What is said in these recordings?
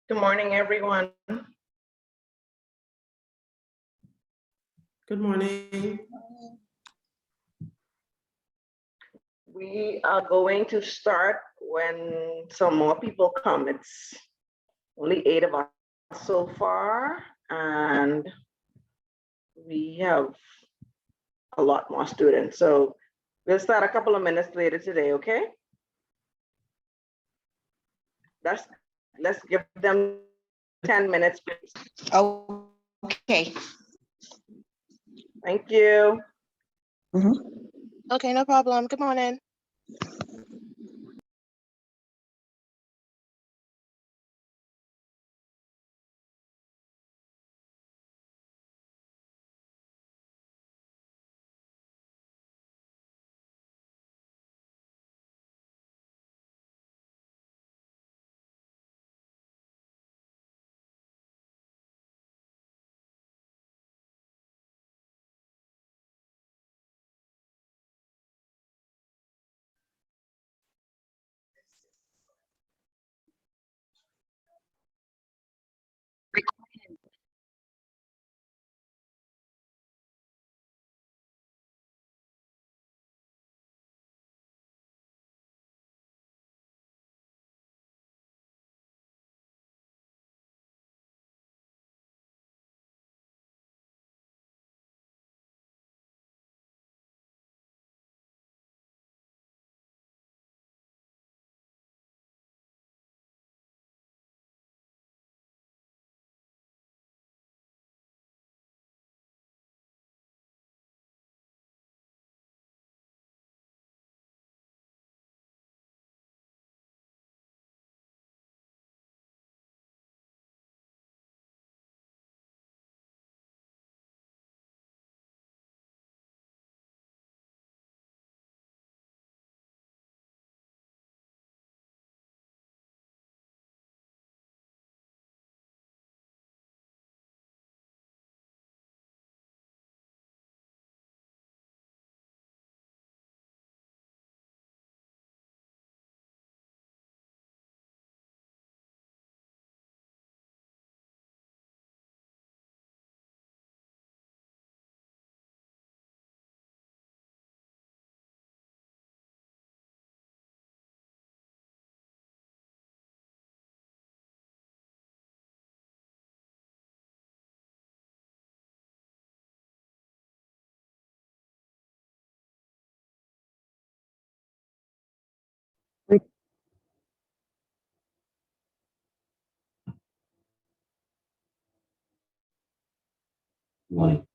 Good morning, everyone. Good morning. We are going to start when some more people come. It's only 8 of us so far, and we have a lot more students. So we'll start a couple of minutes later today, okay? Let's give them 10 minutes, please. Okay. Thank you. Okay, no problem. Good morning. Morning.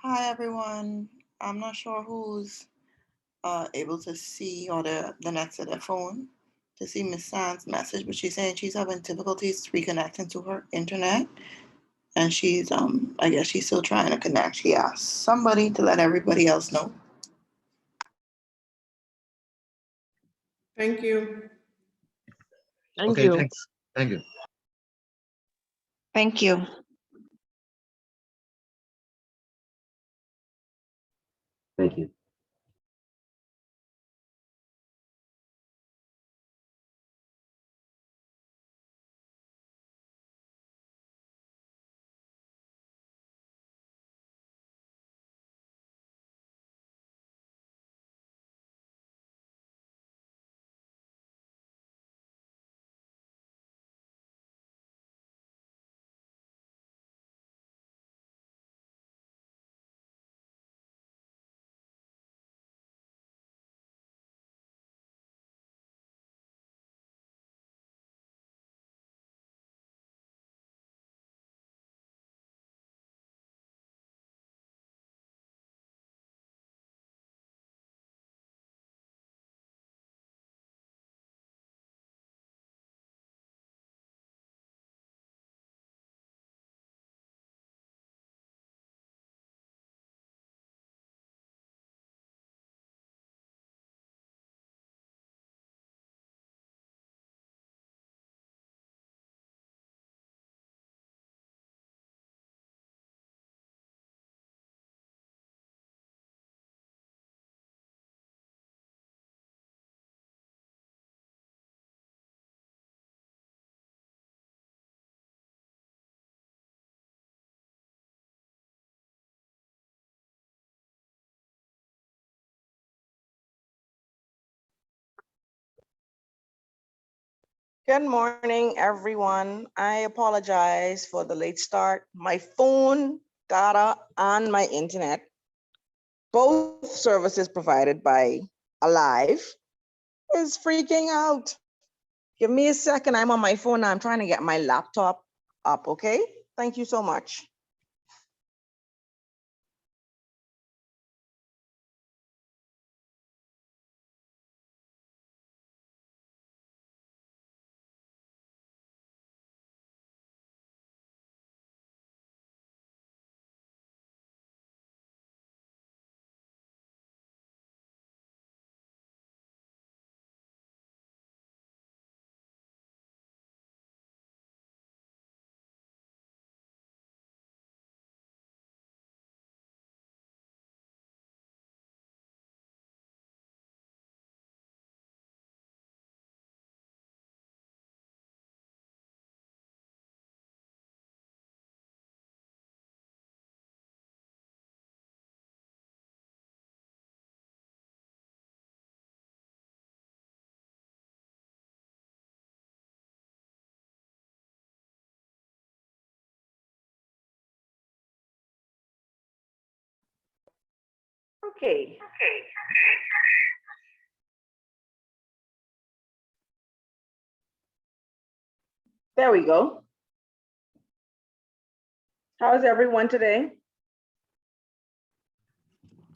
Hi, everyone. I'm not sure who's able to see or the next to their phone to see Miss Sand's message, but she's saying she's having difficulties reconnecting to her internet. And she's, I guess she's still trying to connect. She asked somebody to let everybody else know. Thank you. Thank Okay, you. thanks. Thank you. Thank you. Thank you. Good morning, everyone. I apologize for the late start. My phone, data, and my internet, both services provided by Alive, is freaking out. Give me a second. I'm on my phone now. I'm trying to get my laptop up, okay? Thank you so much. Okay. There we go. How's everyone today?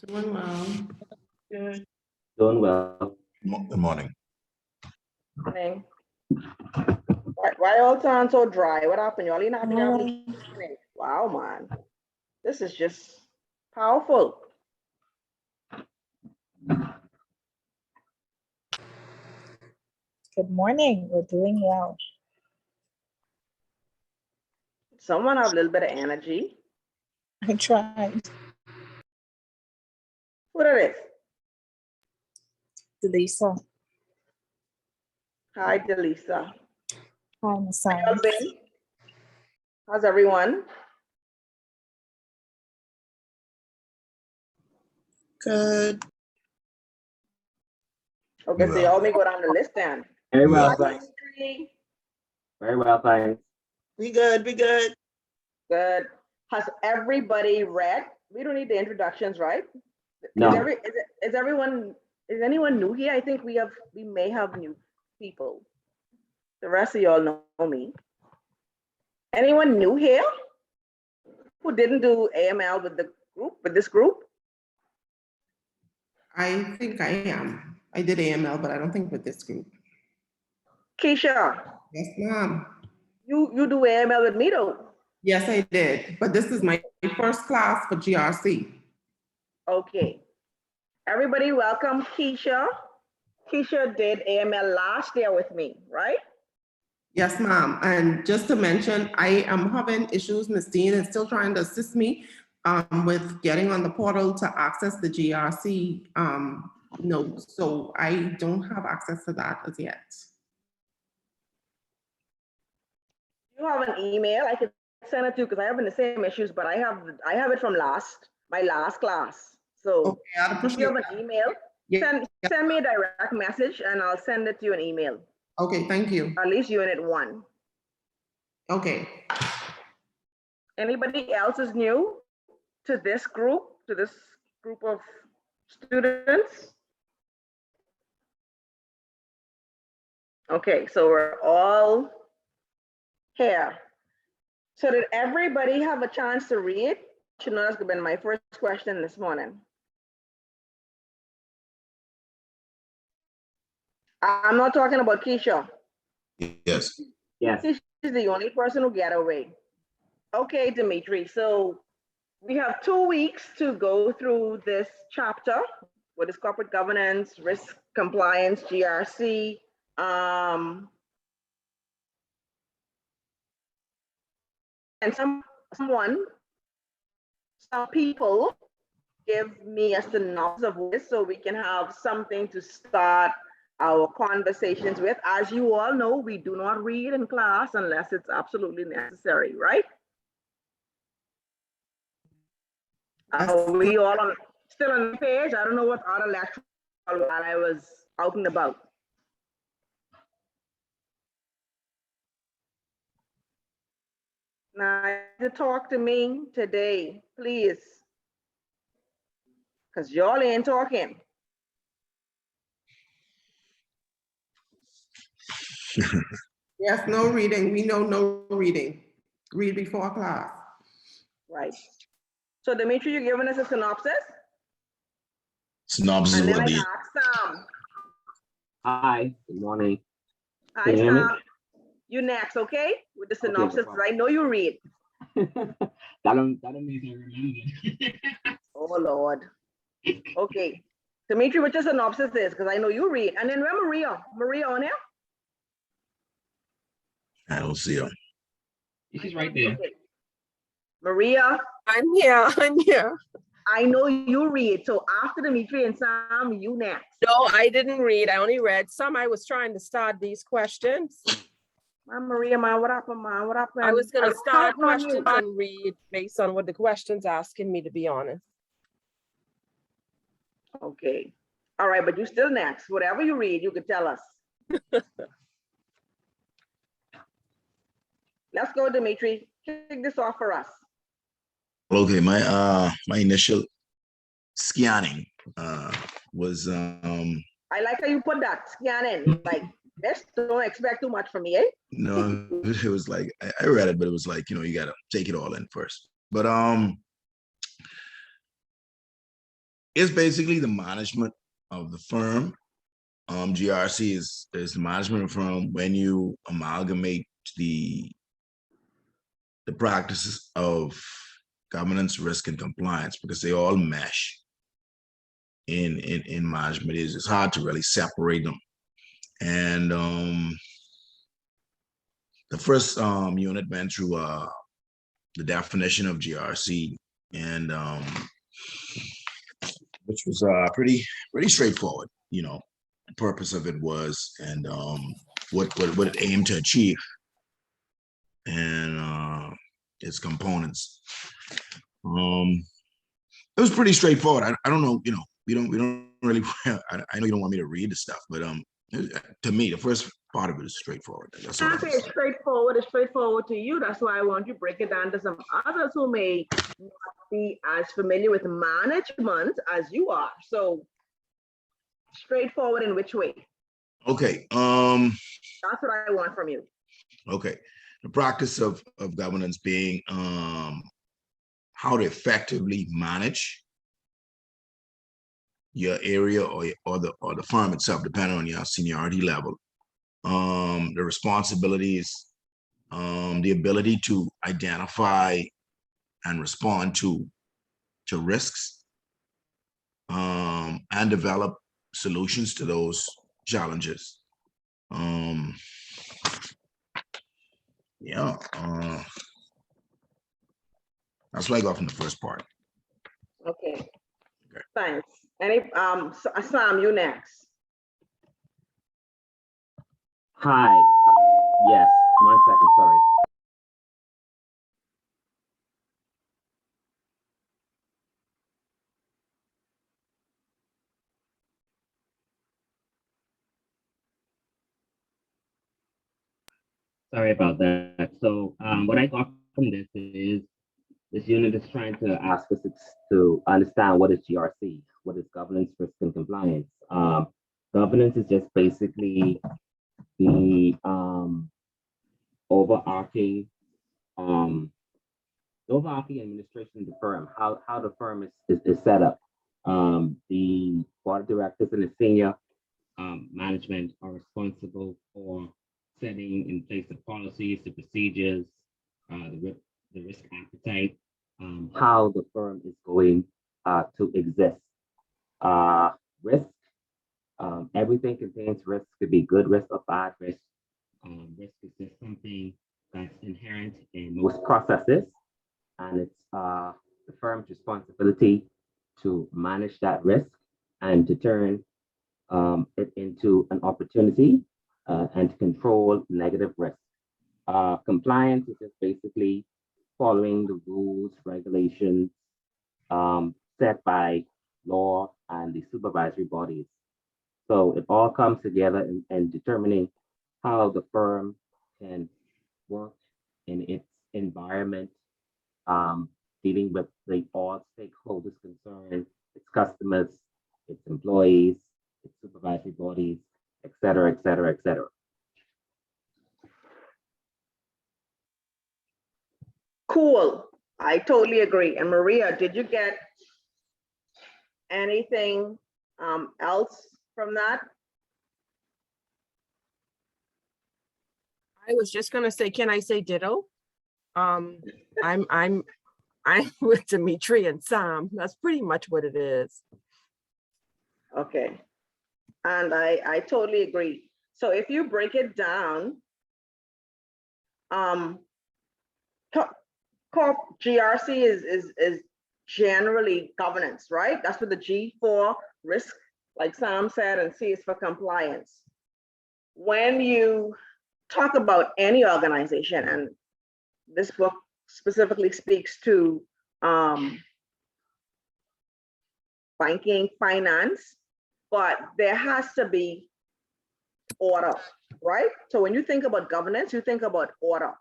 Doing well. Good Doing well. Good morning. morning. Why all sound so dry? What happened? Y'all not having wow, man. This is just powerful. Good morning. We're doing well. Someone have a little bit of energy. I tried. Who that is? Delisa. Hi, Delisa. Hi, Miss How y'all Science. been? How's everyone? Good. Okay, so Well. y'all may go down the list then. Very well, Well. thanks. Very well, thanks. We good. We good. Good. Has everybody read? We don't need the introductions, right? No. Is anyone new here? I think we may have new people. The rest of y'all know me. Anyone new here who didn't do AML with the group, with this group? I think I am. I did AML, but I don't think with this group. Keisha, Yes, ma'am. you do AML with me though. Yes, I did. But this is my first class for GRC. Okay. Everybody welcome Keisha. Keisha did AML last year with me, right? Yes, ma'am. And just to mention, I am having issues. Ms. Dean is still trying to assist me with getting on the portal to access the GRC notes. So I don't have access to that as yet. You have an email, I could send it to you because I have the same issues, but I have it from my last class. So Okay, I'd if appreciate you have that. an email, Yeah. send me a direct message and I'll send it to you an email. Okay, thank you. At least unit 1. Okay. Anybody else is new to this group of students? Okay, so we're all here. So did everybody have a chance to read? Should know that's been my first question this morning. I'm not talking about Keisha. Yes. Yes. She's the only person who get away. Okay, Dimitri, so we have 2 weeks to go through this chapter, what is corporate governance, risk compliance, GRC. And some people give me a synopsis of this so we can have something to start our conversations with. As you all know, we do not read in class unless it's absolutely necessary, right? Are we all still on the page? I don't know what other lecture while I was out and about. Now, to talk to me today, please. Because y'all ain't talking. Yes, no reading. We know no reading. Read before class. Right. So Dimitri, you're giving us a synopsis? Synopsis And then will I be. ask Sam. Hi, good morning. Hi, Can you hear me? Sam. You next, okay? With the Okay, no synopsis, problem. I know you read. that don't make it remember. Oh, Lord. Okay. Dimitri, what your synopsis is, because I know you read. And then where Maria? Maria on here? I don't see her. She's right there. Okay. Maria, I'm here. I'm here. I know you read. So after Dimitri and Sam, you next. No, I didn't read. I only read some. I was trying to start these questions. Maria, man, what happened, man? What happened? I was going to start counting on you. questions and read based on what the question's asking me, to be honest. Okay. All right, but you still next. Whatever you read, you can tell us. Let's go, Dimitri. Kick this off for us. Okay, my initial scanning was I like how you put that, scanning. Like, let's don't expect too much from me, eh? no, it was like I read it, but it was like, you gotta take it all in first. But it's basically the management of the firm. GRC is the management of the firm when you amalgamate the practices of governance, risk, and compliance, because they all mesh in management. It's hard to really separate them. And the first unit went through the definition of GRC, and which was pretty straightforward. The purpose of it was, and what it aimed to achieve, and its components. It was pretty straightforward. I don't know, we don't really. I know you don't want me to read the stuff, but to me, the first part of it is straightforward. That's all I say it's straightforward to you. That's why I want you to break it down to some others who may not be as familiar with management as you are. So straightforward in which way? Okay. That's what I want from you. Okay. The practice of governance being how to effectively manage your area or the firm itself, depending on your seniority level. The responsibilities, the ability to identify and respond to risks, and develop solutions to those challenges. Yeah, that's what I got from the first part. Okay, thanks. Any, Sam, you next. Hi. Yes, 1 second, sorry. Sorry about that. So what I got from this is this unit is trying to ask us to understand what is GRC, what is governance, risk, and compliance. Governance is just basically the overarching administration of the firm, how the firm is set up. The board of directors and the senior management are responsible for setting in place the policies, the procedures, the risk appetite, how the firm is going to exist. Risk, everything contains risk, could be good risk or bad risk. Risk is just something that's inherent in most processes, and it's the firm's responsibility to manage that risk and to turn it into an opportunity and to control negative risk. Compliance is just basically following the rules, regulations set by law and the supervisory bodies. So it all comes together in determining how the firm can work in its environment, dealing with all stakeholders concerned, its customers, its employees, its supervisory bodies, et cetera, et cetera, et cetera. Cool. I totally agree. And Maria, did you get anything else from that? I was just gonna say, can I say ditto? I'm with Dimitri and Sam. That's pretty much what it is. Okay. And I totally agree. So if you break it down, GRC is generally governance, right? That's what the G for risk, like Sam said, and C is for compliance. When you talk about any organization, and this book specifically speaks to banking, finance, but there has to be order, right? So when you think about governance, you think about order.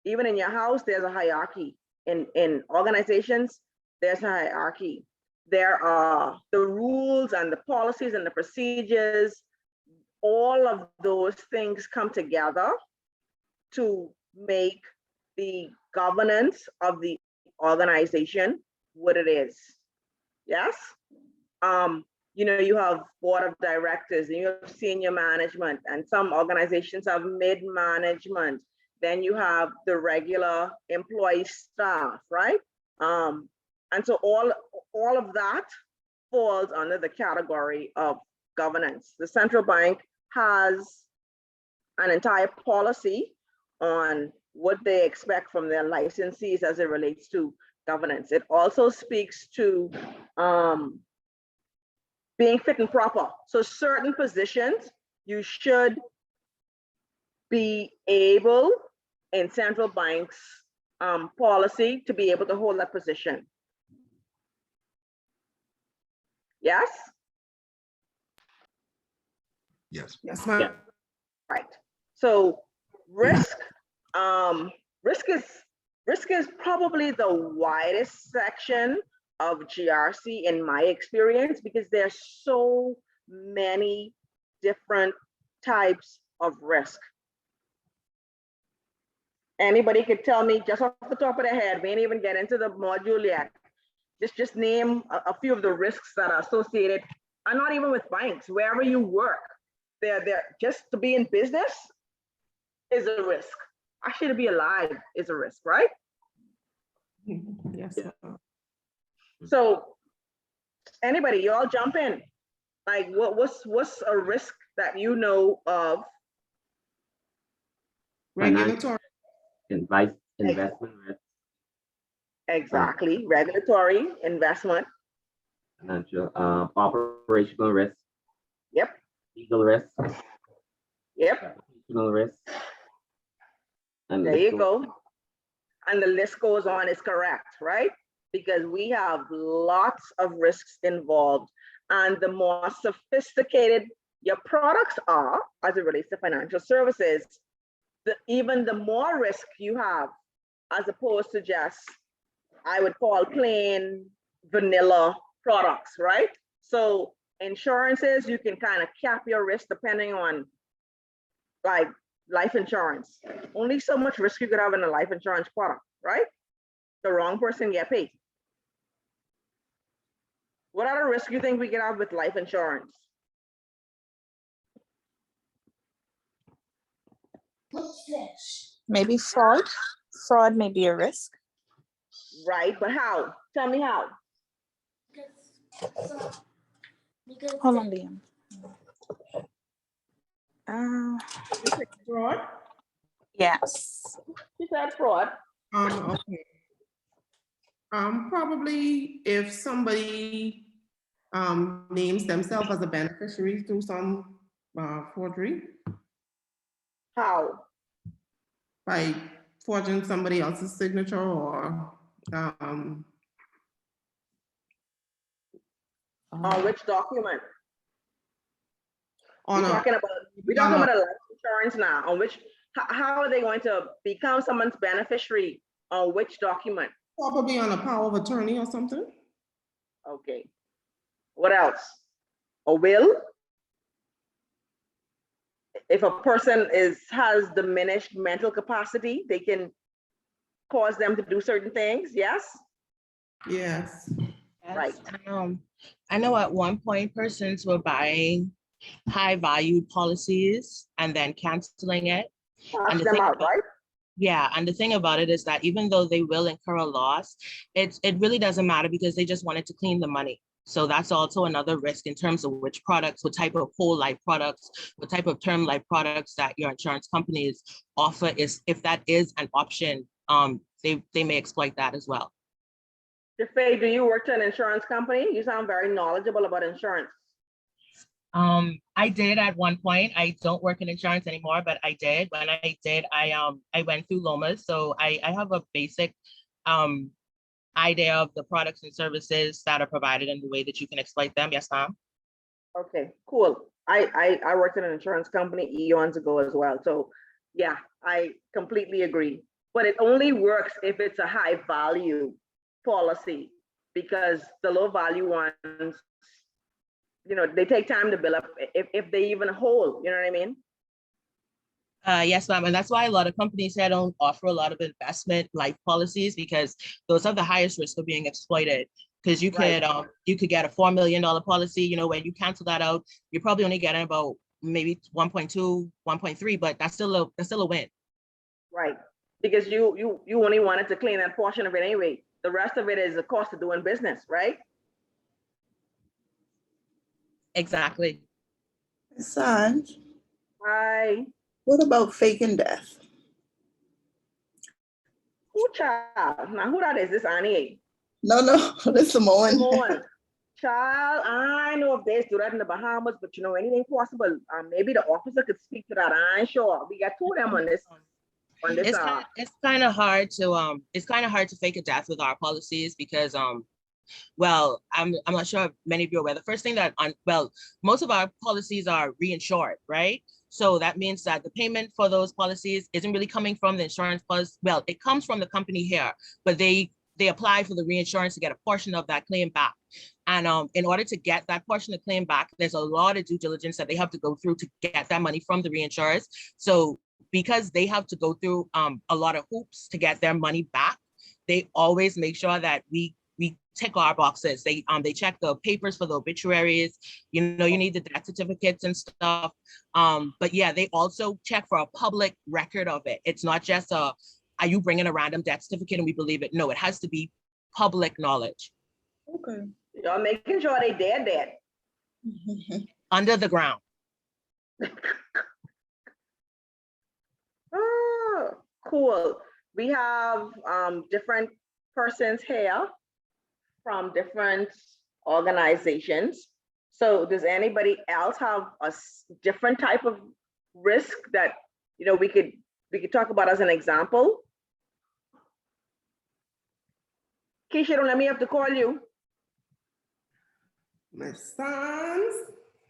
Even in your house, there's a hierarchy. In organizations, there's a hierarchy. There are the rules and the policies and the procedures. All of those things come together to make the governance of the organization what it is. Yes? You have board of directors, and you have senior management, and some organizations have mid-management. Then you have the regular employee staff, right? And so all of that falls under the category of governance. The central bank has an entire policy on what they expect from their licensees as it relates to governance. It also speaks to being fit and proper. So certain positions you should be able in central bank's policy to be able to hold that position. Yes? Yes. Yes, ma'am. Yeah. Right. So risk, risk is probably the widest section of GRC in my experience, because there's so many different types of risk. Anybody could tell me just off the top of their head, we ain't even get into the module yet. Just name a few of the risks that are associated, and not even with banks, wherever you work. They're just to be in business is a risk. Actually, to be alive is a risk, right? Yes. ma'am. So anybody, y'all jump in. Like what's a risk that you know of? Regulatory. Investment risk, Exactly, regulatory, investment. financial, operational risk, Yep, legal risk, yep, reputational risk. And there let's you go. And the list goes on, is correct, right? Because we have lots of risks involved. And the more sophisticated your products are, as it relates to financial services, even the more risk you have, as opposed to just, I would call plain vanilla products, right? So insurances, you can kind of cap your risk depending on, like, life insurance. Only so much risk you could have in a life insurance product, right? The wrong person get paid. What other risk you think we could have with life insurance? Maybe fraud. Fraud may be a risk. Right, but how? Tell me how. Hold on, Liam. Fraud. Yes. She said fraud. Okay. Probably if somebody names themselves as a beneficiary through some forgery, How? by forging somebody else's signature or On which document? on We're a talking about a life insurance now. On which, how are they going to become someone's beneficiary? On which document? probably on a power of attorney or something. Okay. What else? A will? If a person has diminished mental capacity, they can cause them to do certain things, yes? Yes. Right. I know at one point persons were buying high valued policies and then canceling it. Pass them out, right? Yeah, and the thing about it is that even though they will incur a loss, it really doesn't matter because they just wanted to clean the money. So that's also another risk in terms of which products, what type of whole life products, what type of term life products that your insurance companies offer is, if that is an option, they may exploit that as well. Jaffe, do you work at an insurance company? You sound very knowledgeable about insurance. I did at one point. I don't work in insurance anymore, but I did. When I did, I went through Lomas, so I have a basic idea of the products and services that are provided and the way that you can exploit them. Yes, ma'am. Okay, cool. I worked in an insurance company eons ago as well. So yeah, I completely agree. But it only works if it's a high value policy, because the low value ones, they take time to build up if they even hold, you know what I mean? Yes, ma'am. And that's why a lot of companies here don't offer a lot of investment life policies, because those are the highest risk of being exploited. Because you could get a $4 million policy, when you cancel that out, you're probably only getting about maybe 1.2, 1.3, but that's still a win. Right. Because you only wanted to clean that portion of it anyway. The rest of it is the cost of doing business, right? Exactly. Sanj, Hi. what about faking death? Who child? Now who that is? This Annie? No, this is Simone. Simone. Child, I know if they do that in the Bahamas, but anything possible. Maybe the officer could speak to that. I ain't sure. We got two of them on this. It's kind of hard to fake a death with our policies because well, I'm not sure if many of you are aware. The first thing most of our policies are reinsured, right? So that means that the payment for those policies isn't really coming from the insurance policy. Well, it comes from the company here, but they apply for the reinsurance to get a portion of that claim back. And in order to get that portion of claim back, there's a lot of due diligence that they have to go through to get that money from the reinsurers. So because they have to go through a lot of hoops to get their money back, they always make sure that we tick our boxes. They check the papers for the obituaries, you know, you need the death certificates and stuff. But yeah, they also check for a public record of it. It's not just are you bringing a random death certificate and we believe it? No, it has to be public knowledge. Okay. You're making sure they dead. Under the ground. Oh, cool. We have different persons here from different organizations. So does anybody else have a different type of risk that, you know, we could talk about as an example? Keisha, don't let me have to call you. Ms. Sands.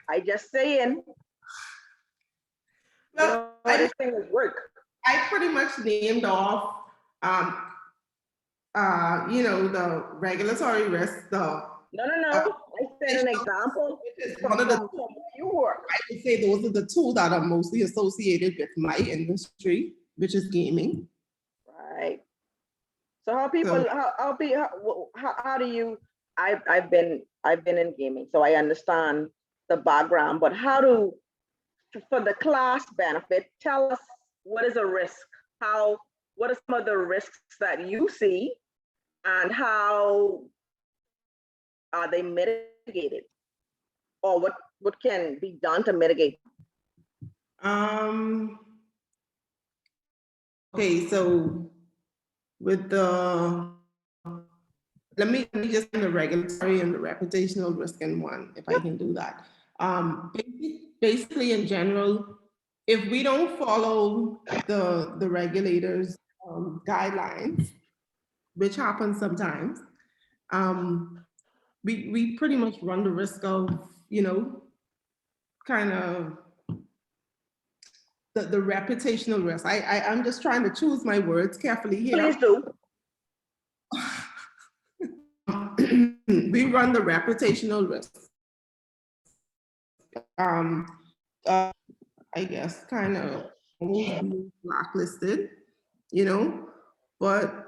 I just saying. You Well, know, this thing is work. I pretty much named off, you know, the regulatory risk, No. I said an example which is from one of the, where you work. I would say those are the two that are mostly associated with my industry, which is gaming. Right. So how people, how do you, I've been in gaming, so I understand the background, but how do, for the class benefit, tell us what is a risk? What are some of the risks that you see and how are they mitigated? Or what can be done to mitigate? Okay, so with the, let me just do the regulatory and the reputational risk in one, if I can do that. Basically, in general, if we don't follow the regulators' guidelines, which happens sometimes, we pretty much run the risk of, you know, kind of the reputational risk. I'm just trying to choose my words carefully here. Please do. We run the reputational risk. I guess kind of being blacklisted, you know, but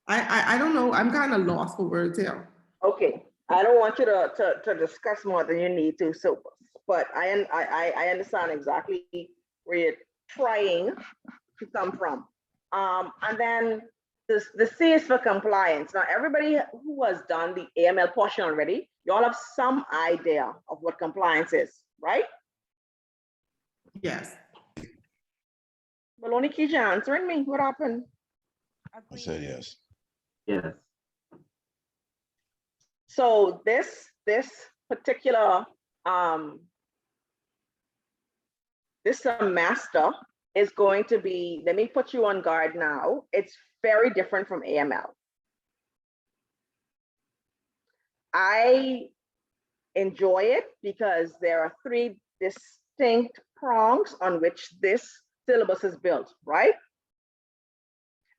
I don't know. I'm kind of lost for words here. Okay, I don't want you to discuss more than you need to, so, but I understand exactly where you're trying to come from. And then the C is for compliance. Now, everybody who has done the AML portion already, you all have some idea of what compliance is, right? Yes. But only Keisha answering me. What happened? I said yes. Yes. So this particular this semester is going to be, let me put you on guard now. It's very different from AML. I enjoy it because there are 3 distinct prongs on which this syllabus is built, right?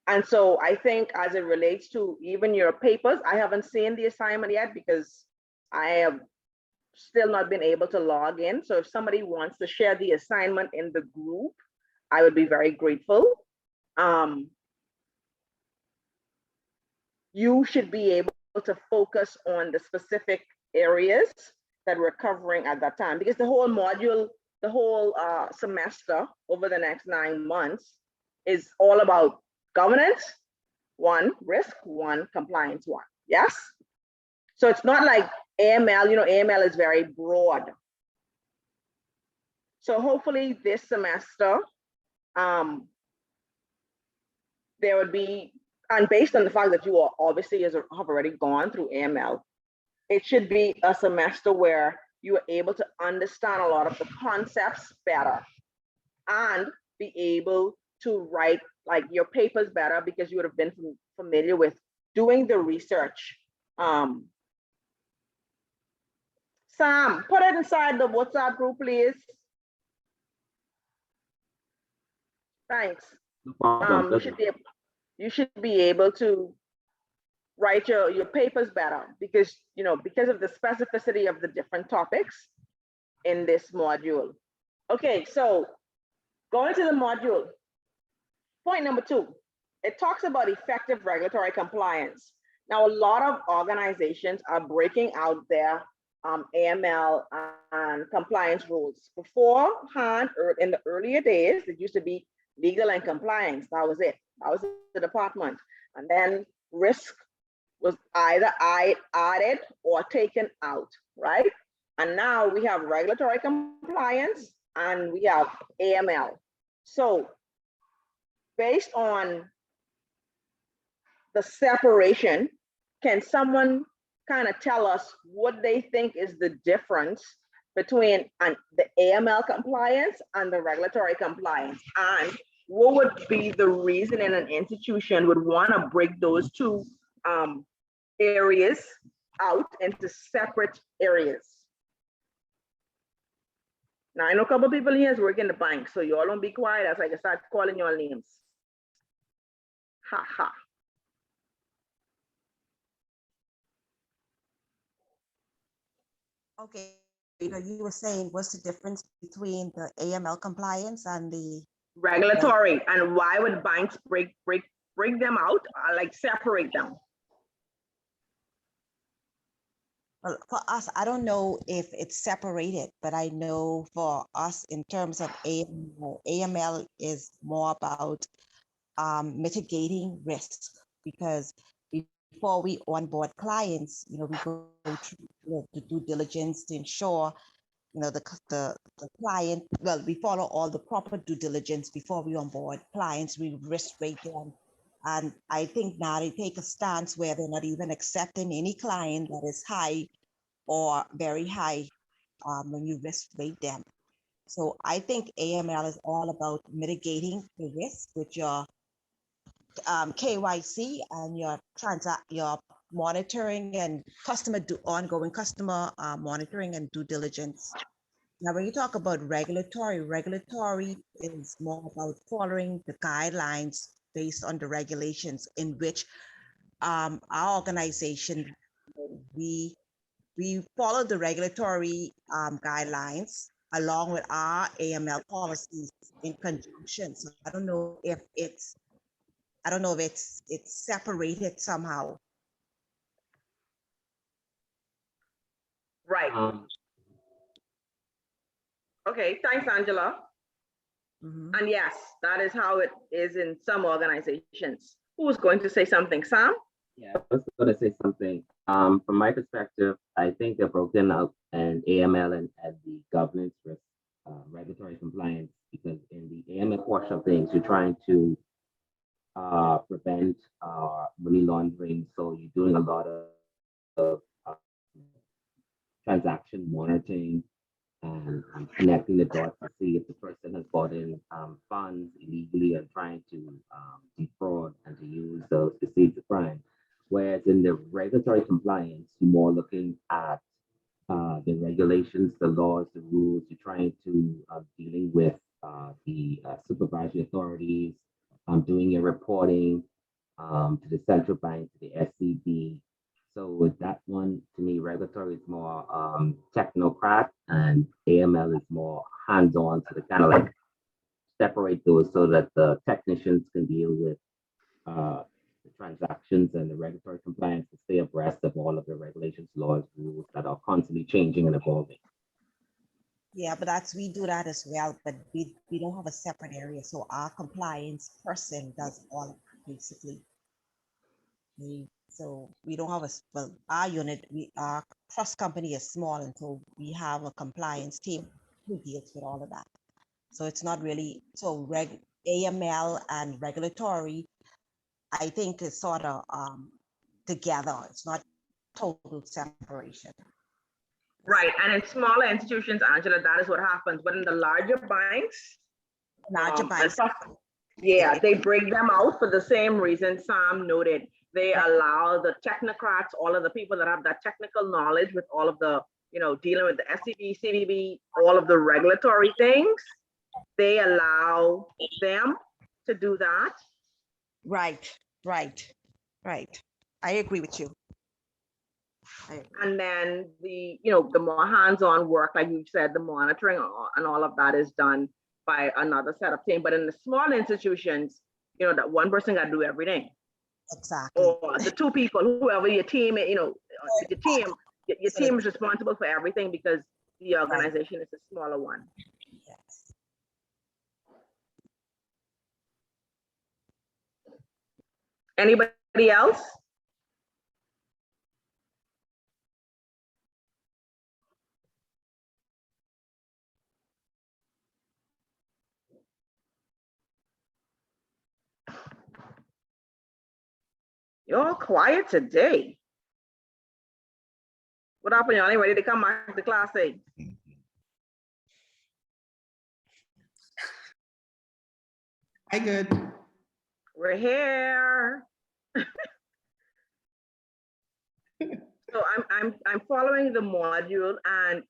And so I think as it relates to even your papers, I haven't seen the assignment yet because I have still not been able to log in. So if somebody wants to share the assignment in the group, I would be very grateful. You should be able to focus on the specific areas that we're covering at that time, because the whole module, the whole semester over the next 9 months is all about governance, 1, risk, 1, compliance, 1. Yes? So it's not like AML, you know, AML is very broad. So hopefully this semester, there would be, and based on the fact that you are obviously have already gone through AML, it should be a semester where you are able to understand a lot of the concepts better and be able to write like your papers better because you would have been familiar with doing the research. Sam, put it inside the WhatsApp group, please. Thanks. No problem. You should be able to write your papers better because, you know, because of the specificity of the different topics, in this module. Okay, so going to the module. Point number 2, it talks about effective regulatory compliance. Now, a lot of organizations are breaking out their AML and compliance rules. Beforehand, in the earlier days, it used to be legal and compliance. That was it. That was the department. And then risk was either added or taken out, right? And now we have regulatory compliance and we have AML. So based on the separation, can someone kind of tell us what they think is the difference between the AML compliance and the regulatory compliance? And what would be the reason an institution would want to break those two areas out into separate areas? Now, I know a couple of people here is working the bank, so you all don't be quiet as I can start calling your names. Ha ha. Okay, you were saying what's the difference between the AML compliance and the Regulatory, and why would banks break them out, or like separate them? well, for us, I don't know if it's separated, but I know for us in terms of AML is more about mitigating risk, because before we onboard clients, we go through the due diligence to ensure the client, well, we follow all the proper due diligence before we onboard clients. We risk rate them. And I think now they take a stance where they're not even accepting any client that is high or very high when you risk rate them. So I think AML is all about mitigating the risk with your KYC and your monitoring and ongoing customer monitoring and due diligence. Now, when you talk about regulatory is more about following the guidelines based on the regulations in which our organization, we follow the regulatory guidelines along with our AML policies in conjunction. So I don't know if it's separated somehow. Right. Okay, thanks, Angela. And yes, that is how it is in some organizations. Who was going to say something? Sam? Yeah, I was going to say something. From my perspective, I think they're broken up in AML and the governance risk, regulatory compliance, because in the AML portion of things, you're trying to prevent money laundering. So you're doing a lot of transaction monitoring and connecting the dots to see if the person has bought in funds illegally and trying to defraud and to use those to see the crime. Whereas in the regulatory compliance, you're more looking at the regulations, the laws, the rules. You're trying to dealing with the supervisory authorities, doing your reporting to the central bank, to the SCB. So with that one, to me, regulatory is more technocrat and AML is more hands-on. So they kind of like separate those so that the technicians can deal with the transactions and the regulatory compliance to stay abreast of all of the regulations, laws, rules that are constantly changing and evolving. Yeah, but we do that as well, but we don't have a separate area. So our compliance person does all of it, basically. So we don't have our unit, our trust company is small, and so we have a compliance team who deals with all of that. So it's not really, so AML and regulatory, I think is sort of together. It's not total separation. Right, and in smaller institutions, Angela, that is what happens. But in the larger banks, yeah, they break them out for the same reason Sam noted. They allow the technocrats, all of the people that have that technical knowledge with all of the, dealing with the SCB, CDB, all of the regulatory things, they allow them to do that. Right. I agree with you. I agree. And then the more hands-on work, like you said, the monitoring and all of that is done by another set of team. But in the small institutions, that one person got to do everything. Exactly. Or the two people, whoever your team, your team is responsible for everything because the organization is a smaller one. Yes. Anybody else? You're quiet today. What happened? Y'all ain't ready to come back to class A? I good. We're here. So I'm following the module, and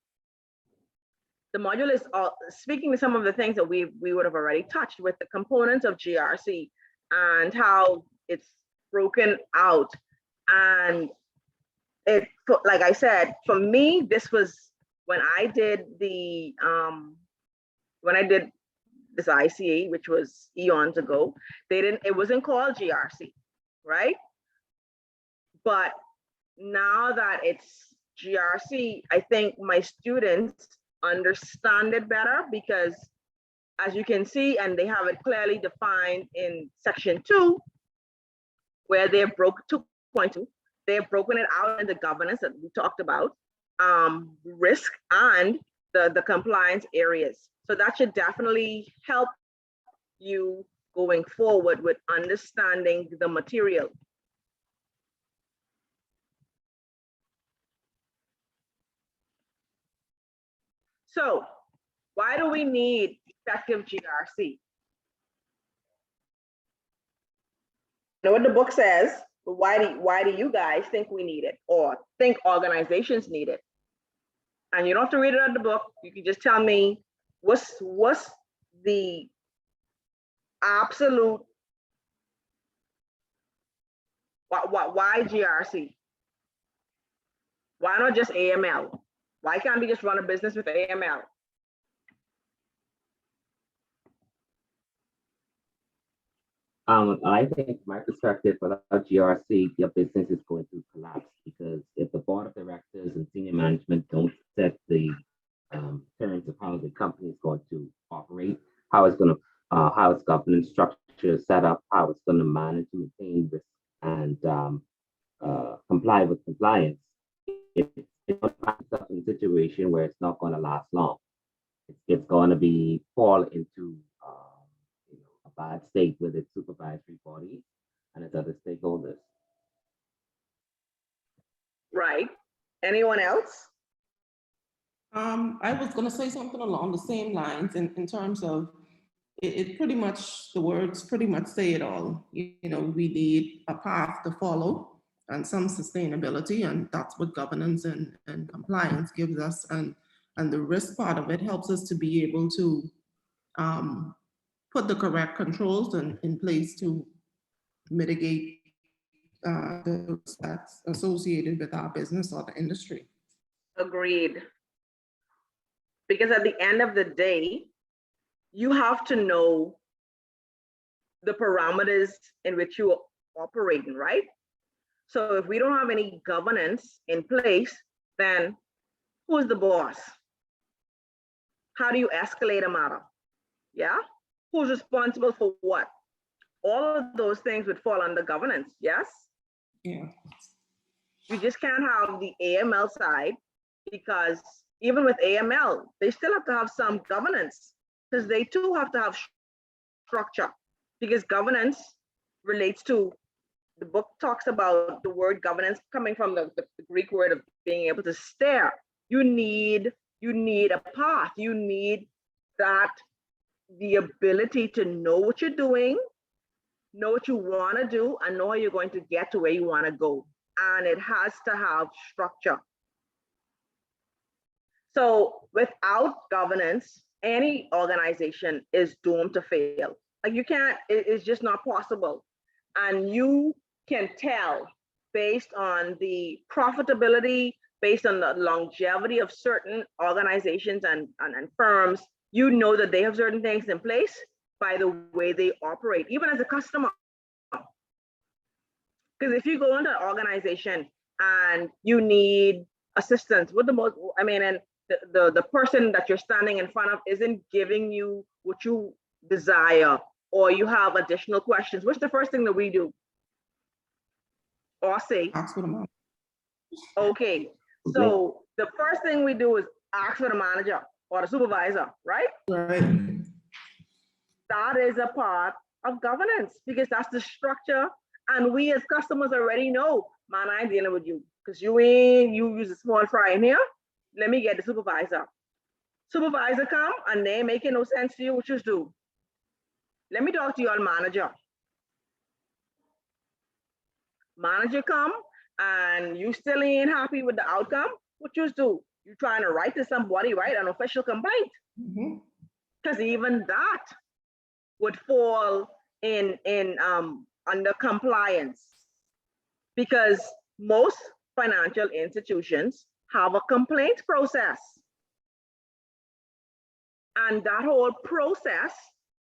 the module is speaking to some of the things that we would have already touched with the components of GRC and how it's broken out. And like I said, for me, this was when I did this ICA, which was eons ago. It wasn't called GRC, right? But now that it's GRC, I think my students understand it better because, as you can see, and they have it clearly defined in section 2, where they've broken 2.2, they've broken it out into governance that we talked about, risk, and the compliance areas. So that should definitely help you going forward with understanding the material. So why do we need effective GRC? I know what the book says, but why do you guys think we need it, or think organizations need it? And you don't have to read it in the book. You can just tell me what's the absolute why GRC? Why not just AML? Why can't we just run a business with AML? I think from my perspective, without GRC, your business is going to collapse because if the board of directors and senior management don't set the terms of how the company is going to operate, how it's governance structure is set up, how it's going to manage and maintain risk and comply with compliance, it's going to find itself in a situation where it's not going to last long. It's going to fall into a bad state with its supervisory bodies and its other stakeholders. Right. Anyone else? I was gonna say something along the same lines in terms of it pretty much, the words pretty much say it all. We need a path to follow and some sustainability, and that's what governance and compliance gives us. And the risk part of it helps us to be able to put the correct controls in place to mitigate the risks that's associated with our business or the industry. Agreed. Because at the end of the day, you have to know the parameters in which you are operating, right? So if we don't have any governance in place, then who's the boss? How do you escalate a matter? Yeah? Who's responsible for what? All of those things would fall under governance, yes? Yeah. You just can't have the AML side, because even with AML, they still have to have some governance, because they too have to have structure, because governance relates to, the book talks about the word governance coming from the Greek word of being able to steer. You need a path. You need the ability to know what you're doing, know what you want to do, and know how you're going to get to where you want to go. And it has to have structure. So without governance, any organization is doomed to fail. Like, you can't, it's just not possible. And you can tell based on the profitability, based on the longevity of certain organizations and firms, you know that they have certain things in place by the way they operate, even as a customer. Because if you go into an organization and you need assistance with and the person that you're standing in front of isn't giving you what you desire, or you have additional questions, what's the first thing that we do? Or say, Ask for the mom. okay, so the first thing we do is ask for the manager or the supervisor, right? Right. That is a part of governance because that's the structure. And we as customers already know, man, I ain't dealing with you because you use a small fry in here. Let me get the supervisor. Supervisor come and they making no sense to you, what you do? Let me talk to your manager. Manager come and you still ain't happy with the outcome, what you do? You trying to write to somebody, right? An official complaint. Because even that would fall in under compliance, because most financial institutions have a complaint process. And that whole process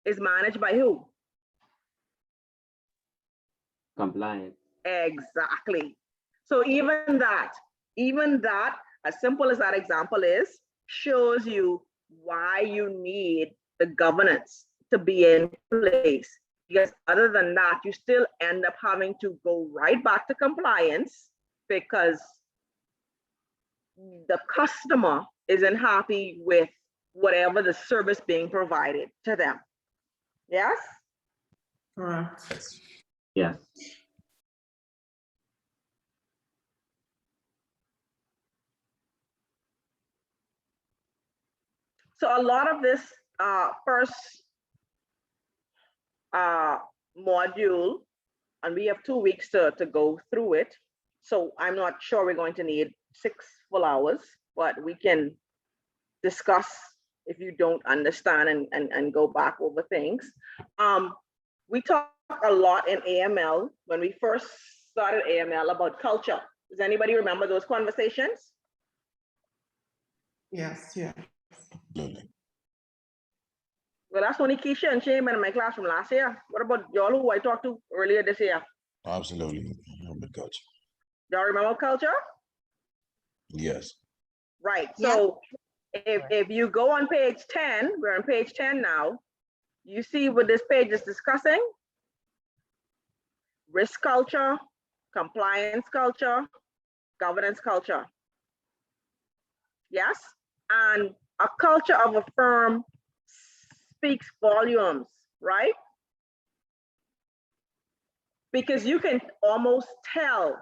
is managed by who? Compliance. Exactly. So even that, as simple as that example is, shows you why you need the governance to be in place. Because other than that, you still end up having to go right back to compliance because the customer isn't happy with whatever the service being provided to them. Yes? Correct. Yes. So a lot of this first module, and we have 2 weeks to go through it. So I'm not sure we're going to need 6 full hours, but we can discuss if you don't understand and go back over things. We talk a lot in AML when we first started AML about culture. Does anybody remember those conversations? Yes, yeah. Well, that's only Keisha and Shane in my class from last year. What about y'all who I talked to earlier this year? Absolutely. Culture. Y'all remember culture? Yes. Right. So if you go on page 10, we're on page 10 now, you see what this page is discussing? Risk culture, compliance culture, governance culture. Yes? And a culture of a firm speaks volumes, right? Because you can almost tell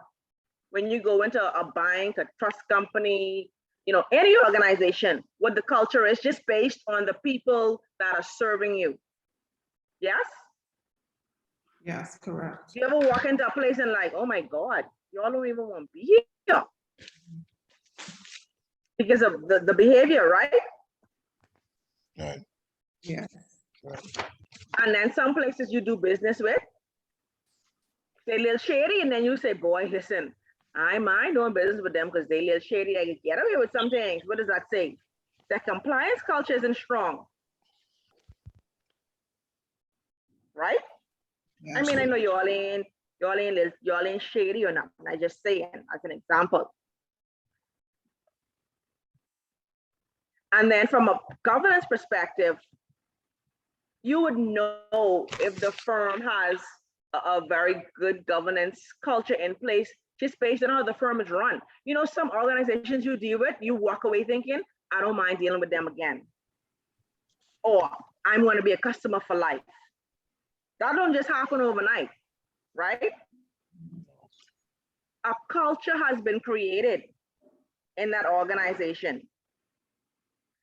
when you go into a bank, a trust company, any organization, what the culture is just based on the people that are serving you. Yes? Yes, correct. You ever walk into a place and like, oh my God, y'all don't even want to be here because of the behavior, right? Right. Yeah. And then some places you do business with, they're a little shady, and then you say, boy, listen, I mind doing business with them because they're a little shady. I can get away with some things. What does that say? The compliance culture isn't strong. Right? I mean, I know y'all ain't shady or not. I just saying as an example. And then from a governance perspective, you would know if the firm has a very good governance culture in place just based on how the firm is run. Some organizations you deal with, you walk away thinking, I don't mind dealing with them again. Or I'm going to be a customer for life. That don't just happen overnight, right? A culture has been created in that organization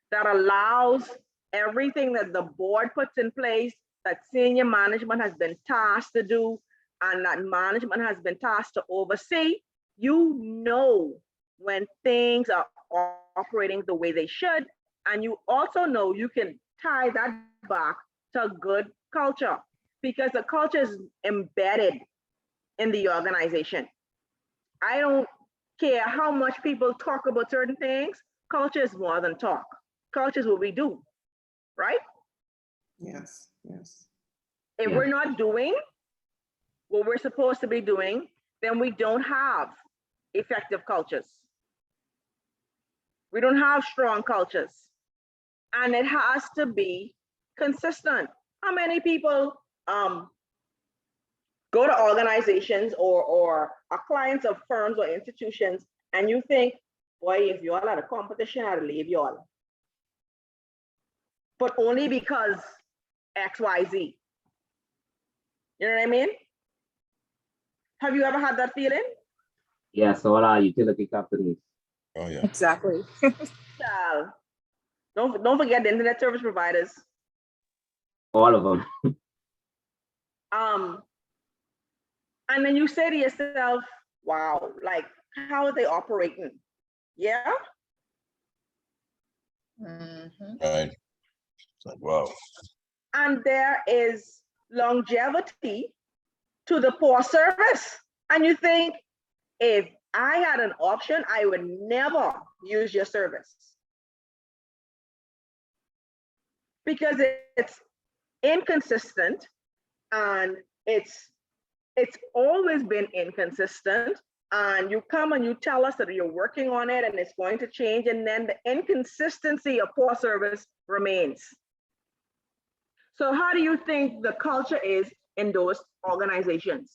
that allows everything that the board puts in place, that senior management has been tasked to do, and that management has been tasked to oversee. You know when things are operating the way they should, and you also know you can tie that back to good culture because the culture is embedded in the organization. I don't care how much people talk about certain things. Culture is more than talk. Culture is what we do, right? Yes, yes. If Yeah. we're not doing what we're supposed to be doing, then we don't have effective cultures. We don't have strong cultures. And it has to be consistent. How many people go to organizations or are clients of firms or institutions, and you think, boy, if you all had a competition, I'd leave you all. But only because XYZ. You know what I mean? Have you ever had that feeling? Yes, all our utility companies. Oh, yeah. Exactly. Child. Don't forget the internet service providers. All of them. And then you say to yourself, wow, like, how are they operating? Yeah. Right. It's like, wow. And there is longevity to the poor service. And you think, if I had an option, I would never use your service. Because it's inconsistent, and it's always been inconsistent. And you come and you tell us that you're working on it and it's going to change, and then the inconsistency of poor service remains. So how do you think the culture is in those organizations?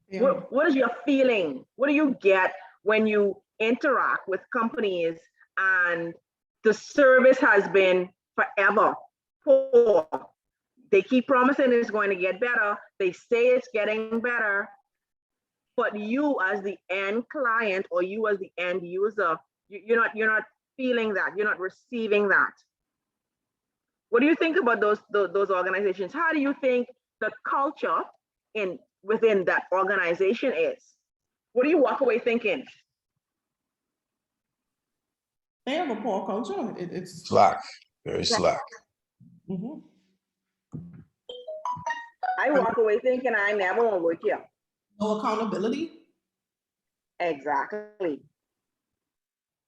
Yeah. What is your feeling? What do you get when you interact with companies and the service has been forever poor? They keep promising it's going to get better. They say it's getting better. But you as the end client, or you as the end user, you're not feeling that. You're not receiving that. What do you think about those organizations? How do you think the culture within that organization is? What do you walk away thinking? They have a poor culture. It's Slack, very slack. Mhm. I walk away thinking I never want to work here. No accountability. Exactly.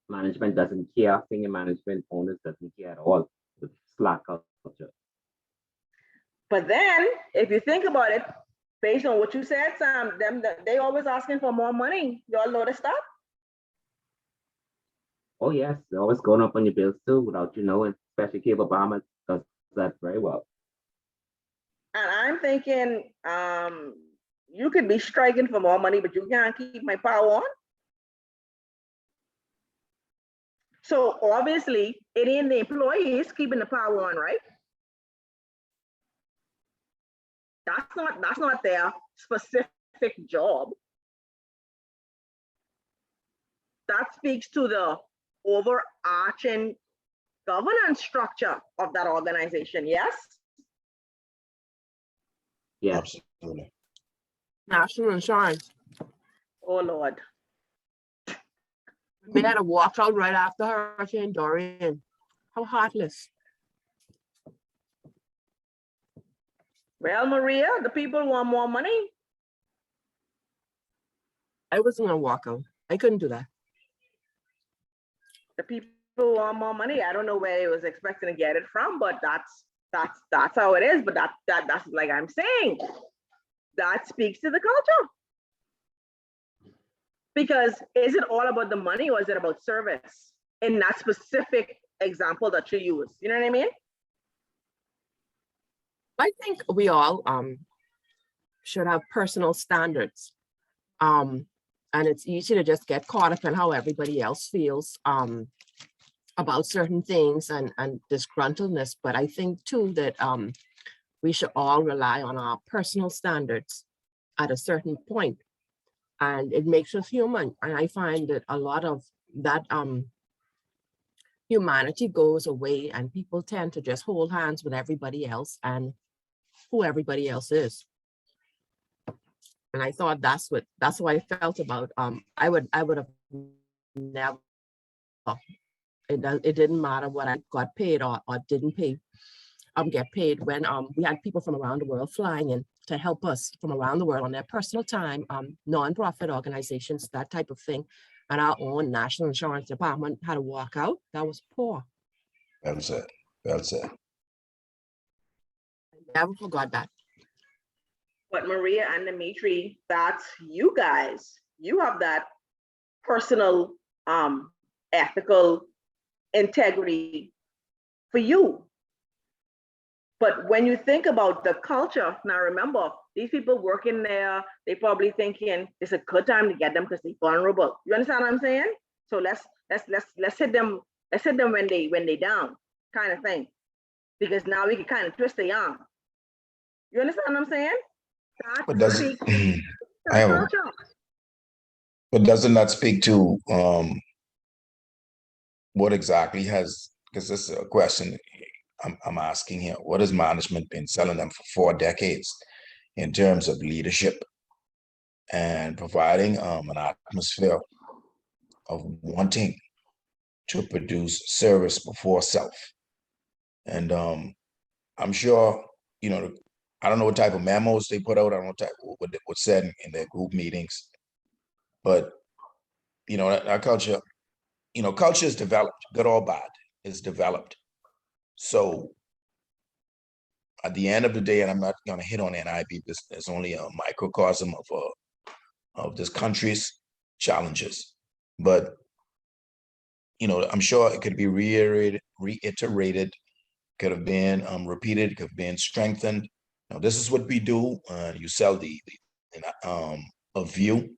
Management doesn't care. Senior management owners doesn't care at all. With slack culture. But then, if you think about it, based on what you said, Sam, they always asking for more money. Y'all notice that? Oh yes, they're always going up on your bills too without you knowing. Especially Cable Obama does that very well. And I'm thinking, you could be striking for more money, but you can't keep my power on. So obviously, it ain't the employees keeping the power on, right? That's not their specific job. That speaks to the overarching governance structure of that organization, yes? Yes. Absolutely. National insurance. Oh, Lord. We had a walkout right after Hurricane Dorian. How heartless. Well, Maria, the people want more money. I wasn't gonna walk out. I couldn't do that. The people want more money. I don't know where they was expecting to get it from, but that's how it is. But that's like I'm saying, that speaks to the culture. Because is it all about the money, or is it about service in that specific example that you use? You know what I mean? I think we all should have personal standards. And it's easy to just get caught up in how everybody else feels about certain things and disgruntledness. But I think too that we should all rely on our personal standards at a certain point. And it makes us human. And I find that a lot of that humanity goes away, and people tend to just hold hands with everybody else and who everybody else is. And I thought that's how I felt about I would have never, it didn't matter what I got paid or didn't pay get paid when we had people from around the world flying in. to help us from around the world on their personal time, nonprofit organizations, that type of thing. And our own National Insurance Department had to walk out. That was poor. Well said. Well said. Never forgot that. But Maria and Dimitri, that's you guys. You have that personal, ethical integrity for you. But when you think about the culture, now remember, these people working there, they probably thinking it's a good time to get them because they're vulnerable. You understand what I'm saying? So let's hit them when they down, kind of thing. Because now we can kind of twist the arm. You understand what I'm saying? But does speaks to I have the a, culture. but doesn't that speak to what exactly has, because this is a question I'm asking here, what has management been selling them for 4 decades in terms of leadership and providing an atmosphere of wanting to produce service before self? And I'm sure, you know, I don't know what type of memos they put out, I don't know what's said in their group meetings, but you know, that culture, you know, culture is developed, good or bad, is developed. So at the end of the day, and I'm not going to hit on NIB, this is only a microcosm of this country's challenges, but you know, I'm sure it could be reiterated, could have been repeated, could have been strengthened. Now, this is what we do. You sell a view,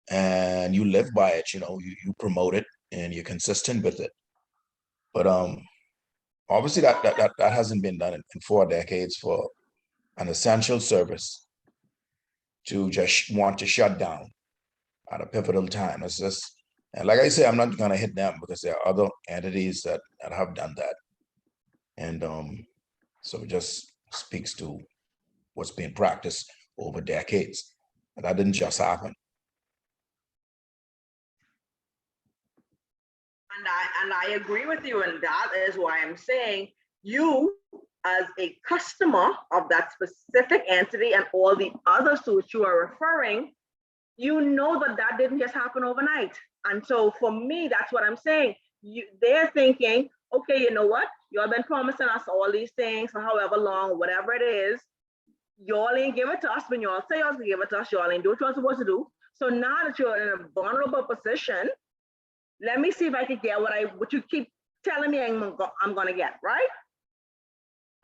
and you live by it. You know, you promote it, and you're consistent with it. But obviously, that hasn't been done in 4 decades for an essential service to just want to shut down at a pivotal time. It's just, and like I say, I'm not going to hit them because there are other entities that have done that, and so it just speaks to what's being practiced over decades. And that didn't just happen. And I agree with you, and that is why I'm saying you, as a customer of that specific entity and all the others to which you are referring, you know that didn't just happen overnight. And so for me, that's what I'm saying. They're thinking, okay, you know what? Y'all been promising us all these things for however long, whatever it is. Y'all ain't give it to us when y'all say y'all can give it to us. Y'all ain't do what y'all supposed to do. So now that you're in a vulnerable position, let me see if I can get what you keep telling me I'm gonna get, right?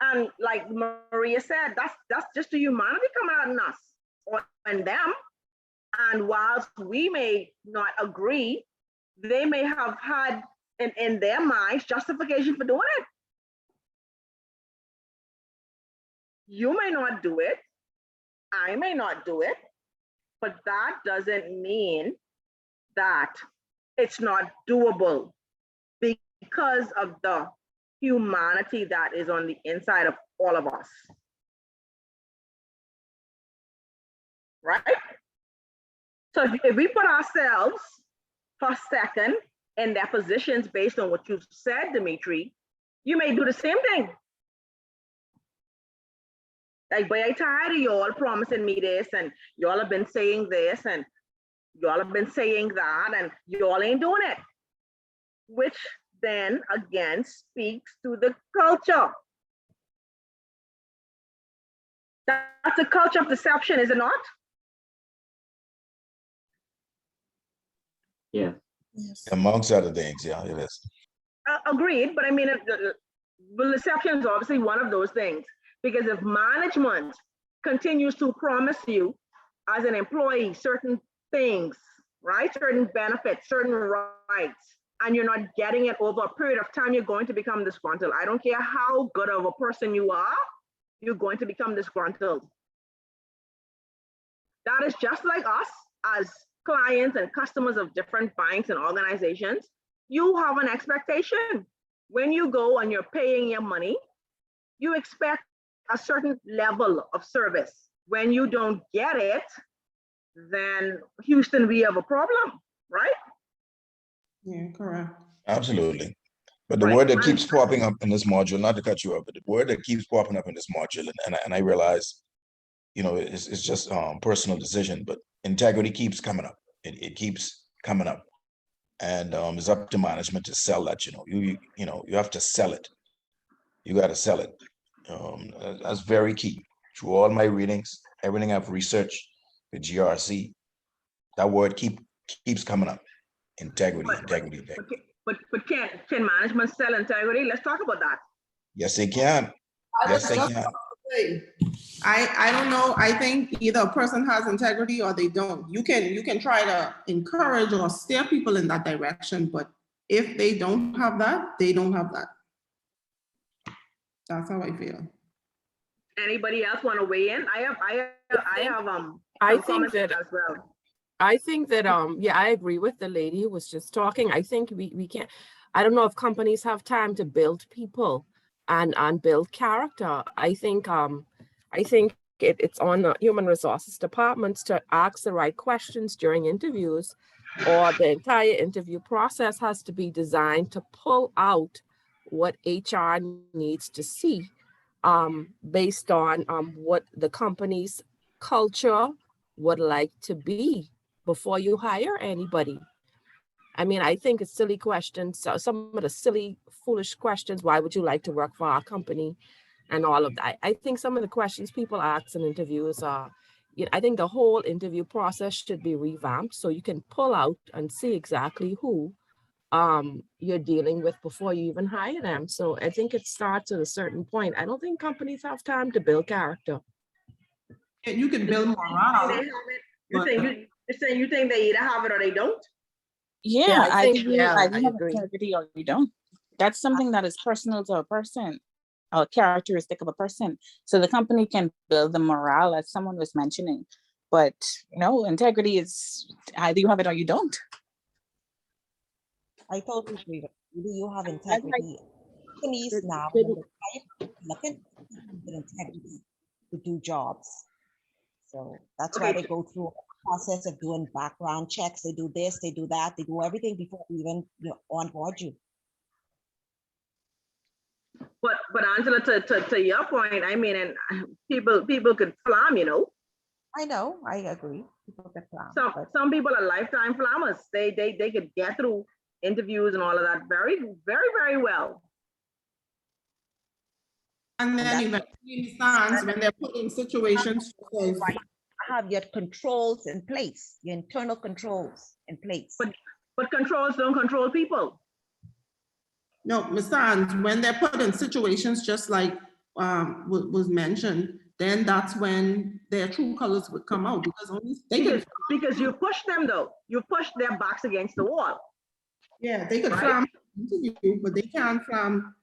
And like Maria said, that's just the humanity coming out in us or in them. And whilst we may not agree, they may have had in their minds justification for doing it. You may not do it, I may not do it, but that doesn't mean that it's not doable because of the humanity that is on the inside of all of us. Right? So if we put ourselves for a second in their positions based on what you've said, Dimitri, you may do the same thing. Like, boy, I'm tired of y'all promising me this, and y'all have been saying this, and y'all have been saying that, and y'all ain't doing it. Which then again speaks to the culture. That's a culture of deception, is it not? Yeah. Yes. Amongst other things, yeah, it is. Agreed, but I mean, deception is obviously one of those things, because if management continues to promise you as an employee certain things, right, certain benefits, certain rights, and you're not getting it over a period of time, you're going to become disgruntled. I don't care how good of a person you are, you're going to become disgruntled. That is just like us as clients and customers of different banks and organizations. You have an expectation. When you go and you're paying your money, you expect a certain level of service. When you don't get it, then Houston, we have a problem, right? Yeah, correct. Absolutely. But the Right. word that keeps popping up in this module, not to cut you off, but the word that keeps popping up in this module, and I realize it's just personal decision, but integrity keeps coming up. It keeps coming up. And it's up to management to sell that, you have to sell it. You got to sell it. That's very key. Through all my readings, everything I've researched with GRC, that word keeps coming up. Integrity, integrity, integrity. But can management sell integrity? Let's talk about that. Yes, they can. Yes, they can. I don't know. I think either a person has integrity or they don't. You can try to encourage or steer people in that direction, but if they don't have that, they don't have that. That's how I feel. Anybody else want to weigh in? I have I some think comments that as well. yeah, I agree with the lady who was just talking. I think we can't, I don't know if companies have time to build people and build character. I think it's on the human resources departments to ask the right questions during interviews, or the entire interview process has to be designed to pull out what HR needs to see based on what the company's culture would like to be before you hire anybody. I mean, I think it's silly questions. So some of the silly, foolish questions. Why would you like to work for our company? And all of that. I think some of the questions people ask in interviews are, I think the whole interview process should be revamped so you can pull out and see exactly who you're dealing with before you even hire them. So I think it starts at a certain point. I don't think companies have time to build character. And you can build morale. You think they either have it or they don't? Yeah, I I think, think you yeah, either I have agree. integrity or you don't. That's something that is personal to a person, a characteristic of a person. So the company can build the morale, as someone was mentioning. But integrity is either you have it or you don't. I totally agree. Do you have like- integrity? Companies now looking for integrity to do jobs. So that's why Okay. they go through a process of doing background checks. They do this, they do that, they do everything before they even onboard you. But Angela, to your point, I mean, and people could flam, I know, I agree. People get flam, but Some people are lifetime flammers. They could get through interviews and all of that very, very, very well. And then eventually stands when they're put in situations. Because have your controls in place, your internal controls in place. But controls don't control people. no, Mr. Ans, when they're put in situations just like was mentioned, then that's when their true colors would come out, because only they can, Because you push them though. You push their backs against the wall. yeah, they could Right. flam interview, but they can't flam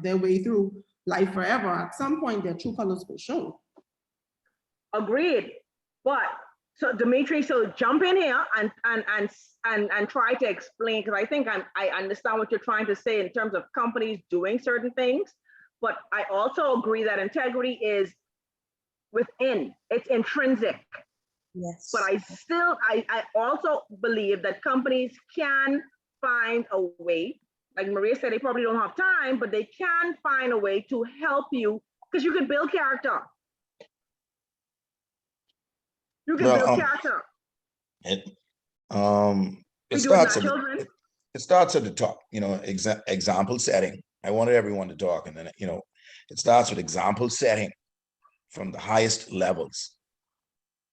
their way through life forever. At some point, their true colors will show. Agreed. But so Dimitri, so jump in here and try to explain, because I think I understand what you're trying to say in terms of companies doing certain things, but I also agree that integrity is within, it's intrinsic. Yes. But I also believe that companies can find a way, like Maria said, they probably don't have time, but they can find a way to help you, because you can build character. You can build character. It We do it with starts our at children. it starts at the top, example setting. I wanted everyone to talk, and then it starts with example setting from the highest levels.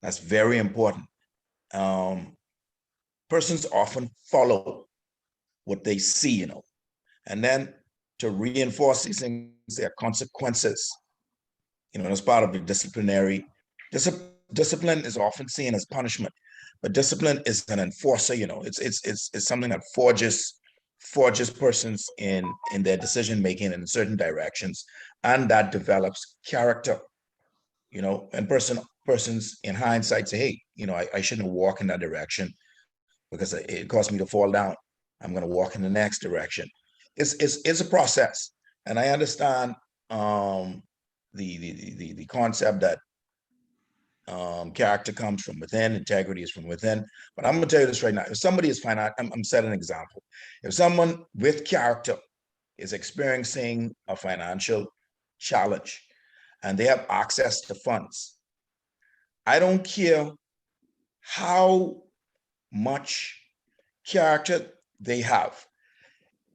That's very important. Persons often follow what they see, and then to reinforce these things, there are consequences. As part of the disciplinary. Discipline is often seen as punishment, but discipline is an enforcer. It's something that forges persons in their decision making in certain directions, and that develops character. And persons in hindsight say, hey, I shouldn't walk in that direction because it caused me to fall down. I'm going to walk in the next direction. It's a process, and I understand the concept that character comes from within, integrity is from within. But I'm going to tell you this right now. If somebody is I'm setting an example. If someone with character is experiencing a financial challenge and they have access to funds, I don't care how much character they have.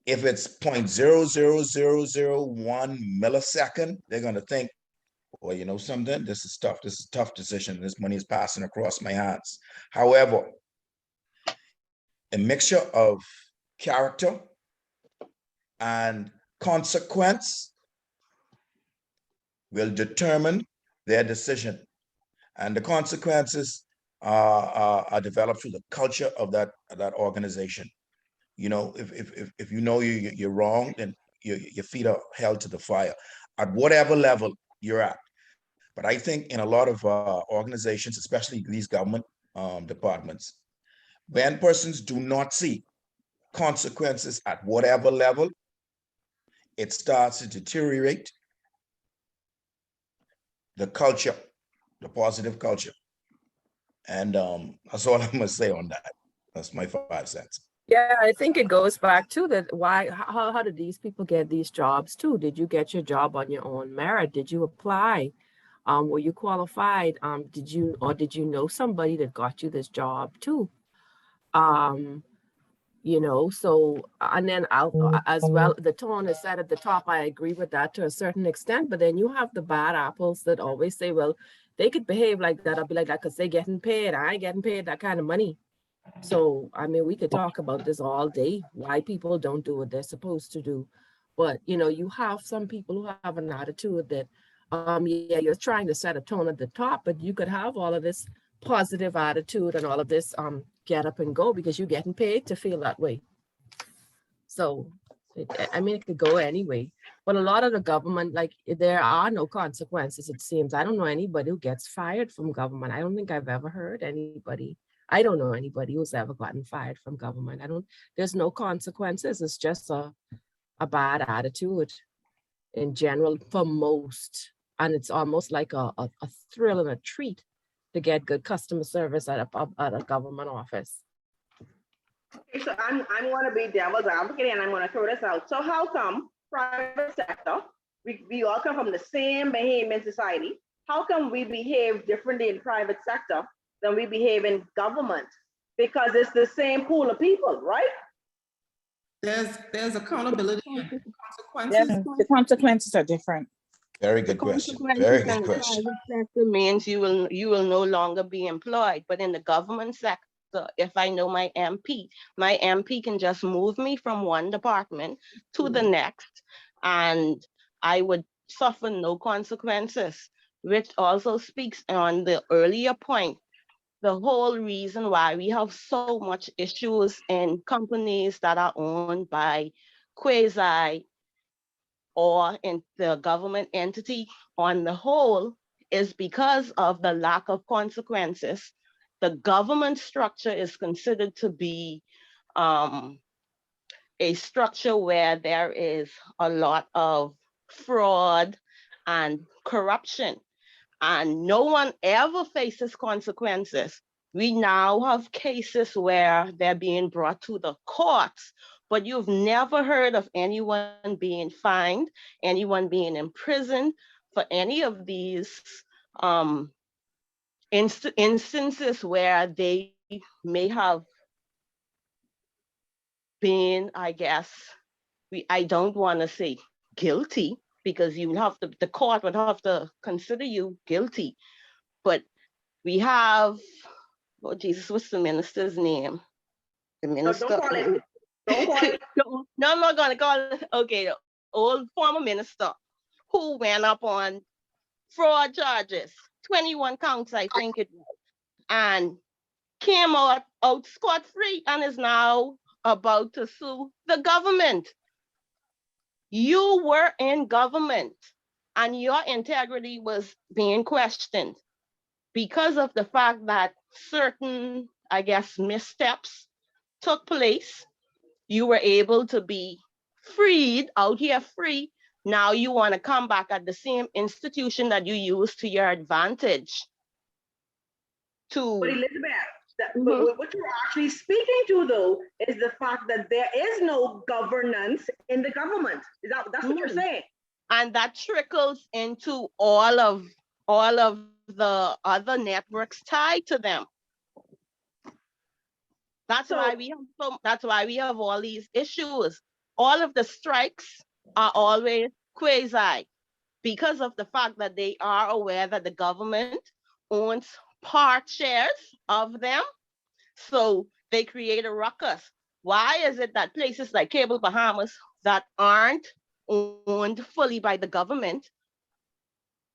If it's 0.00001 millisecond, they're going to think, well, you know something, this is tough. This is a tough decision. This money is passing across my hands. However, a mixture of character and consequence will determine their decision. And the consequences are developed through the culture of that organization. You know, if you know you're wrong, then your feet are held to the fire at whatever level you're at. But I think in a lot of organizations, especially these government departments, when persons do not see consequences at whatever level, it starts to deteriorate the culture, the positive culture. And that's all I'm gonna say on that. That's my 5 cents. Yeah, I think it goes back to that. How did these people get these jobs too? Did you get your job on your own merit? Did you apply? Were you qualified? Did you know somebody that got you this job too? You know, so, and then as well, the tone is set at the top. I agree with that to a certain extent, but then you have the bad apples that always say, well, they could behave like that. I'll be like that because they're getting paid. I ain't getting paid that kind of money. So, I mean, we could talk about this all day, why people don't do what they're supposed to do. But, you know, you have some people who have an attitude that, yeah, you're trying to set a tone at the top, but you could have all of this positive attitude and all of this get up and go because you're getting paid to feel that way. So, I mean, it could go anyway. But a lot of the government, like, there are no consequences, it seems. I don't know anybody who gets fired from government. I don't think I've ever heard anybody. I don't know anybody who's ever gotten fired from government. There's no consequences. It's just a bad attitude in general for most. And it's almost like a thrill and a treat to get good customer service at a government office. Okay, so I'm going to be devil's advocate and I'm going to throw this out. So how come private sector, we all come from the same Bahamian society, how come we behave differently in private sector than we behave in government? Because it's the same pool of people, right? There's accountability and Yeah, consequences. the consequences are different. Very good question. Very good The question. private sector means you will no longer be employed, but in the government sector, if I know my MP can just move me from one department to the next, and I would suffer no consequences, which also speaks on the earlier point. The whole reason why we have so much issues in companies that are owned by quasi or in the government entity on the whole is because of the lack of consequences. The government structure is considered to be a structure where there is a lot of fraud and corruption, and no one ever faces consequences. We now have cases where they're being brought to the courts, but you've never heard of anyone being fined, anyone being imprisoned for any of these instances where they may have been, I guess, I don't want to say guilty, because you have to, the court would have to consider you guilty. But we have, oh Jesus, what's the minister's name? The minister. Don't call it. Don't call it. No, I'm not gonna call it. Okay, the old former minister who went up on fraud charges, 21 counts, I think it was, and came out scot-free and is now about to sue the government. You were in government and your integrity was being questioned because of the fact that certain, I guess, missteps took place. You were able to be freed out here free. Now you want to come back at the same institution that you used to your advantage. But Elizabeth, but what you're actually speaking to though is the fact that there is no governance in the government. That's what you're saying? And that trickles into all of the other networks tied to them. That's So- why we have all these issues. All of the strikes are always quasi because of the fact that they are aware that the government owns part shares of them. So they create a ruckus. Why is it that places like Cable Bahamas that aren't owned fully by the government,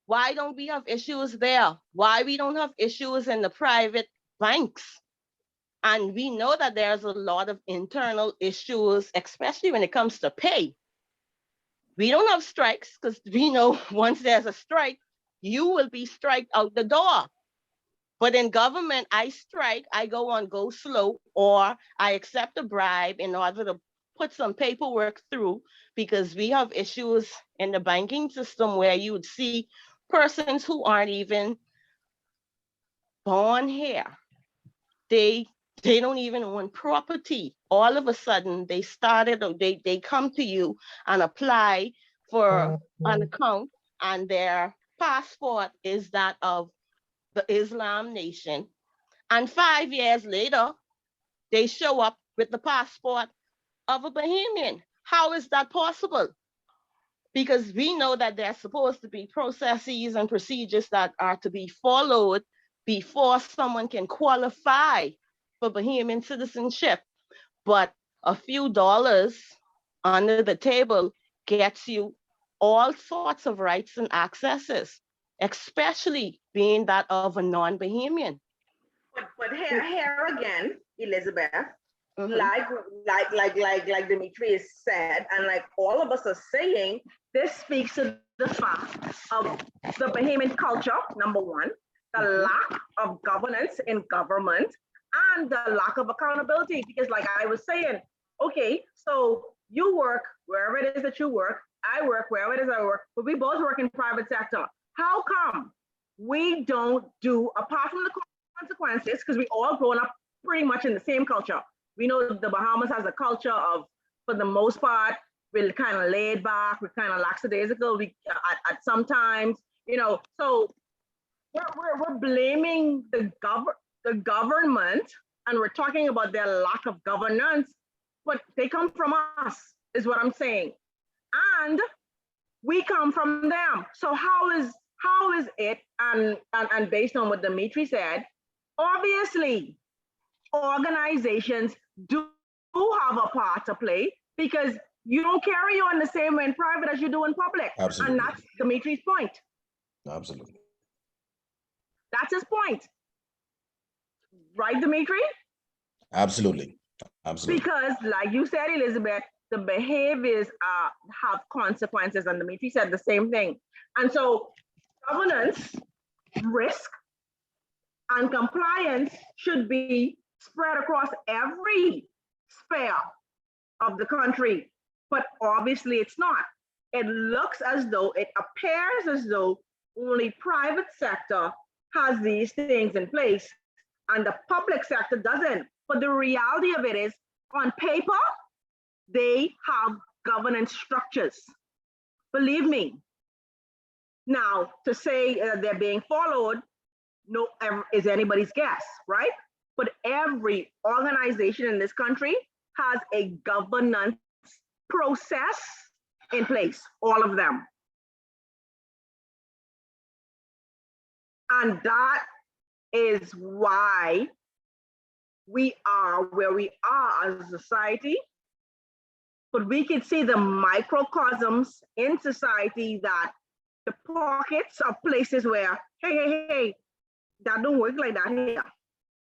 why don't we have issues there? Why we don't have issues in the private banks? And we know that there's a lot of internal issues, especially when it comes to pay. We don't have strikes because we know once there's a strike, you will be striked out the door. But in government, I strike, I go slow, or I accept a bribe in order to put some paperwork through, because we have issues in the banking system where you would see persons who aren't even born here. They don't even own property. All of a sudden, they come to you and apply for an account, and their passport is that of the Islam nation. And 5 years later, they show up with the passport of a Bahamian. How is that possible? Because we know that there's supposed to be processes and procedures that are to be followed before someone can qualify for Bahamian citizenship. But a few dollars under the table gets you all sorts of rights and accesses, especially being that of a non-Bahamian. But here again, Elizabeth, Mhm. like Dimitri said, and like all of us are saying, this speaks to the fact of the Bahamian culture, number one, the lack of governance in government, and the lack of accountability. Because like I was saying, okay, so you work wherever it is that you work, I work wherever it is I work, but we both work in private sector. How come we don't do, apart from the consequences, because we all grown up pretty much in the same culture. We know the Bahamas has a culture of, for the most part, we're kind of laid back, we're kind of lackadaisical, we at sometimes, you know, so we're blaming the government, and we're talking about their lack of governance, but they come from us, is what I'm saying. And we come from them. So how is it, and based on what Dimitri said, obviously, organizations do have a part to play, because you don't carry on the same way in private as you do in public. Absolutely. And that's Dimitri's point. Absolutely. That's his point. Right, Dimitri? Absolutely. Absolutely. Because like you said, Elizabeth, the behaviors have consequences, and Dimitri said the same thing. And so governance, risk, and compliance should be spread across every sphere of the country, but obviously it's not. It looks as though, it appears as though only private sector has these things in place and the public sector doesn't. But the reality of it is, on paper, they have governance structures. Believe me. Now, to say they're being followed, no, is anybody's guess, right? But every organization in this country has a governance process in place, all of them. And that is why we are where we are as a society. But we can see the microcosms in society, that the pockets of places where, hey, that don't work like that here.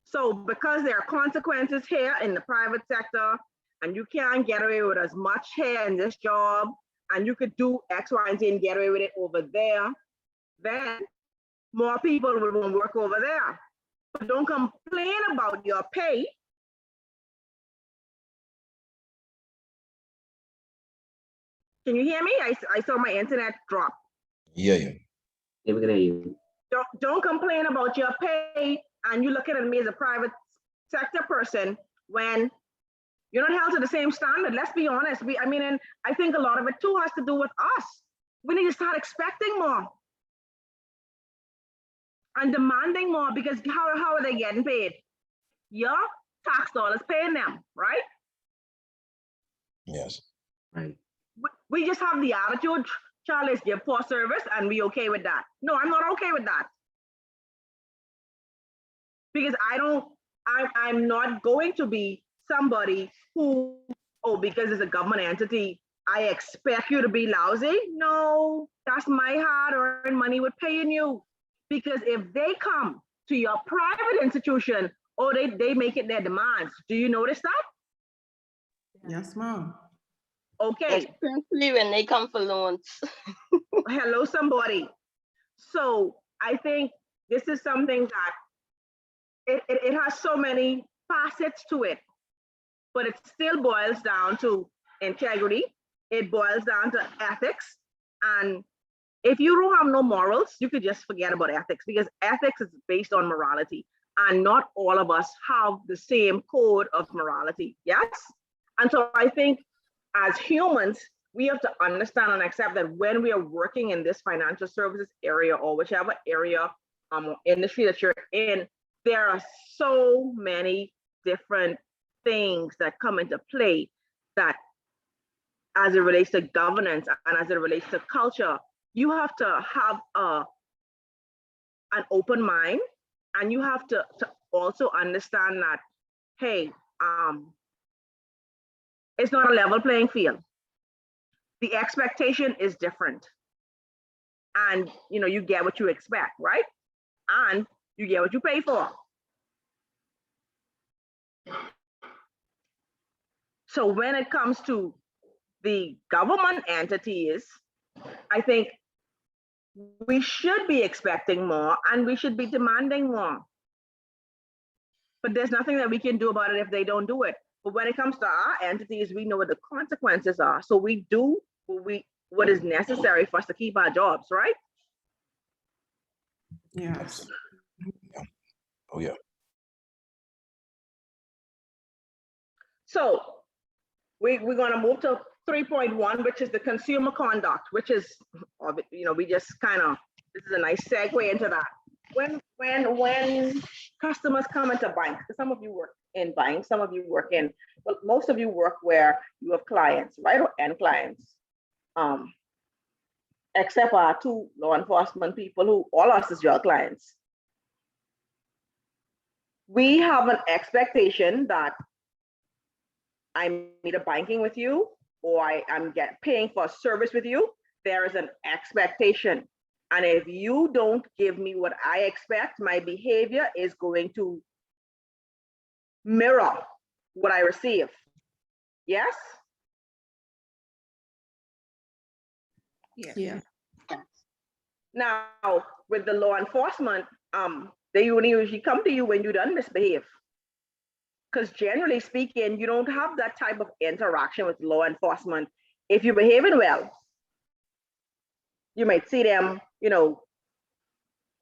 So because there are consequences here in the private sector, and you can't get away with as much here in this job, and you could do X, Y, and Z and get away with it over there, then more people will want to work over there. But don't complain about your pay. Can you hear me? I saw my internet drop. Yeah. Yeah, we can hear you. Don't complain about your pay, and you looking at me as a private sector person when you're not held to the same standard. Let's be honest. And I think a lot of it too has to do with us. We need to start expecting more. and demanding more because how are they getting paid? Your tax dollars paying them, right? Yes. Right. We just have the attitude, Charles, give poor service and we okay with that. No, I'm not okay with that. Because I'm not going to be somebody who, oh, because it's a government entity, I expect you to be lousy. No, that's my hard-earned money we're paying you. Because if they come to your private institution, or they make it their demands, do you notice that? Yes, ma'am. Okay. Especially when they come for loans. Hello, somebody. So I think this is something that it has so many facets to it, but it still boils down to integrity. It boils down to ethics. And if you don't have no morals, you could just forget about ethics because ethics is based on morality. And not all of us have the same code of morality. Yes? And so I think as humans, we have to understand and accept that when we are working in this financial services area or whichever area industry that you're in, there are so many different things that come into play that as it relates to governance and as it relates to culture, you have to have an open mind, and you have to also understand that, hey, it's not a level playing field. The expectation is different. And you get what you expect, right? And you get what you pay for. So when it comes to the government entities, I think we should be expecting more and we should be demanding more. But there's nothing that we can do about it if they don't do it. But when it comes to our entities, we know what the consequences are. So we do what is necessary for us to keep our jobs, right? Yes. Yeah. Oh, yeah. So we're going to move to 3.1, which is the consumer conduct, which is, we just kind of, this is a nice segue into that. When customers come into banks, some of you work in banks, some of you work in, well, most of you work where you have clients, right, or end clients, except our two law enforcement people who, all us is your clients. We have an expectation that I'm either banking with you or I'm paying for a service with you. There is an expectation. And if you don't give me what I expect, my behavior is going to mirror what I receive. Yes? Yeah. Now, with the law enforcement, they only usually come to you when you done misbehave. Because generally speaking, you don't have that type of interaction with law enforcement. If you're behaving well, you might see them,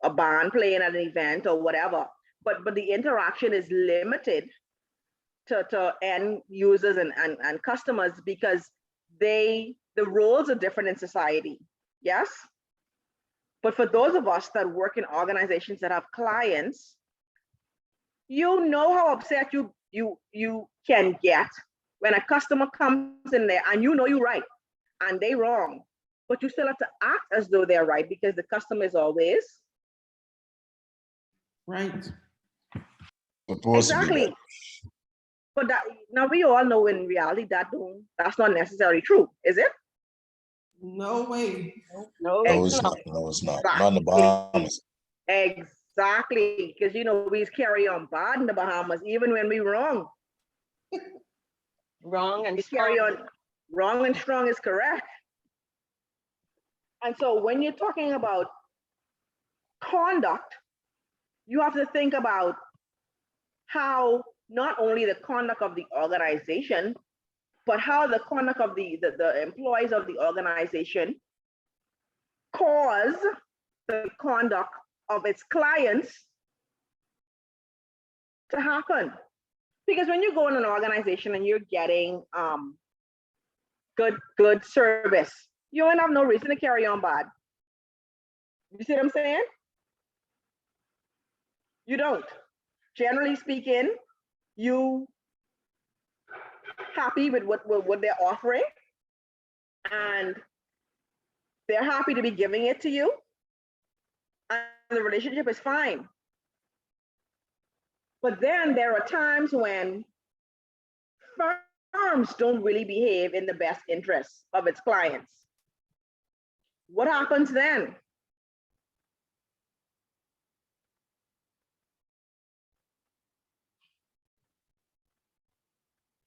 a band playing at an event or whatever, but the interaction is limited to end users and customers because the roles are different in society. Yes? But for those of us that work in organizations that have clients, you know how upset you can get when a customer comes in there and you know you're right and they wrong, but you still have to act as though they're right because the customer is always Right. Supposed to be exactly. right. But now we all know in reality that's not necessarily true, is it? No way. No, No, it's it's not. not. No, it's not. Not in the Bahamas. Exactly, because we carry on bad in the Bahamas, even when we wrong. Wrong and We carry strong. on wrong and strong is correct. And so when you're talking about conduct, you have to think about how not only the conduct of the organization, but how the conduct of the employees of the organization cause the conduct of its clients to happen. Because when you go in an organization and you're getting good service, you don't have no reason to carry on bad. You see what I'm saying? You don't. Generally speaking, you happy with what they're offering, and they're happy to be giving it to you, and the relationship is fine. But then there are times when firms don't really behave in the best interests of its clients. What happens then?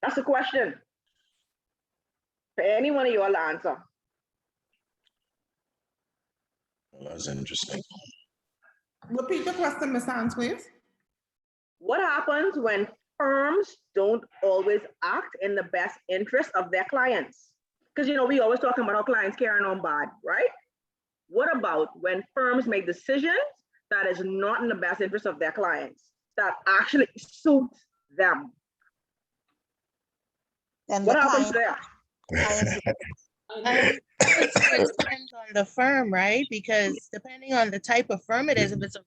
That's the question. For any one of you all to answer. That's interesting. Repeat the question, Ms. Hans, please. What happens when firms don't always act in the best interest of their clients? Because we always talking about our clients carrying on bad, right? What about when firms make decisions that is not in the best interest of their clients, that actually suit them? Then What the happens client, there? clients, I would say it depends on the firm, right? Because depending on the type of firm it is, if it's a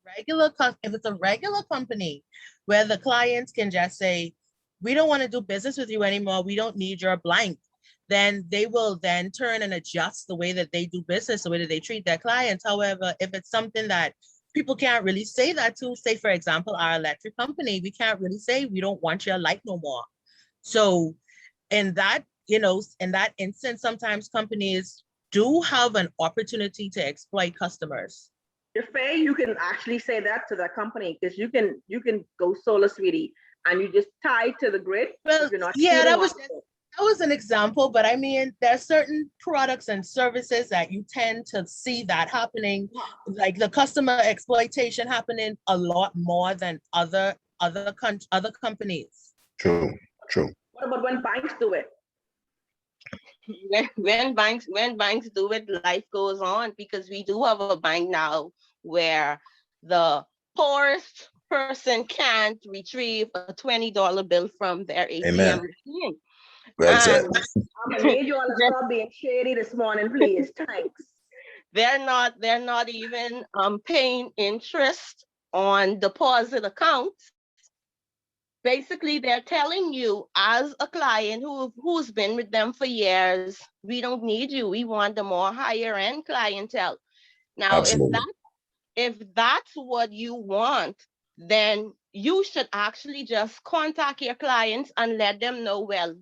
regular company where the clients can just say, we don't want to do business with you anymore, we don't need your blank, then they will then turn and adjust the way that they do business, the way that they treat their clients. However, if it's something that people can't really say that to, say, for example, our electric company, we can't really say, we don't want your light no more. So in that, in that instance, sometimes companies do have an opportunity to exploit customers. If you can actually say that to the company, because you can go solar, sweetie, and you just tie to the grid. Well, yeah, that was an example, but I mean, there are certain products and services that you tend to see that happening, like the customer exploitation happening a lot more than other companies. True. What about when banks do it? When banks do it, life goes on, because we do have a bank now where the poorest person can't retrieve a $20 bill from their ATM machine. Well said. I'm gonna need you all to stop being shady this morning, please. Thanks. They're not even paying interest on deposit accounts. Basically, they're telling you as a client who's been with them for years, we don't need you. We want the more higher end clientele. Now, Absolutely. if that's what you want, then you should actually just contact your clients and let them know, well,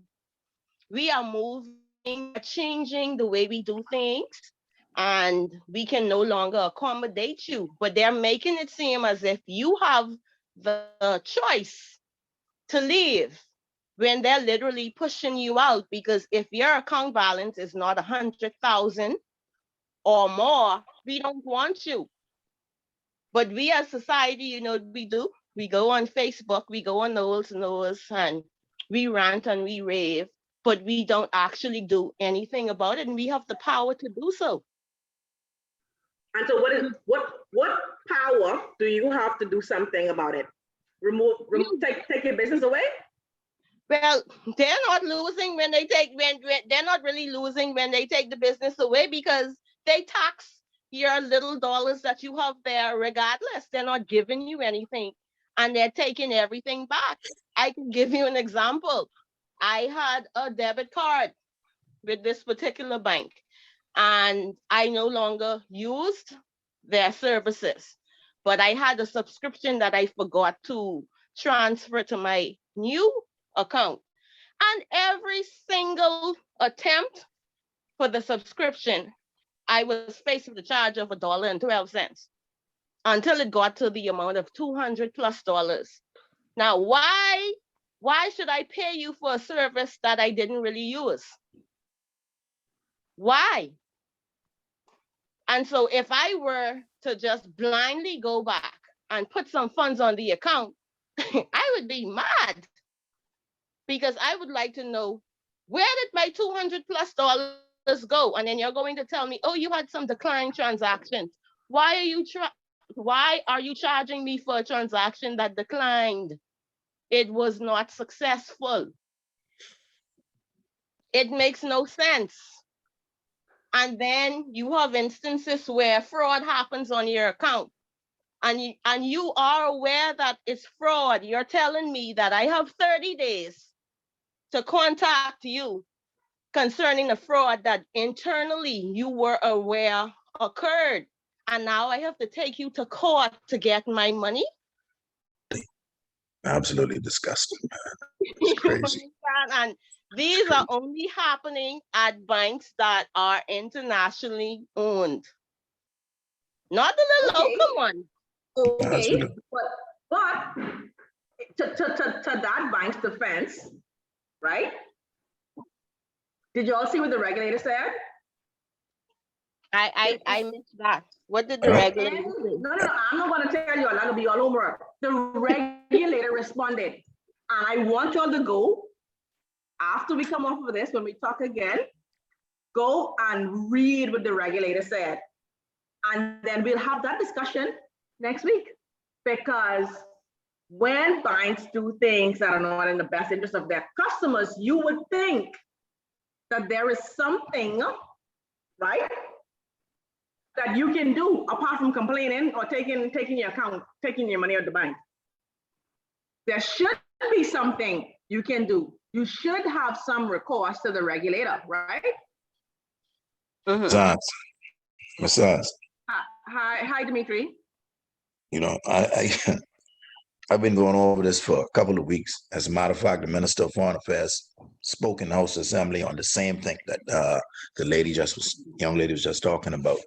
we are moving, changing the way we do things, and we can no longer accommodate you. But they're making it seem as if you have the choice to leave, when they're literally pushing you out, because if your account balance is not 100,000 or more, we don't want you. But we as society, we do. We go on Facebook, we go on Knowles, and we rant and we rave, but we don't actually do anything about it, and we have the power to do so. And so what power do you have to do something about it? Take your business away? Well, they're not losing when they take, when they're not really losing when they take the business away, because they tax your little dollars that you have there regardless. They're not giving you anything, and they're taking everything back. I can give you an example. I had a debit card with this particular bank, and I no longer used their services, but I had a subscription that I forgot to transfer to my new account. And every single attempt for the subscription, I was faced with a charge of $1.12 until it got to the amount of $200+. Now, why should I pay you for a service that I didn't really use? Why? And so if I were to just blindly go back and put some funds on the account, I would be mad, because I would like to know, where did my $200+ go? And then you're going to tell me, oh, you had some declined transactions. Why are you charging me for a transaction that declined? It was not successful. It makes no sense. And then you have instances where fraud happens on your account. and you are aware that it's fraud, you're telling me that I have 30 days to contact you concerning a fraud that internally you were aware occurred. And now I have to take you to court to get my money? Absolutely disgusting, man. It's crazy. And these are only happening at banks that are internationally owned, not the Okay. local ones. Okay, Absolutely. but to that bank's defense, right? Did you all see what the regulator said? I missed that. What did the Huh? regulator say? No, I'm not gonna tell you, I'm not gonna be all over it. The regulator responded, and I want y'all to go, after we come off of this, when we talk again, go and read what the regulator said. And then we'll have that discussion next week. Because when banks do things that are not in the best interest of their customers, you would think that there is something, right, that you can do apart from complaining or taking your account, taking your money out the bank. There should be something you can do. You should have some recourse to the regulator, right? Besides, Hi, Dimitri. you know, I've been going over this for a couple of weeks. As a matter of fact, the Minister of Foreign Affairs spoke in the House Assembly on the same thing that the young lady was just talking about.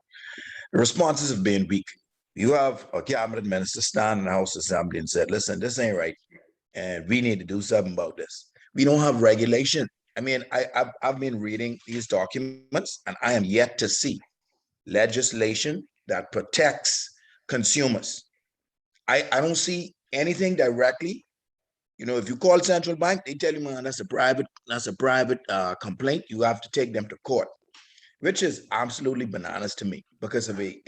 The responses have been weak. You have a cabinet minister stand in the House Assembly and said, listen, this ain't right, and we need to do something about this. We don't have regulation. I mean, I've been reading these documents, and I am yet to see legislation that protects consumers. I don't see anything directly. You know, if you call central bank, they tell you, man, that's a private complaint. You have to take them to court, which is absolutely bananas to me. Because if a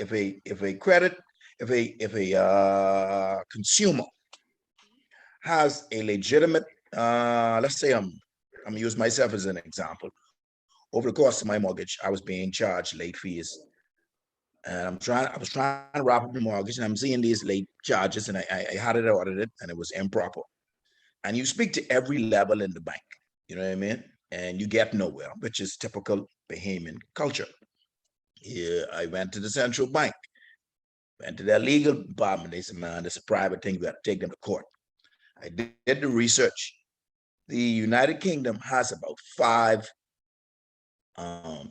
consumer has a legitimate, let's say I'm gonna use myself as an example. Over the course of my mortgage, I was being charged late fees. And I was trying to wrap up the mortgage, and I'm seeing these late charges, and I had it audited, and it was improper. And you speak to every level in the bank, you know what I mean? And you get nowhere, which is typical Bahamian culture. Here, I went to the central bank, went to their legal department. They said, man, it's a private thing. We have to take them to court. I did the research. The United Kingdom has about 5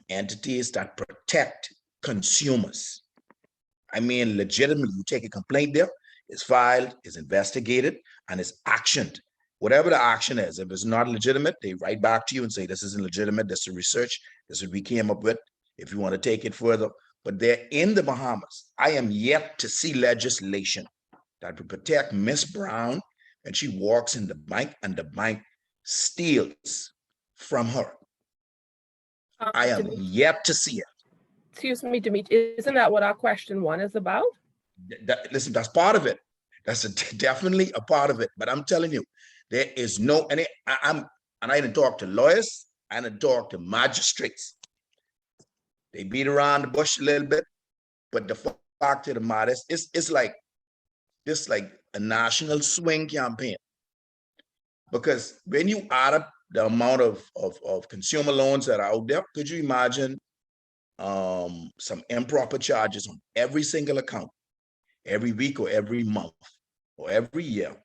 entities that protect consumers. I mean, legitimately, you take a complaint there, it's filed, it's investigated, and it's actioned. Whatever the action is, if it's not legitimate, they write back to you and say, this isn't legitimate, this is research, this is what we came up with, if you want to take it further. But they're in the Bahamas. I am yet to see legislation that would protect Miss Brown when she walks in the bank and the bank steals from her. I am yet to see it. Excuse me, Dimitri, isn't that what our question 1 is about? Listen, that's part of it. That's definitely a part of it. But I'm telling you, there is no, and I didn't talk to lawyers, I didn't talk to magistrates. They beat around the bush a little bit, but the fact of the matter is, it's like a national swing campaign. Because when you add up the amount of consumer loans that are out there, could you imagine some improper charges on every single account, every week or every month or every year?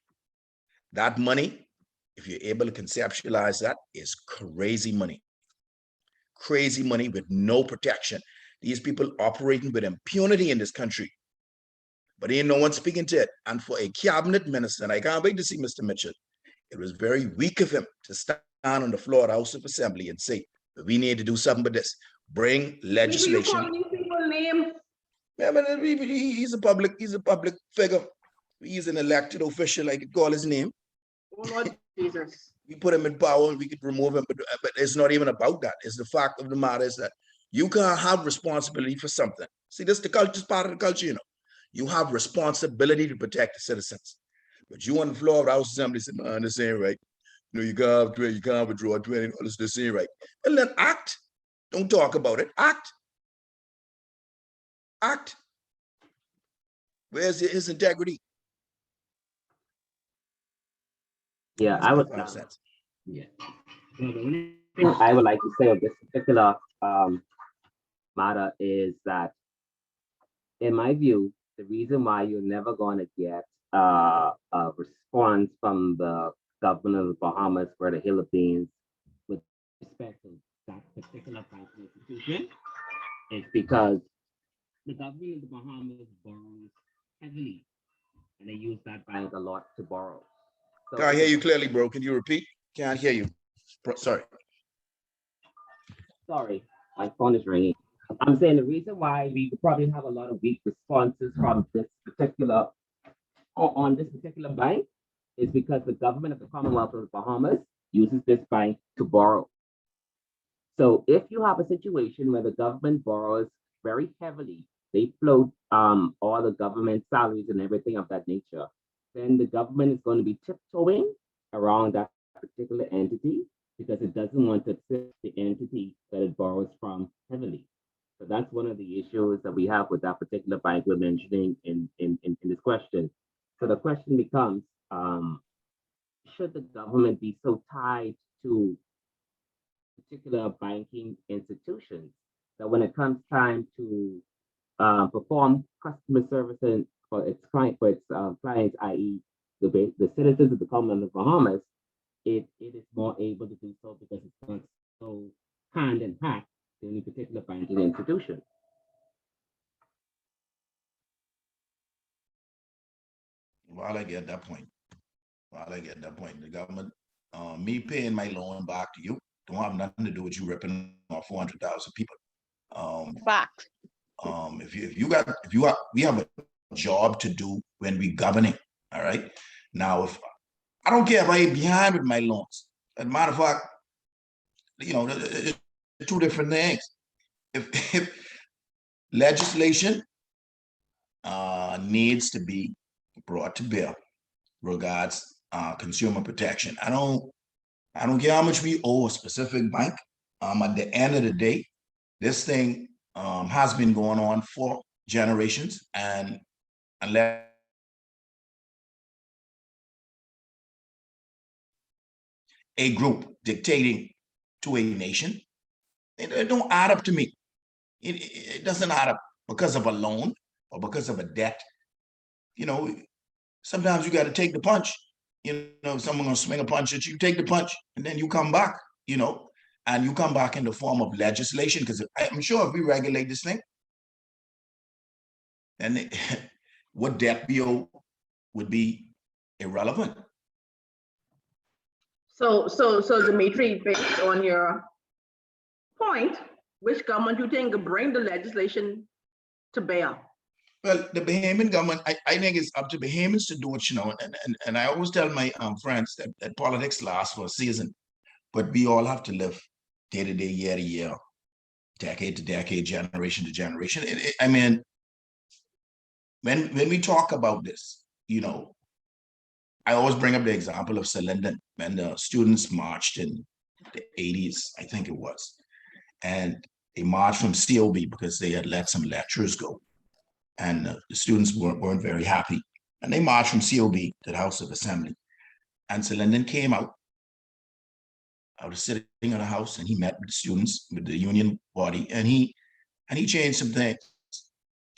That money, if you're able to conceptualize that, is crazy money. Crazy money with no protection. These people operating with impunity in this country, but ain't no one speaking to it. And for a cabinet minister, and I can't wait to see Mr. Mitchell, it was very weak of him to stand on the floor of the House of Assembly and say, we need to do something with this. Bring legislation. You people name. Yeah, but he's a public figure. He's an elected official, I could call his name. Oh, Lord Jesus. We put him in power and we could remove him, but it's not even about that. It's the fact of the matter is that you can't have responsibility for something. See, this the culture is part of the culture, you know. You have responsibility to protect the citizens. But you on the floor of the House Assembly say, man, this ain't right. You know, you can't withdraw 20, this ain't right. And then act. Don't talk about it. Act. Act. Where's his integrity? Yeah, Makes I no would. kind of sense. Yeah. So the only thing I would like to say on this particular matter is that, in my view, the reason why you're never going to get a response from the government of the Bahamas for the Philippines with respect to that particular banking institution is because the government of the Bahamas borrows heavily, and they use that bank a lot to borrow. So Can't hear you clearly, bro. Can you repeat? Can't hear you. Sorry. sorry, my phone is ringing. I'm saying the reason why we probably have a lot of weak responses from this particular on this particular bank is because the government of the Commonwealth of the Bahamas uses this bank to borrow. So if you have a situation where the government borrows very heavily, they float all the government salaries and everything of that nature, then the government is going to be tiptoeing around that particular entity because it doesn't want to assist the entity that it borrows from heavily. So that's one of the issues that we have with that particular bank we're mentioning in this question. So the question becomes, should the government be so tied to particular banking institutions that when it comes time to perform customer service for its clients, i.e. the citizens of the Commonwealth of Bahamas, it is more able to do so because it's not so hand in hand to any particular banking institution. While I get that point, the government, me paying my loan back to you, don't have nothing to do with you ripping off 400,000 people. Facts. We have a job to do when we governing. All right. Now, if I don't care if I ain't behind with my loans, as a matter of fact, they're two different things. If legislation needs to be brought to bear regards consumer protection, I don't care how much we owe a specific bank. At the end of the day, this thing has been going on for generations, and unless a group dictating to a nation, it don't add up to me. It doesn't add up because of a loan or because of a debt. Sometimes you got to take the punch. If someone gonna swing a punch at you, take the punch, and then you come back. And you come back in the form of legislation, because I'm sure if we regulate this thing, then what debt we owe would be irrelevant. So Dimitri, based on your point, which government you think could bring the legislation to bear? Well, the Bahamian government, I think it's up to Bahamians to do it, and I always tell my friends that politics lasts for a season, but we all have to live day to day, year to year, decade to decade, generation to generation. I mean, when we talk about this, I always bring up the example of Linden when the students marched in the 80s, I think it was, and they marched from COB because they had let some lecturers go. And the students weren't very happy. And they marched from COB to the House of Assembly. And Linden came out. I was sitting in the House, and he met with the students, with the union body, and he changed some things.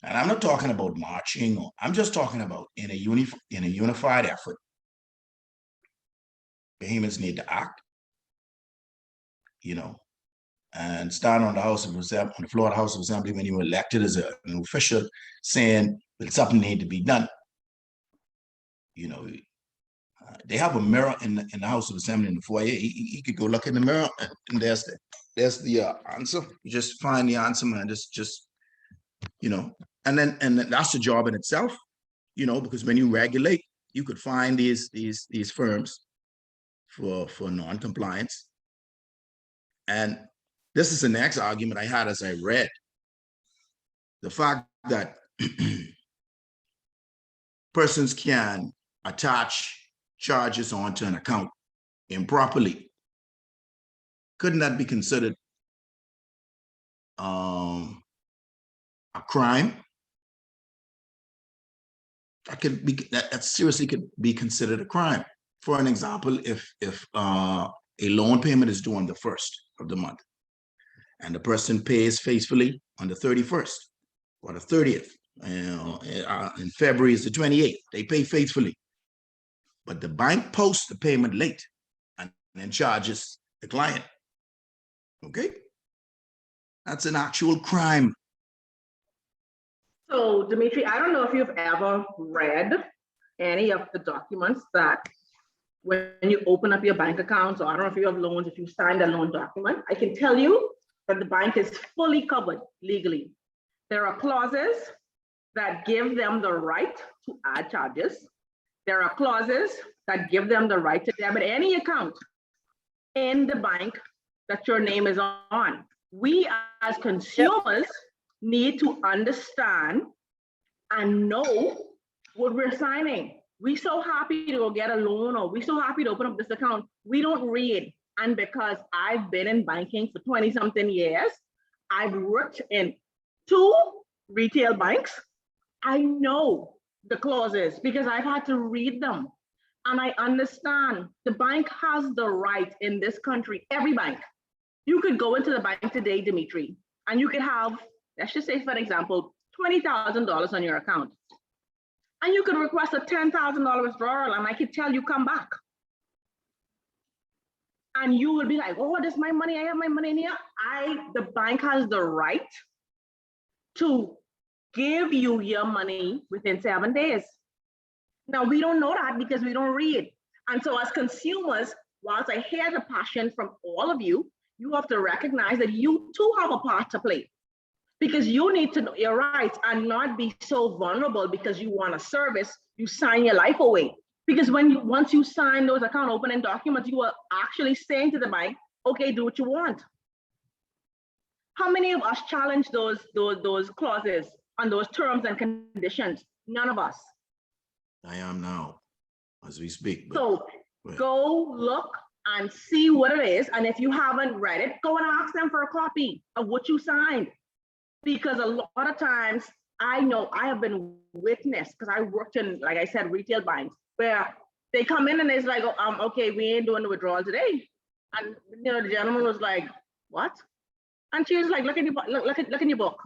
And I'm not talking about marching, I'm just talking about in a unified effort. Bahamians need to act, and stand on the House of Assembly, on the floor of the House of Assembly when you were elected as an official, saying that something needed to be done. They have a mirror in the House of Assembly in the foyer. He could go look in the mirror, and there's the answer. You just find the answer, man. Just and then that's the job in itself, because when you regulate, you could find these firms for non-compliance. And this is the next argument I had as I read the fact that persons can attach charges onto an account improperly. Couldn't that be considered a crime? that seriously could be considered a crime. For an example, if a loan payment is due on the 1st of the month, and the person pays faithfully on the 31st or the 30th, in February is the 28th, they pay faithfully, but the bank posts the payment late and then charges the client. Okay, that's an actual crime. So Dimitri, I don't know if you've ever read any of the documents that when you open up your bank account, so I don't know if you have loans, if you signed a loan document, I can tell you that the bank is fully covered legally. There are clauses that give them the right to add charges. There are clauses that give them the right to debit any account in the bank that your name is on. We as consumers need to understand and know what we're signing. We're so happy to go get a loan, or we're so happy to open up this account. We don't read. And because I've been in banking for 20 something years, I've worked in 2 retail banks. I know the clauses because I've had to read them. And I understand the bank has the right in this country, every bank. You could go into the bank today, Dimitri, and you could have, let's just say for example, $20,000 on your account. And you could request a $10,000 withdrawal, and I could tell you come back. And you will be like, oh, this is my money, I have my money in here. The bank has the right to give you your money within 7 days. Now, we don't know that because we don't read. And so as consumers, whilst I hear the passion from all of you, you have to recognize that you too have a part to play. Because you need to know your rights and not be so vulnerable because you want a service, you sign your life away. Because once you sign those account opening documents, you are actually saying to the bank, okay, do what you want. How many of us challenge those clauses and those terms and conditions? None of us. I am now, as we speak. So go look and see what it is. And if you haven't read it, go and ask them for a copy of what you signed. Because a lot of times, I know I have been witness, because I worked in, like I said, retail banks, where they come in and it's like, oh, okay, we ain't doing the withdrawal today. And the gentleman was like, what? And she was like, look in your book.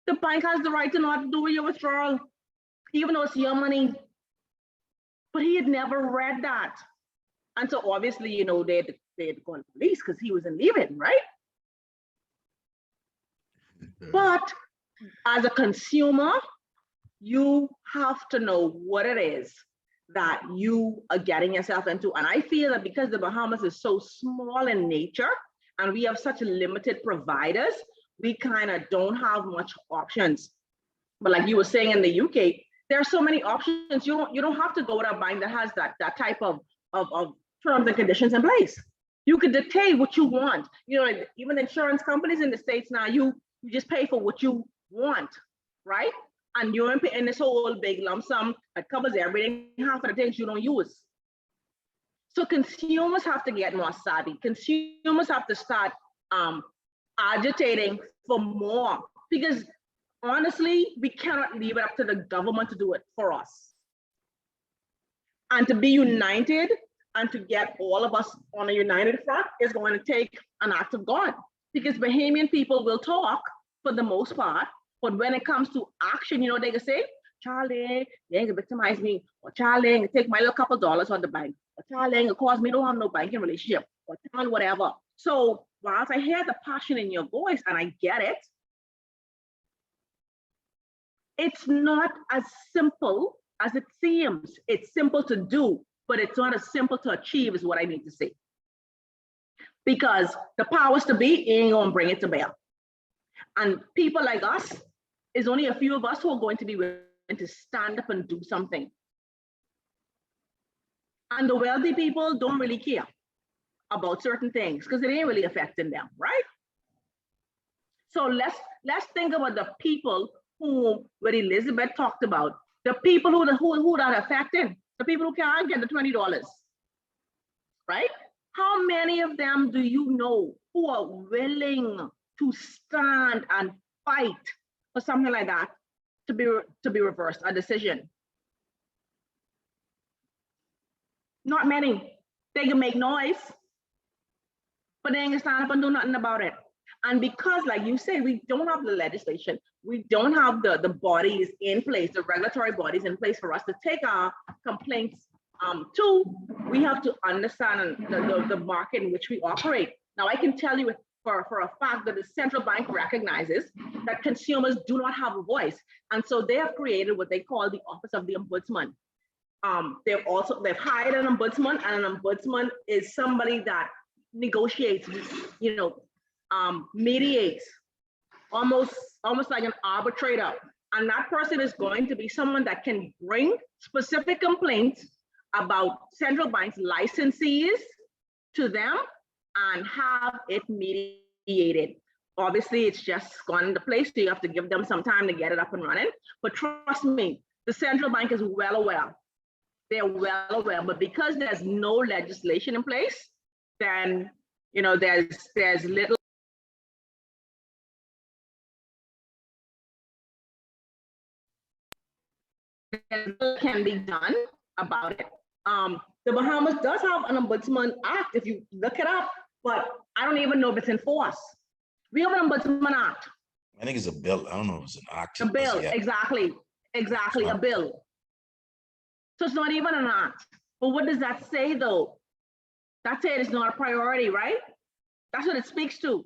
The bank has the right to not do your withdrawal, even though it's your money. But he had never read that. And so obviously, they had to go to police because he was in leaving, right? But as a consumer, you have to know what it is that you are getting yourself into. And I feel that because the Bahamas is so small in nature and we have such limited providers, we kind of don't have much options. But like you were saying in the UK, there are so many options. You don't have to go with a bank that has that type of terms and conditions in place. You could dictate what you want. Like even insurance companies in the States now, you just pay for what you want, right? And you're in this whole big lump sum that covers everything, half of the things you don't use. So consumers have to get more savvy. Consumers have to start agitating for more, because honestly, we cannot leave it up to the government to do it for us. And to be united and to get all of us on a united front is going to take an act of God. Because Bahamian people will talk for the most part, but when it comes to action, they can say, Charlie, they ain't gonna victimize me, or Charlie ain't gonna take my little couple dollars on the bank, or Charlie ain't gonna cause me don't have no banking relationship, or whatever. So whilst I hear the passion in your voice and I get it, it's not as simple as it seems. It's simple to do, but it's not as simple to achieve is what I need to say. Because the powers to be ain't gonna bring it to bear. And people like us, is only a few of us who are going to be willing to stand up and do something. And the wealthy people don't really care about certain things because it ain't really affecting them, right? So let's think about the people who, what Elizabeth talked about, the people who are affected, the people who can't get the $20, right? How many of them do you know who are willing to stand and fight for something like that to be reversed, a decision? Not many. They can make noise, but they ain't gonna stand up and do nothing about it. And because, like you say, we don't have the legislation, we don't have the bodies in place, the regulatory bodies in place for us to take our complaints to, we have to understand the market in which we operate. Now, I can tell you for a fact that the central bank recognizes that consumers do not have a voice. And so they have created what they call the Office of the Ombudsman. They've hired an ombudsman, and an ombudsman is somebody that negotiates, mediates, almost like an arbitrator. And that person is going to be someone that can bring specific complaints about central banks licensees to them and have it mediated. Obviously, it's just gone into place, so you have to give them some time to get it up and running. But trust me, the central bank is well aware. They're well aware, but because there's no legislation in place, then there's little can be done about it. The Bahamas does have an Ombudsman Act, if you look it up, but I don't even know if it's enforced. We have an Ombudsman Act. I think it's a bill. I don't know if it's an act. A bill, Yeah. exactly, a bill. So it's not even an act. But what does that say though? That said, it's not a priority, right? That's what it speaks to.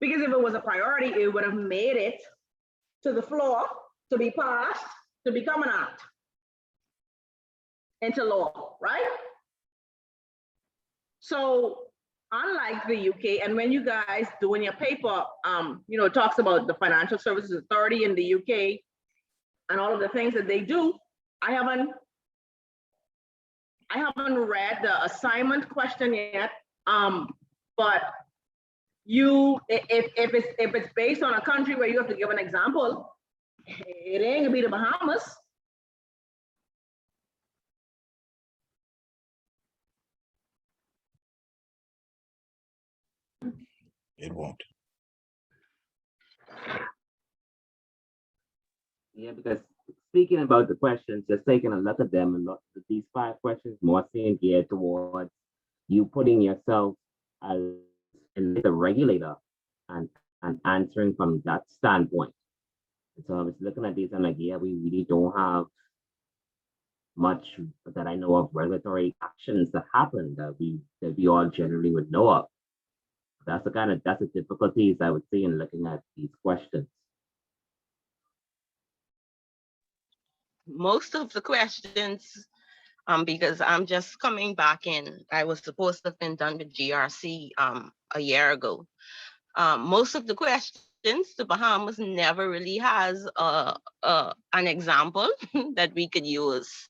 Because if it was a priority, it would have made it to the floor to be passed, to become an act into law, right? So unlike the UK, and when you guys do in your paper, it talks about the Financial Services Authority in the UK and all of the things that they do, I haven't read the assignment question yet, but if it's based on a country where you have to give an example, it ain't gonna be the Bahamas. It won't. Yeah, because speaking about the questions, just taking a look at them and look at these 5 questions more seem geared towards you putting yourself as the regulator and answering from that standpoint. And so I was looking at these and like, yeah, we really don't have much that I know of regulatory actions that happen that we all generally would know of. That's the difficulties I would see in looking at these questions. Most of the questions, because I'm just coming back in, I was supposed to have been done with GRC a year ago. Most of the questions, the Bahamas never really has an example that we could use,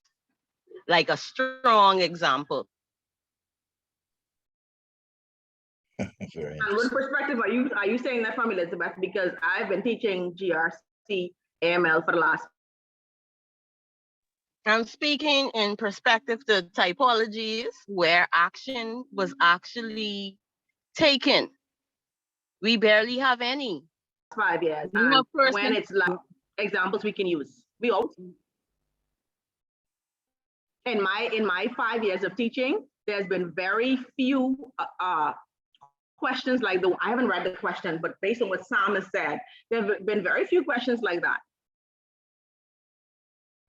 like a strong example. Very And what perspective are you saying that from, Elizabeth? Because I've been teaching GRC AML for the last. I'm speaking in perspective to typologies where action was actually taken. We barely have any. 5 years. You know, When it's like examples we can use. We all in my 5 years of teaching, there's been very few questions like I haven't read the question, but based on what Sam has said, there have been very few questions like that.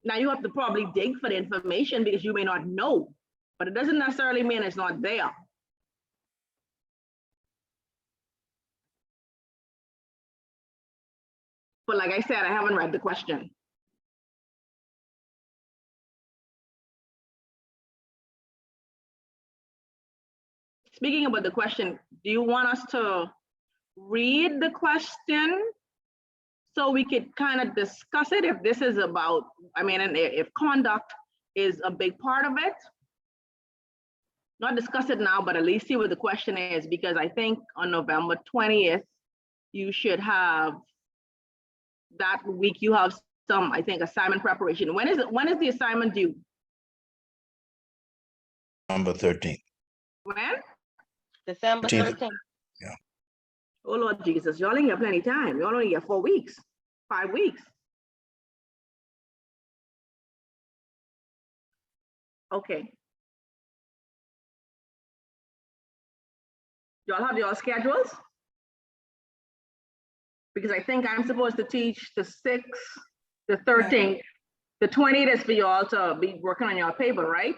Now you have to probably dig for the information because you may not know, but it doesn't necessarily mean it's not there. But like I said, I haven't read the question. Speaking about the question, do you want us to read the question so we could kind of discuss it? If this is about, and if conduct is a big part of it, not discuss it now, but at least see what the question is, because I think on November 20th, you should have, that week you have some, I think, assignment preparation. When is the assignment due? Number 13. When? December 13th. Yeah. Oh Lord Jesus, y'all ain't got plenty of time. Y'all only got 4 weeks, 5 weeks. Okay. Y'all have your schedules? Because I think I'm supposed to teach the 6th, the 13th, the 20th is for y'all to be working on your paper, right?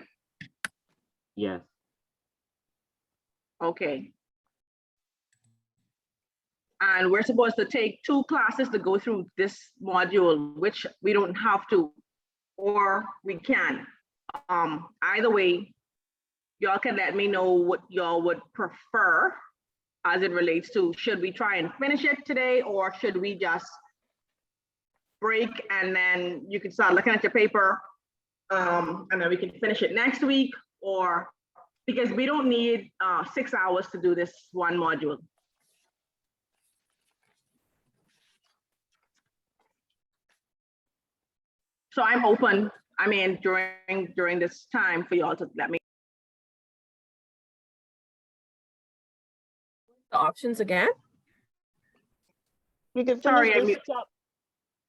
Yes. Okay. And we're supposed to take 2 classes to go through this module, which we don't have to, or we can. Either way, y'all can let me know what y'all would prefer as it relates to, should we try and finish it today, or should we just break and then you can start looking at your paper, and then we can finish it next week, or because we don't need 6 hours to do this one module. So I'm open, I mean, during this time for y'all to let me. The options again? We can Sorry, finish this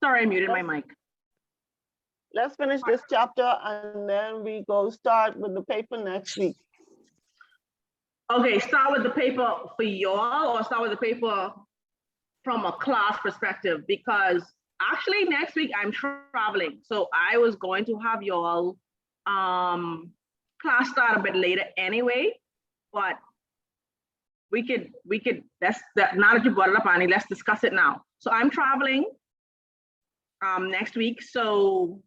Sorry, I muted my mic. let's finish this chapter and then we go start with the paper next week. Okay, start with the paper for y'all, or start with the paper from a class perspective, because actually next week I'm traveling. So I was going to have y'all class start a bit later anyway, but we could, now that you brought it up, Annie, let's discuss it now. So I'm traveling next week. So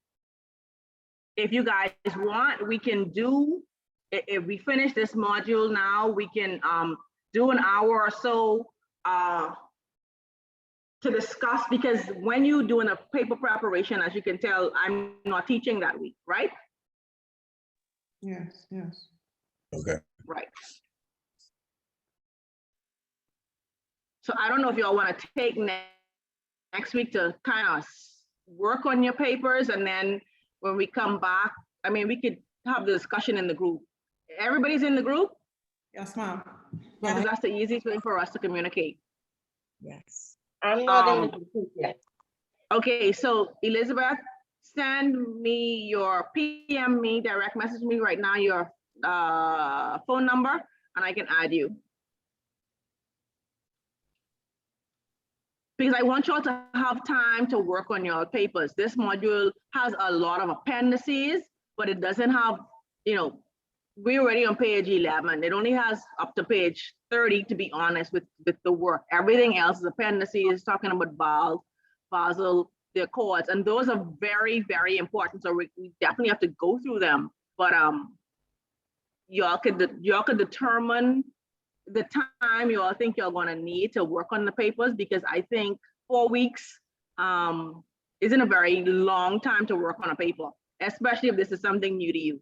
if you guys want, we can do, if we finish this module now, we can do an hour or so to discuss, because when you're doing a paper preparation, as you can tell, I'm not teaching that week, right? Yes, yes. Okay. Right. So I don't know if y'all want to take next week to kind of work on your papers, and then when we come back, I mean, we could have the discussion in the group. Everybody's in the group? Yes, ma'am. Because that's the easiest way for us to communicate. Yes. I'm not in the group yet. Okay, so Elizabeth, send me your PM me, direct message me right now, your phone number, and I can add you. Because I want y'all to have time to work on your papers. This module has a lot of appendices, but it doesn't have, you know, we're already on page 11. It only has up to page 30, to be honest, with the work. Everything else is appendices, talking about Basel, the Accords, and those are very, very important. So we definitely have to go through them. But y'all could determine the time you all think you're going to need to work on the papers, because I think 4 weeks isn't a very long time to work on a paper, especially if this is something new to you.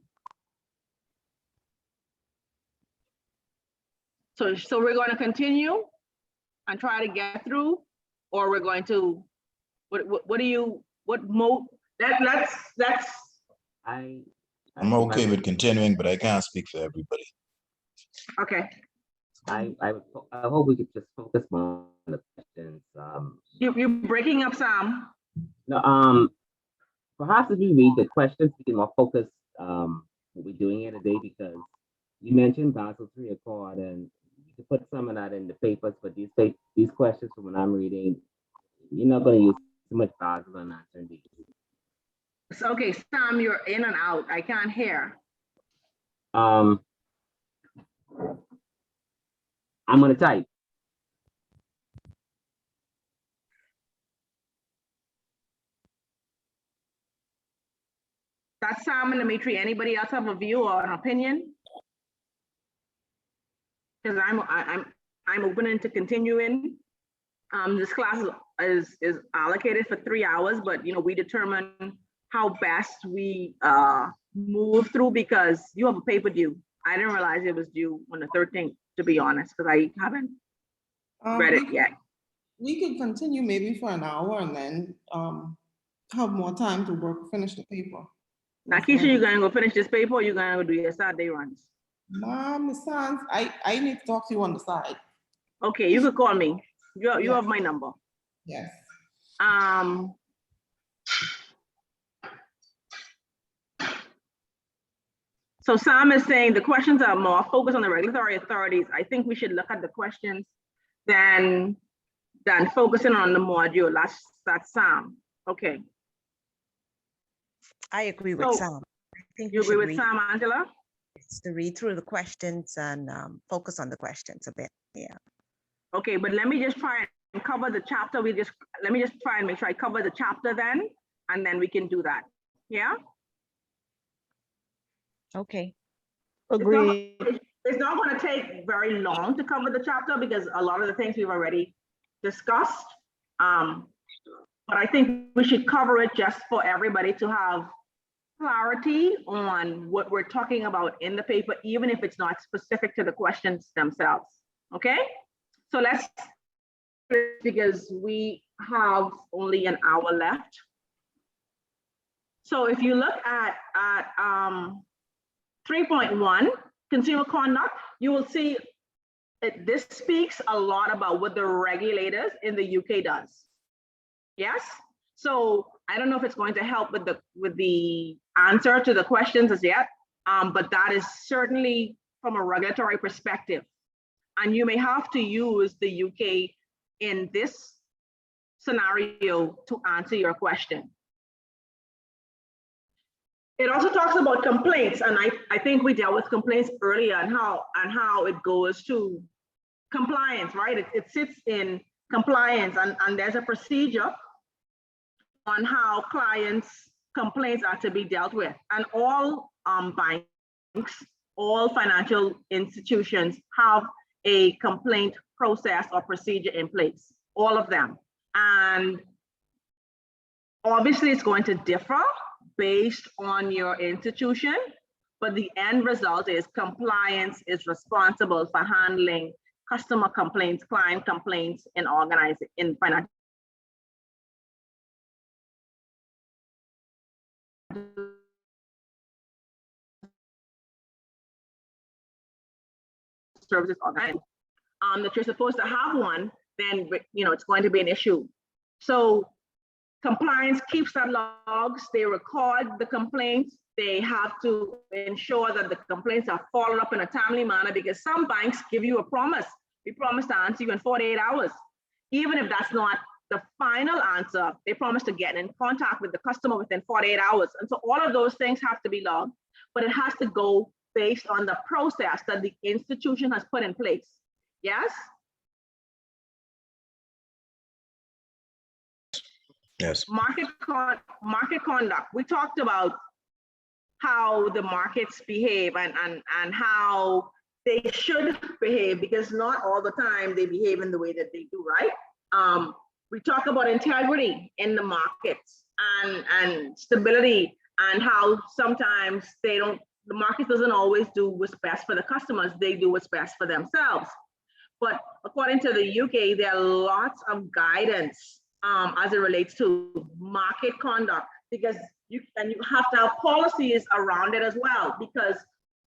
So we're going to continue and try to get through, or we're going to, let's. I'm okay with continuing, but I can't speak for everybody. Okay. I hope we could just focus more on the questions. You're breaking up, Sam. No, perhaps if you read the questions, we can more focus what we're doing here today, because you mentioned Basel III Accord, and you can put some of that in the papers, but these questions from what I'm reading, you're not going to use too much Basel on answering these. So, okay, Sam, you're in and out. I can't hear. I'm going to type. That's Sam and Dimitri. Anybody else have a view or an opinion? Because I'm open to continuing. This class is allocated for 3 hours, but you know, we determine how best we move through, because you have a paper due. I didn't realize it was due on the 13th, to be honest, because I haven't read it yet. We could continue maybe for an hour and then have more time to finish the paper. Now, Keisha, you gonna go finish this paper, or you gonna go do your Saturday runs? Mom, Miss Sands, I need to talk to you on the side. Okay, you could call me. You have my number. Yes. So Sam is saying the questions are more focused on the regulatory authorities. I think we should look at the questions than focusing on the module. That's Sam. Okay. I agree with So, Sam. I think You we agree should with Sam, Angela? to read through the questions and focus on the questions a bit. Yeah. Okay, but let me just try and cover the chapter. Let me just try and make sure I cover the chapter then, and then we can do that. Yeah? Okay. Agreed. It's not going to take very long to cover the chapter because a lot of the things we've already discussed. But I think we should cover it just for everybody to have clarity on what we're talking about in the paper, even if it's not specific to the questions themselves. Okay? So let's, because we have only an hour left. So if you look at 3.1, consumer conduct, you will see this speaks a lot about what the regulators in the UK does. Yes? So I don't know if it's going to help with the answer to the questions as yet, but that is certainly from a regulatory perspective. And you may have to use the UK in this scenario to answer your question. It also talks about complaints, and I think we dealt with complaints earlier and how it goes to compliance, right? It sits in compliance, and there's a procedure on how clients' complaints are to be dealt with. And all banks, all financial institutions have a complaint process or procedure in place, all of them. And obviously it's going to differ based on your institution, but the end result is compliance is responsible for handling customer complaints, client complaints in financial services organization. That you're supposed to have one, then it's going to be an issue. So compliance keeps that logs, they record the complaints, they have to ensure that the complaints are followed up in a timely manner, because some banks give you a promise. We promise to answer you in 48 hours. Even if that's not the final answer, they promise to get in contact with the customer within 48 hours. And so all of those things have to be logged, but it has to go based on the process that the institution has put in place. Yes? Yes. Market conduct. We talked about how the markets behave and how they should behave, because not all the time they behave in the way that they do, right? We talk about integrity in the markets and stability, and how sometimes the market doesn't always do what's best for the customers, they do what's best for themselves. But according to the UK, there are lots of guidance as it relates to market conduct, because you have to have policies around it as well, because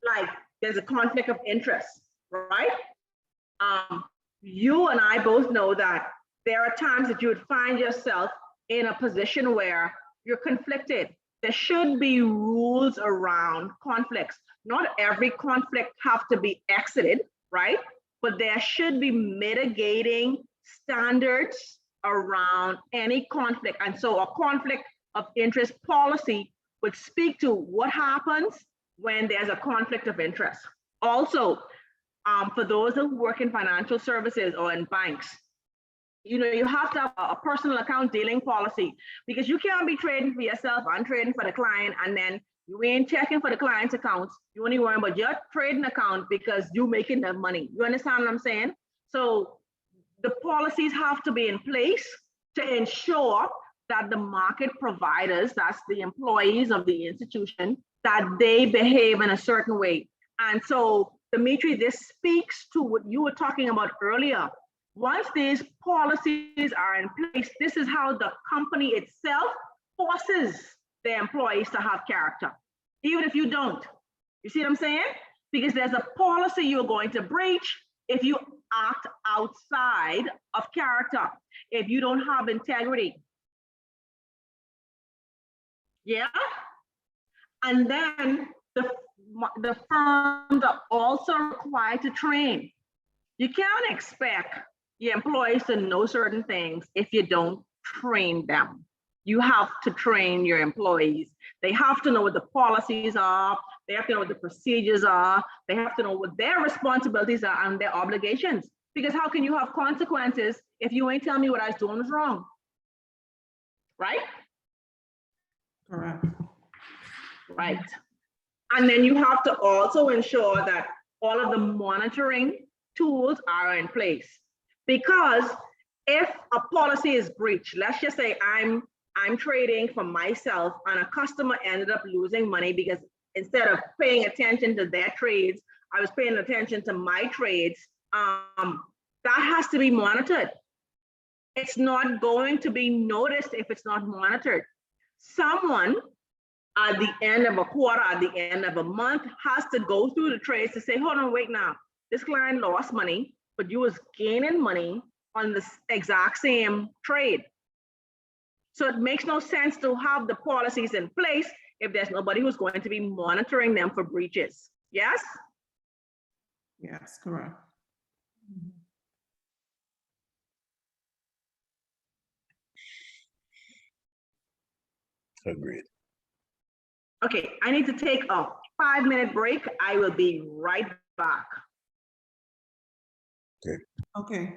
like there's a conflict of interest, right? You and I both know that there are times that you would find yourself in a position where you're conflicted. There should be rules around conflicts. Not every conflict have to be exited, right? But there should be mitigating standards around any conflict. And so a conflict of interest policy would speak to what happens when there's a conflict of interest. Also, for those who work in financial services or in banks, you have to have a personal account dealing policy, because you can't be trading for yourself and trading for the client, and then you ain't checking for the client's accounts. You only worry about your trading account because you're making that money. You understand what I'm saying? So the policies have to be in place to ensure that the market providers, that's the employees of the institution, that they behave in a certain way. And so, Dimitri, this speaks to what you were talking about earlier. Once these policies are in place, this is how the company itself forces their employees to have character, even if you don't. You see what I'm saying? Because there's a policy you're going to breach if you act outside of character, if you don't have integrity. Yeah? And then the firms are also required to train. You can't expect your employees to know certain things if you don't train them. You have to train your employees. They have to know what the policies are. They have to know what the procedures are. They have to know what their responsibilities are and their obligations. Because how can you have consequences if you ain't telling me what I was doing was wrong? Right? Correct. Right. And then you have to also ensure that all of the monitoring tools are in place. Because if a policy is breached, let's just say I'm trading for myself and a customer ended up losing money because instead of paying attention to their trades, I was paying attention to my trades. That has to be monitored. It's not going to be noticed if it's not monitored. Someone at the end of a quarter, at the end of a month, has to go through the trades to say, hold on, wait now, this client lost money, but you was gaining money on the exact same trade. So it makes no sense to have the policies in place if there's nobody who's going to be monitoring them for breaches. Yes? Yes, correct. Agreed. Okay, I need to take a 5-minute break. I will be right back. Okay.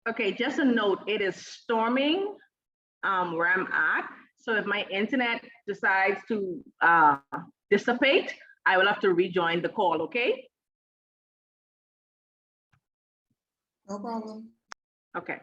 Okay, just a note, it is storming where I'm at. So if my internet decides to dissipate, I will have to rejoin the call, okay? No problem. Okay.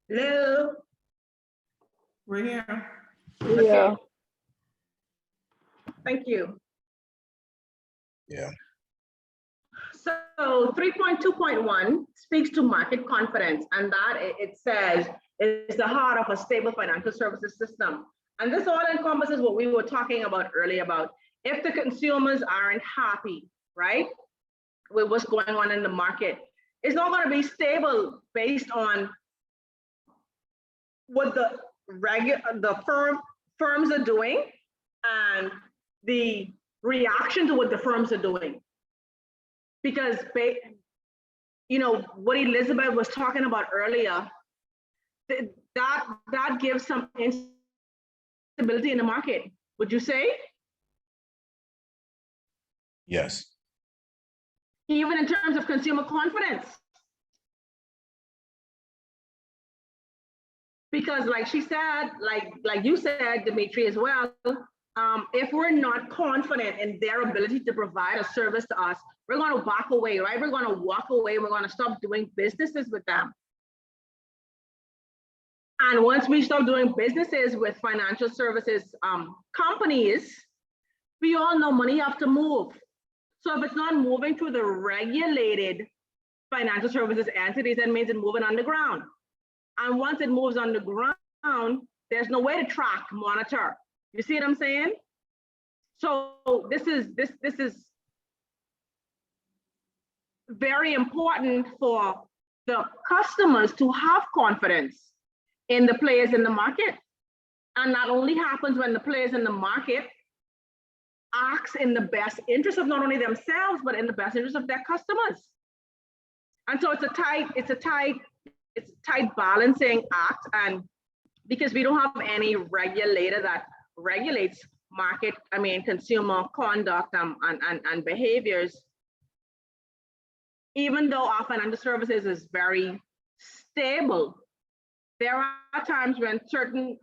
Hello? We're here. Okay. Thank you. Yeah. So 3.2.1 speaks to market confidence, and that it says is the heart of a stable financial services system. And this all encompasses what we were talking about earlier about if the consumers aren't happy, right, with what's going on in the market, it's not going to be stable based on what the firms are doing and the reaction to what the firms are doing. Because, you know, what Elizabeth was talking about earlier, that gives some instability in the market, would you say? Yes. Even in terms of consumer confidence. Because like she said, like you said, Dimitri, as well, if we're not confident in their ability to provide a service to us, we're going to back away, right? We're going to walk away. We're going to stop doing businesses with them. And once we stop doing businesses with financial services companies, we all know money have to move. So if it's not moving through the regulated financial services entities, that means it's moving underground. And once it moves underground, there's no way to track, monitor. You see what I'm saying? So this is very important for the customers to have confidence in the players in the market. And that only happens when the players in the market acts in the best interest of not only themselves, but in the best interest of their customers. And so it's a tight balancing act. And because we don't have any regulator that regulates consumer conduct and behaviors, even though our financial services is very stable, there are times when certain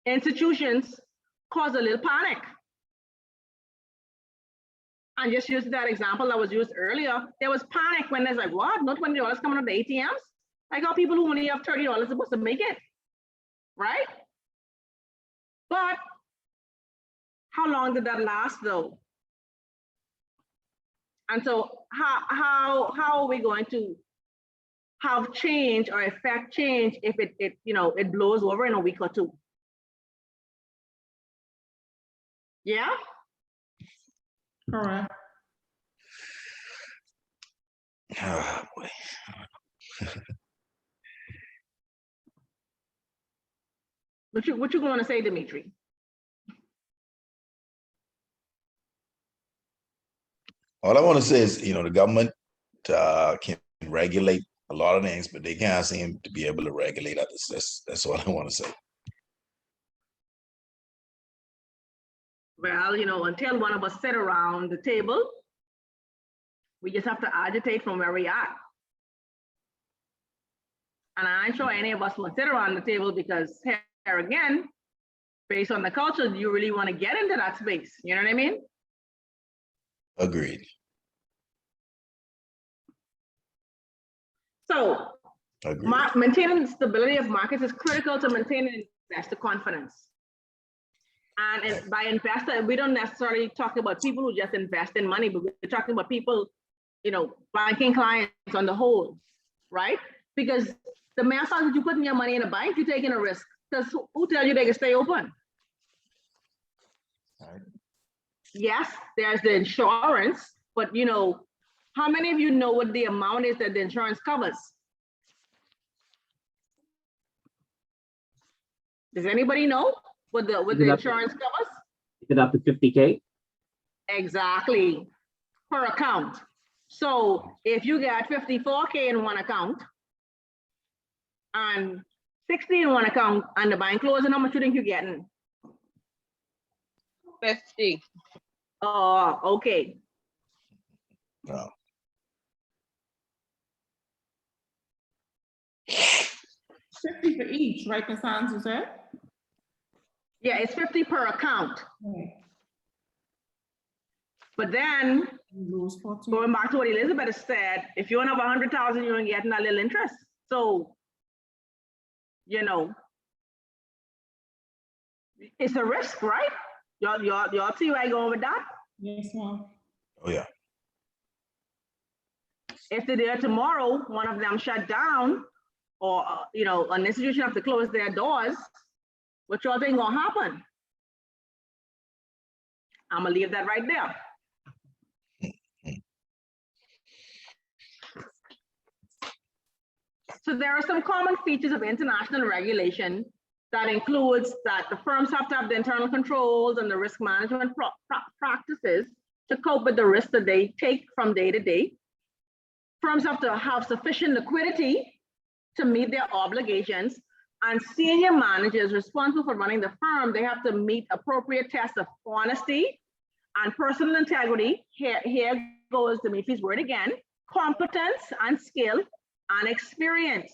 institutions cause a little panic. And just use that example that was used earlier, there was panic when there's like, what? No $20 coming out of the ATMs? Like how people who only have $30 are supposed to make it, right? But how long did that last though? And so how are we going to have change or affect change if it blows over in a week or two? Yeah? Correct. Oh, boy. What you going to say, Dimitri? All I want to say is, the government can regulate a lot of things, but they can't seem to be able to regulate others. That's all I want to say. Well, until one of us sit around the table, we just have to agitate from where we are. And I'm sure any of us will sit around the table because here again, based on the culture, do you really want to get into that space? You know what I mean? Agreed. So Agreed. maintaining the stability of markets is critical to maintaining investor confidence. And by investor, we don't necessarily talk about people who just invest in money, but we're talking about people, banking clients on the whole, right? Because the mere fact that you putting your money in a bank, you're taking a risk. Because who tell you they can stay open? Right. Yes, there's the insurance, but how many of you know what the amount is that the insurance covers? Does anybody know what the insurance covers? Is it up to 50K? Exactly, per account. So if you get 54K in one account and 60 in one account and the bank closing, how much do you think you're getting? 50. Oh, okay. No. 50 for each, right, Ms. Hans, you said? Yeah, it's 50 per account. Okay. But then You lose 14. going back to what Elizabeth has said, if you want to have 100,000, you're getting a little interest. So you know, it's a risk, right? Y'all see where I going with that? Yes, ma'am. Oh, yeah. If they're there tomorrow, one of them shut down, or you know, an institution have to close their doors, what y'all think gonna happen? I'm gonna leave that right there. So there are some common features of international regulation that includes that the firms have to have the internal controls and the risk management practices to cope with the risks that they take from day to day. Firms have to have sufficient liquidity to meet their obligations, and senior managers responsible for running the firm, they have to meet appropriate tests of honesty and personal integrity. Here goes Dimitri's word again: competence and skill and experience.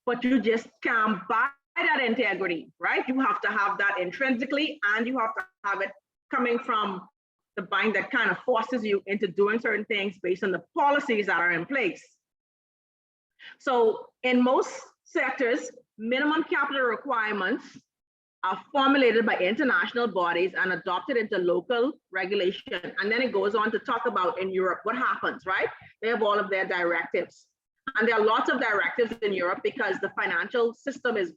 But you just can't buy that integrity, right? You have to have that intrinsically, and you have to have it coming from the bank that kind of forces you into doing certain things based on the policies that are in place. So in most sectors, minimum capital requirements are formulated by international bodies and adopted into local regulation. And then it goes on to talk about in Europe what happens, right? They have all of their directives. And there are lots of directives in Europe because the financial system is,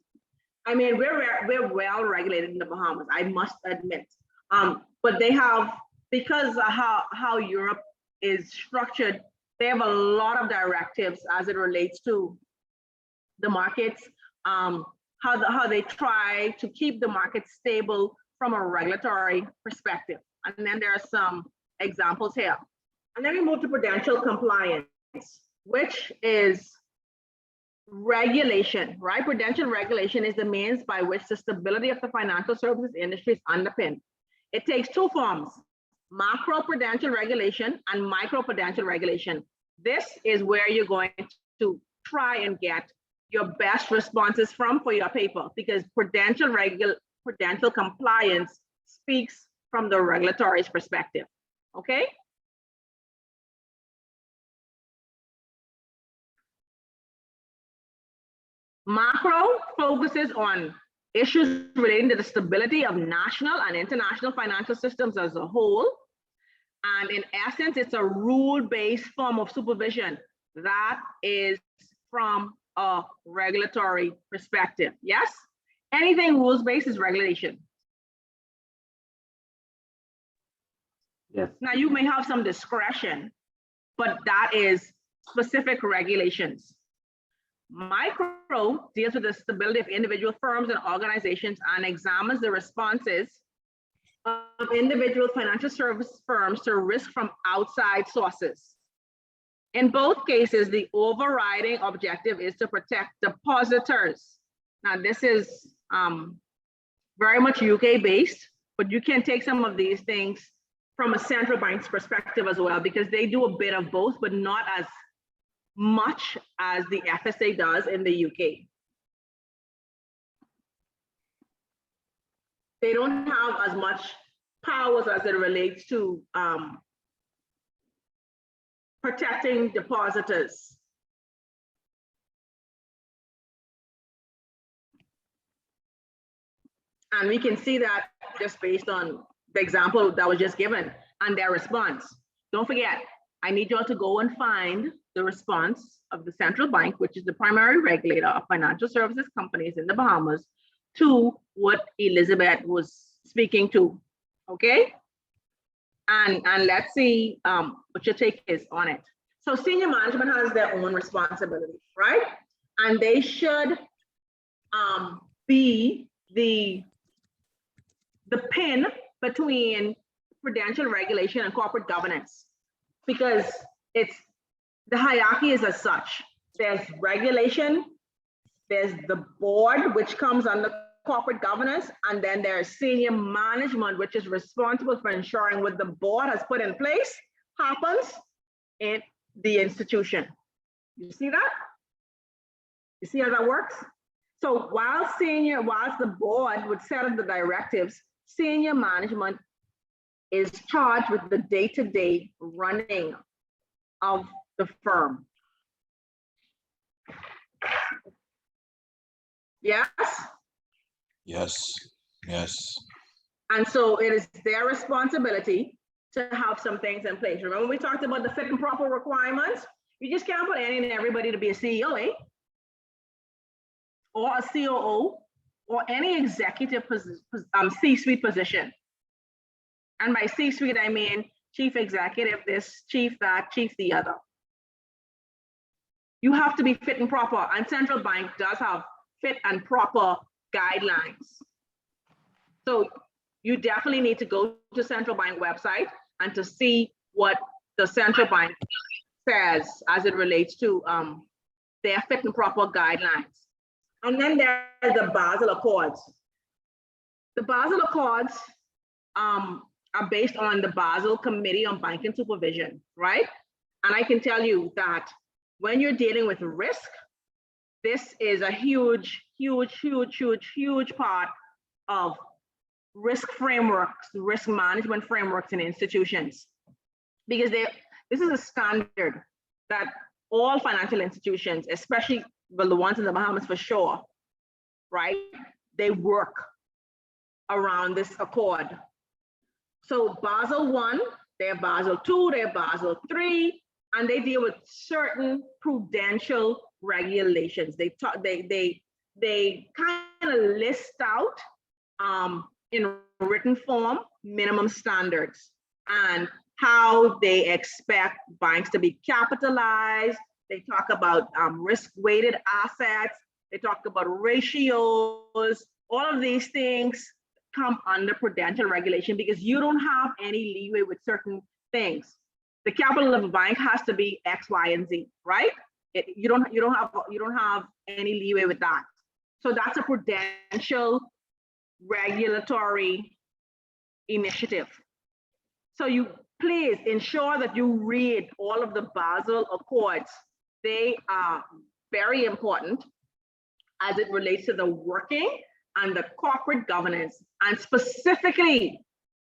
I mean, we're well regulated in the Bahamas, I must admit. But they have, because of how Europe is structured, they have a lot of directives as it relates to the markets, how they try to keep the market stable from a regulatory perspective. And then there are some examples here. And then we move to Prudential Compliance, which is regulation, right? Prudential regulation is the means by which the stability of the financial services industry is underpinned. It takes two forms: macro-prudential regulation and micro-prudential regulation. This is where you're going to try and get your best responses from for your paper, because prudential compliance speaks from the regulatory's perspective, okay? Macro focuses on issues relating to the stability of national and international financial systems as a whole. And in essence, it's a rule-based form of supervision that is from a regulatory perspective. Yes? Anything rules-based is regulation. Yes. Now, you may have some discretion, but that is specific regulations. Micro deals with the stability of individual firms and organizations and examines the responses of individual financial service firms to risk from outside sources. In both cases, the overriding objective is to protect depositors. Now, this is very much UK based, but you can take some of these things from a central bank's perspective as well, because they do a bit of both, but not as much as the FSA does in the UK. They don't have as much powers as it relates to protecting depositors. And we can see that just based on the example that was just given and their response. Don't forget, I need you all to go and find the response of the central bank, which is the primary regulator of financial services companies in the Bahamas, to what Elizabeth was speaking to, okay? And let's see what your take is on it. So senior management has their own responsibility, right? And they should be the pin between prudential regulation and corporate governance, because it's the hierarchy is as such. There's regulation, there's the board, which comes under corporate governance, and then there's senior management, which is responsible for ensuring what the board has put in place happens in the institution. You see that? You see how that works? So whilst the board would set up the directives, senior management is charged with the day-to-day running of the firm. Yes? Yes, yes. And so it is their responsibility to have some things in place. Remember we talked about the fit and proper requirements? You just can't put any and everybody to be a CEO, eh? Or a COO, or any executive C-suite position. And by C-suite, I mean chief executive this, chief that, chief the other. You have to be fit and proper, and central bank does have fit and proper guidelines. So you definitely need to go to central bank website and to see what the central bank says as it relates to their fit and proper guidelines. And then there's the Basel Accords. The Basel Accords are based on the Basel Committee on Banking Supervision, right? And I can tell you that when you're dealing with risk, this is a huge, huge, huge, huge, huge part of risk frameworks, risk management frameworks in institutions. Because this is a standard that all financial institutions, especially the ones in the Bahamas for sure, right? They work around this accord. So Basel 1, they're Basel 2, they're Basel 3, and they deal with certain prudential regulations. They kind of list out in written form minimum standards and how they expect banks to be capitalized. They talk about risk-weighted assets. They talk about ratios. All of these things come under prudential regulation because you don't have any leeway with certain things. The capital of a bank has to be X, Y, and Z, right? You don't have any leeway with that. So that's a prudential regulatory initiative. So you please ensure that you read all of the Basel Accords. They are very important as it relates to the working and the corporate governance, and specifically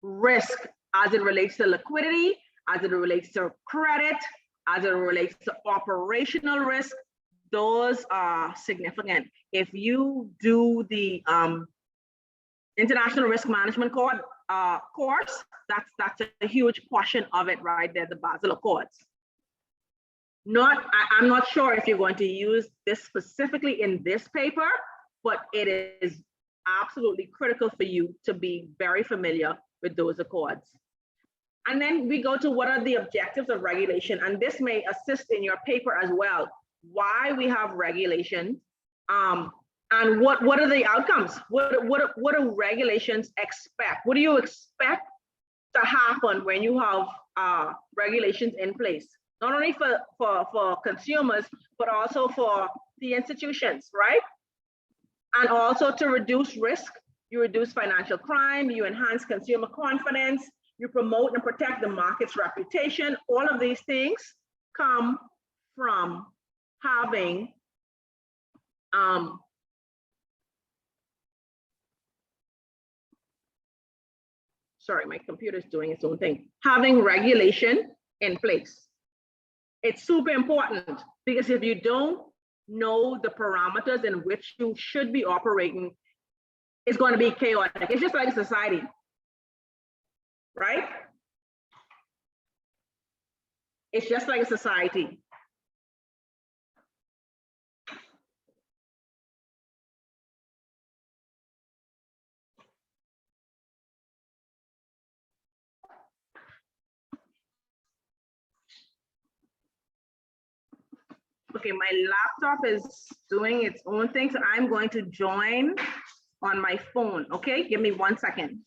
risk as it relates to liquidity, as it relates to credit, as it relates to operational risk. Those are significant. If you do the International Risk Management course, that's a huge portion of it right there, the Basel Accords. I'm not sure if you're going to use this specifically in this paper, but it is absolutely critical for you to be very familiar with those accords. And then we go to what are the objectives of regulation, and this may assist in your paper as well. Why we have regulation, and what are the outcomes? What do regulations expect? What do you expect to happen when you have regulations in place? Not only for consumers, but also for the institutions, right? And also to reduce risk, you reduce financial crime, you enhance consumer confidence, you promote and protect the market's reputation. All of these things come from having sorry, my computer's doing its own thing. Having regulation in place. It's super important because if you don't know the parameters in which you should be operating, it's going to be chaotic. It's just like society, right? It's just like a society. Okay, my laptop is doing its own thing, so I'm going to join on my phone. Okay, give me 1 second.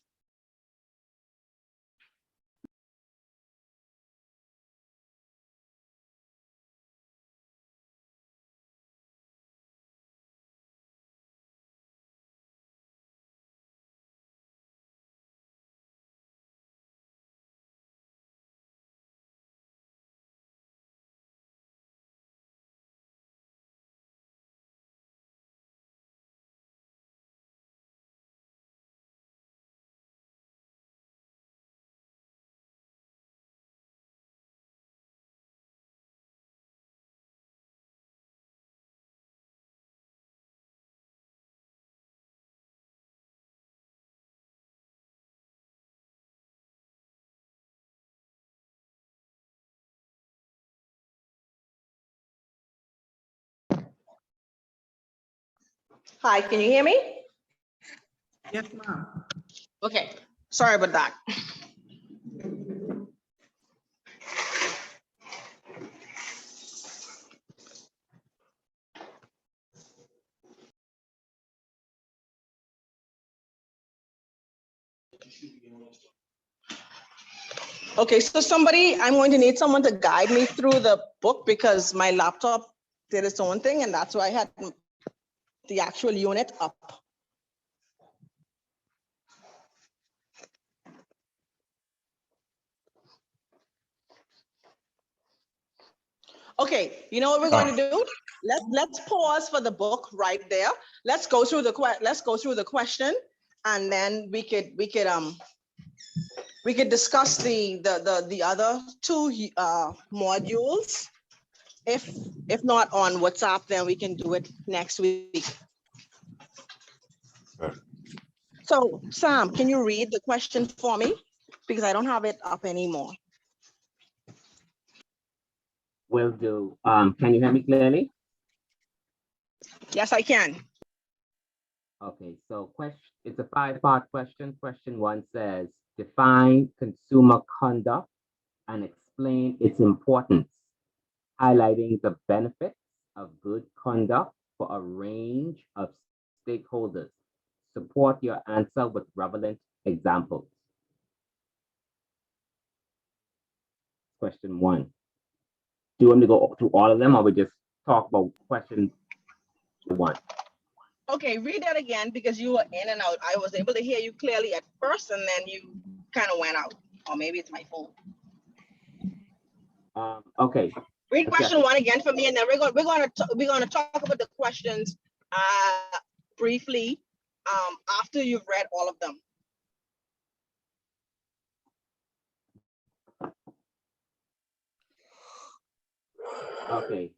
Hi, can you hear me? Yes, ma'am. Okay, sorry about that. Okay, so I'm going to need someone to guide me through the book because my laptop did its own thing, and that's why I had the actual unit up. Okay, you know what we're going to do? Let's pause for the book right there. Let's go through the question, and then we could discuss the other two modules. If not on WhatsApp, then we can do it next week. Right. So Sam, can you read the question for me? Because I don't have it up anymore. Will do. Can you hear me clearly? Yes, I can. Okay, so it's a 5-part question. Question 1 says, define consumer conduct and explain its importance, highlighting the benefits of good conduct for a range of stakeholders. Support your answer with relevant examples. Question 1. Do you want me to go through all of them, or we just talk about question 1? Okay, read that again because you were in and out. I was able to hear you clearly at first, and then you kind of went out, or maybe it's my phone. Okay. Read question 1 again for me, and then we're going to talk about the questions briefly after you've read all of them. Okay.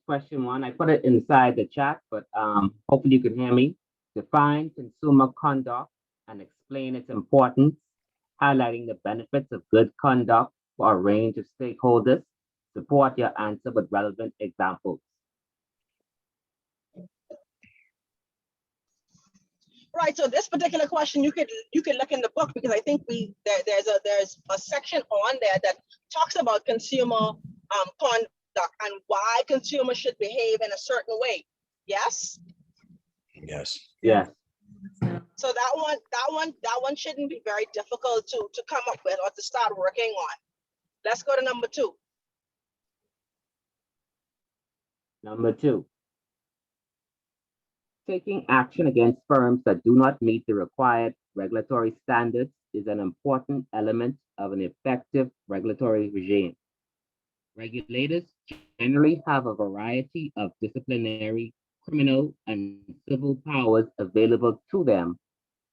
Question 1, I put it inside the chat, but hopefully you can hear me. Define consumer conduct and explain its importance, highlighting the benefits of good conduct for a range of stakeholders. Support your answer with relevant examples. Right. So this particular question, you could look in the book because I think there's a section on there that talks about consumer conduct and why consumers should behave in a certain way. Yes. Yes. Yes. So that one shouldn't be very difficult to come up with or to start working on. Let's go to number 2. Number 2. Taking action against firms that do not meet the required regulatory standards is an important element of an effective regulatory regime. Regulators generally have a variety of disciplinary, criminal, and civil powers available to them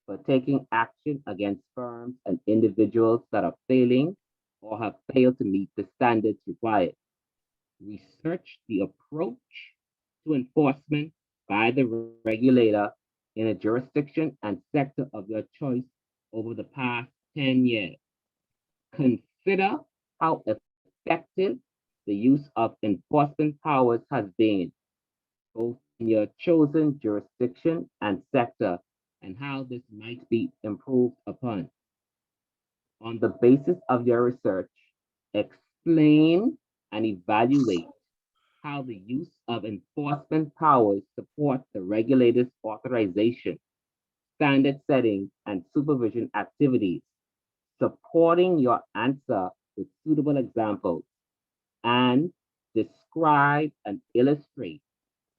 for taking action against firms and individuals that are failing or have failed to meet the standards required. Research the approach to enforcement by the regulator in a jurisdiction and sector of your choice over the past 10 years. Consider how effective the use of enforcement powers has been, both in your chosen jurisdiction and sector, and how this might be improved upon. On the basis of your research, explain and evaluate how the use of enforcement powers support the regulator's authorization, standard setting, and supervision activities, supporting your answer with suitable examples, and describe and illustrate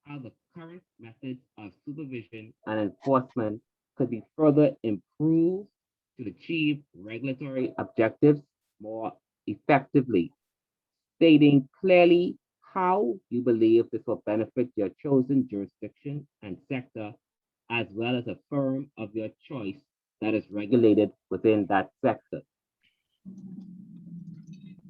how the current methods of supervision and enforcement could be further improved to achieve regulatory objectives more effectively, stating clearly how you believe this will benefit your chosen jurisdiction and sector, as well as a firm of your choice that is regulated within that sector.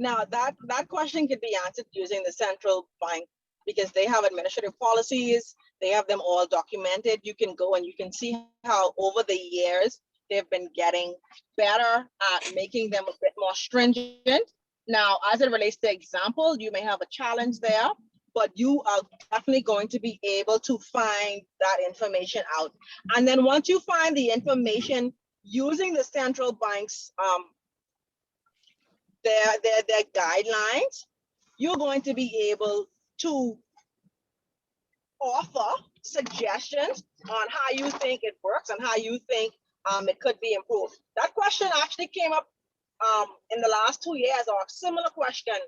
Now that question could be answered using the central bank because they have administrative policies, they have them all documented. You can go and you can see how over the years they've been getting better at making them a bit more stringent. Now, as it relates to example, you may have a challenge there, but you are definitely going to be able to find that information out. And then once you find the information using the central bank's their guidelines, you're going to be able to offer suggestions on how you think it works and how you think it could be improved. That question actually came up in the last 2 years, or a similar question.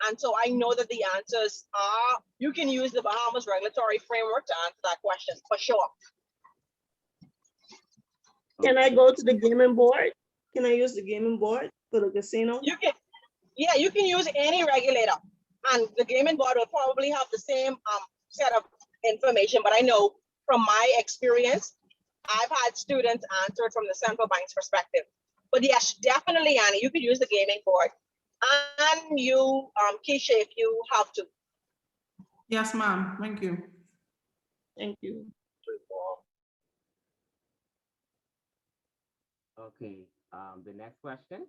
And so I know that the answers are, you can use the Bahamas regulatory framework to answer that question for sure. Can I go to the gaming board? Can I use the gaming board for the casino? You can, yeah, you can use any regulator, and the gaming board will probably have the same set of information. But I know from my experience, I've had students answer it from the central bank's perspective. But yes, definitely, Annie, you could use the gaming board. And you, Keisha, if you have to. Yes, ma'am. Thank you. Thank you. Okay, the next question.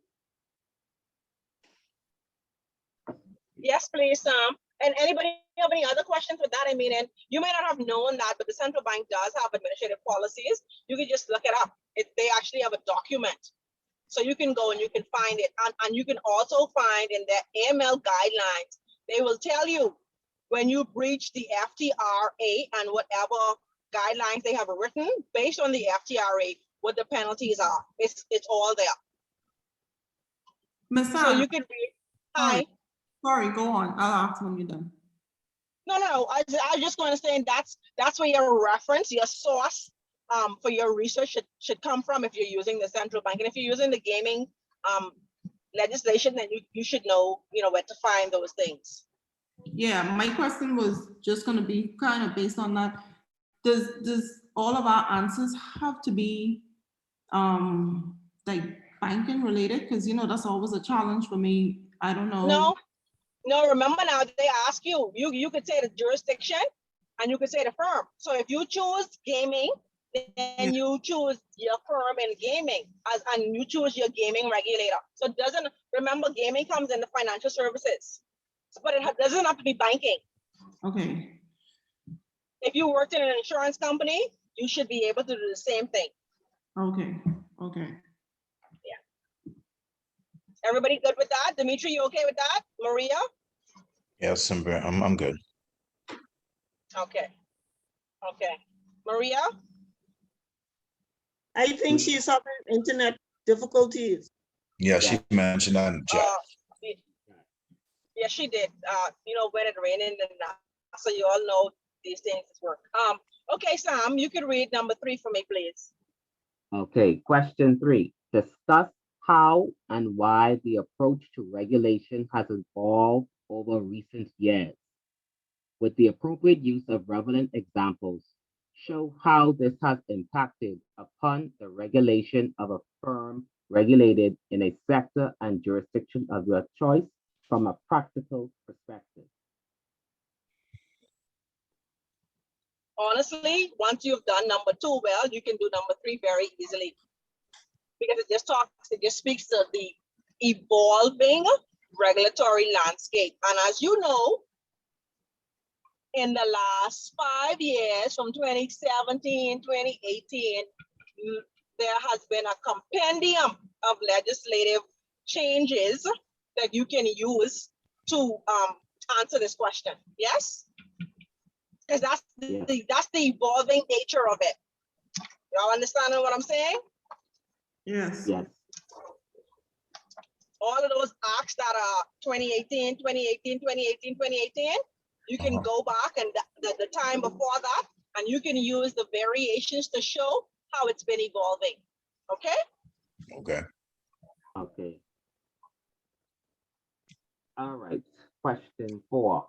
Yes, please, Sam. And anybody have any other questions with that? I mean, and you may not have known that, but the central bank does have administrative policies. You can just look it up. They actually have a document. So you can go and you can find it. And you can also find in their AML guidelines, they will tell you when you breach the FTRA and whatever guidelines they have written based on the FTRA, what the penalties are. It's all there. Ms. So Sam, you can read. Hi. sorry, go on. I'll ask when you're done. No. I was just going to say that's where your reference, your source for your research should come from if you're using the central bank. And if you're using the gaming legislation, then you should know, where to find those things. Yeah, my question was just going to be kind of based on that. Does all of our answers have to be like banking related? Because that's always a challenge for me. I don't know. No, remember now they ask you could say the jurisdiction and you could say the firm. So if you choose gaming, then you choose your firm in gaming and you choose your gaming regulator. So it doesn't, remember, gaming comes in the financial services, but it doesn't have to be banking. Okay. If you worked in an insurance company, you should be able to do the same thing. Okay. Yeah. Everybody good with that? Dimitri, you okay with that? Maria? Yes, I'm good. Okay. Maria? I think she's having internet difficulties. Yeah, she mentioned that in the chat. Yeah, she did. When it raining, and so you all know these things work. Okay, Sam, you can read number 3 for me, please. Okay, question 3. Discuss how and why the approach to regulation has evolved over recent years. With the appropriate use of relevant examples, show how this has impacted upon the regulation of a firm regulated in a sector and jurisdiction of your choice from a practical perspective. Honestly, once you've done number 2 well, you can do number 3 very easily, because it just speaks to the evolving regulatory landscape. And as you know, in the last 5 years, from 2017, 2018, there has been a compendium of legislative changes that you can use to answer this question. Yes? Because that's the evolving nature of it. Y'all understanding what I'm saying? Yes. All of those acts that are 2018, 2018, 2018, 2018, you can go back and the time before that, and you can use the variations to show how it's been evolving. Okay? Okay. All right. Question 4.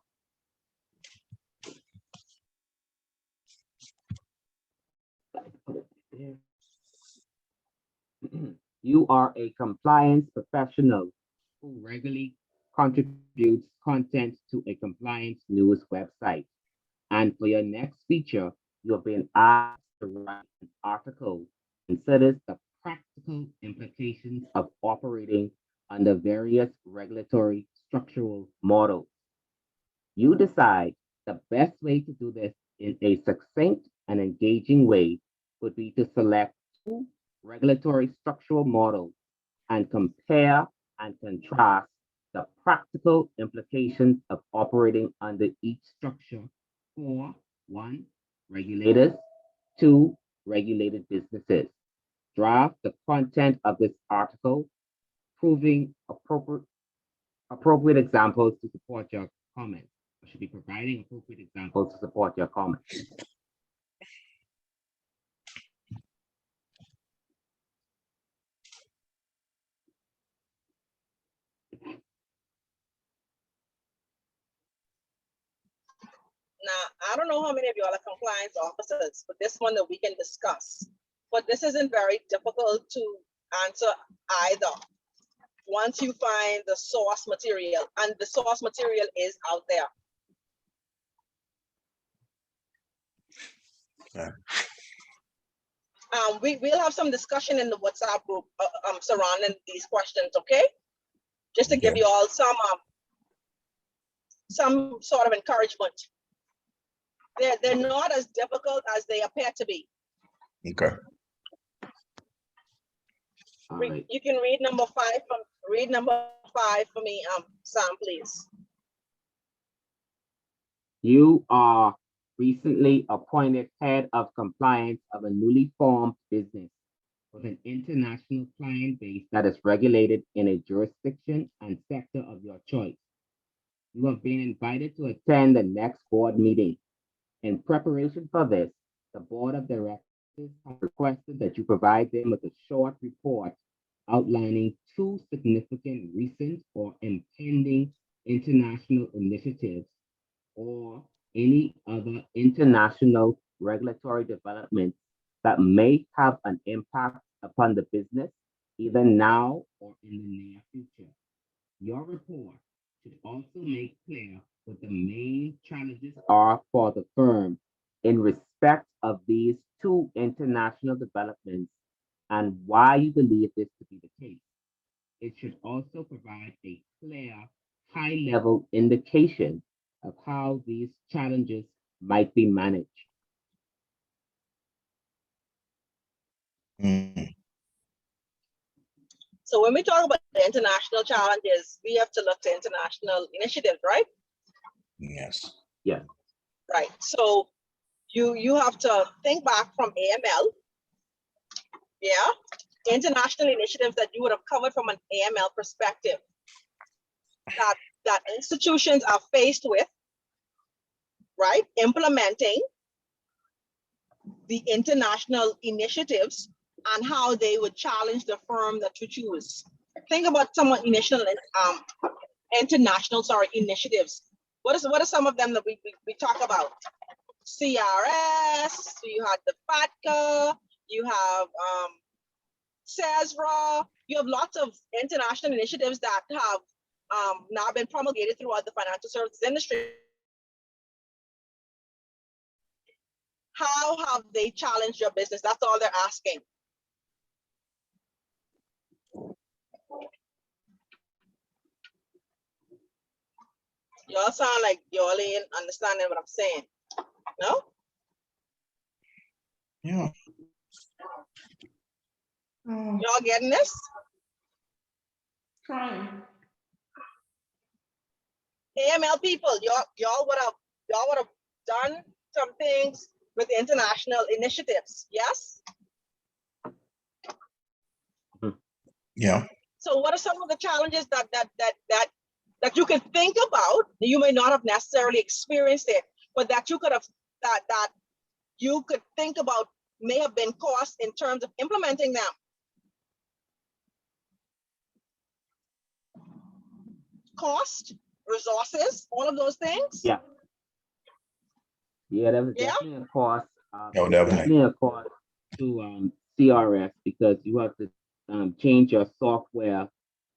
You are a compliance professional who regularly contributes content to a compliance news website. And for your next feature, you have been asked to write an article that considers the practical implications of operating under various regulatory structural models. You decide The best way to do this in a succinct and engaging way would be to select two regulatory structural models and compare and contrast the practical implications of operating under each structure for 1, regulators, 2, regulated businesses. Draft the content of this article, proving appropriate examples to support your comments. I should be providing appropriate examples to support your comments. Now, I don't know how many of you all are compliance officers, but this one that we can discuss. But this isn't very difficult to answer either. Once you find the source material, and the source material is out there. Okay. We'll have some discussion in the WhatsApp group surrounding these questions, okay? Just to give Okay. you all some sort of encouragement. They're not as difficult as they appear to be. Okay. All right. You can read number 5 for me, Sam, please. You are recently appointed head of compliance of a newly formed business with an international client base that is regulated in a jurisdiction and sector of your choice. You have been invited to attend the next board meeting. In preparation for this, the board of directors has requested that you provide them with a short report outlining 2 significant recent or impending international initiatives or any other international regulatory developments that may have an impact upon the business, either now or in the near future. Your report should also make clear what the main challenges are for the firm in respect of these 2 international developments and why you believe this to be the case. It should also provide a clear, high-level indication of how these challenges might be managed. Mm, So when we talk about the international challenges, we have to look to international initiatives, right? yes. Yeah. Right. So you have to think back from AML. Yeah. International initiatives that you would have covered from an AML perspective that institutions are faced with, right? Implementing the international initiatives and how they would challenge the firm that you choose. Think about some international initiatives. What are some of them that we talk about? CRS, you had the FATCA, you have CESRA, you have lots of international initiatives that have now been promulgated throughout the financial services industry. How have they challenged your business? That's all they're asking. Y'all sound like y'all ain't understanding what I'm saying. No? Yeah. Y'all getting this? Trying. AML people, y'all would have done some things with international initiatives, yes? Yeah. So what are some of the challenges that you can think about? You may not have necessarily experienced it, but that you could have that you could think about may have been cost in terms of implementing them. Cost, resources, all of those things. Yeah. Yeah, there was Yeah? definitely a cost. Oh, There was definitely. definitely a cost to CRS because you have to change your software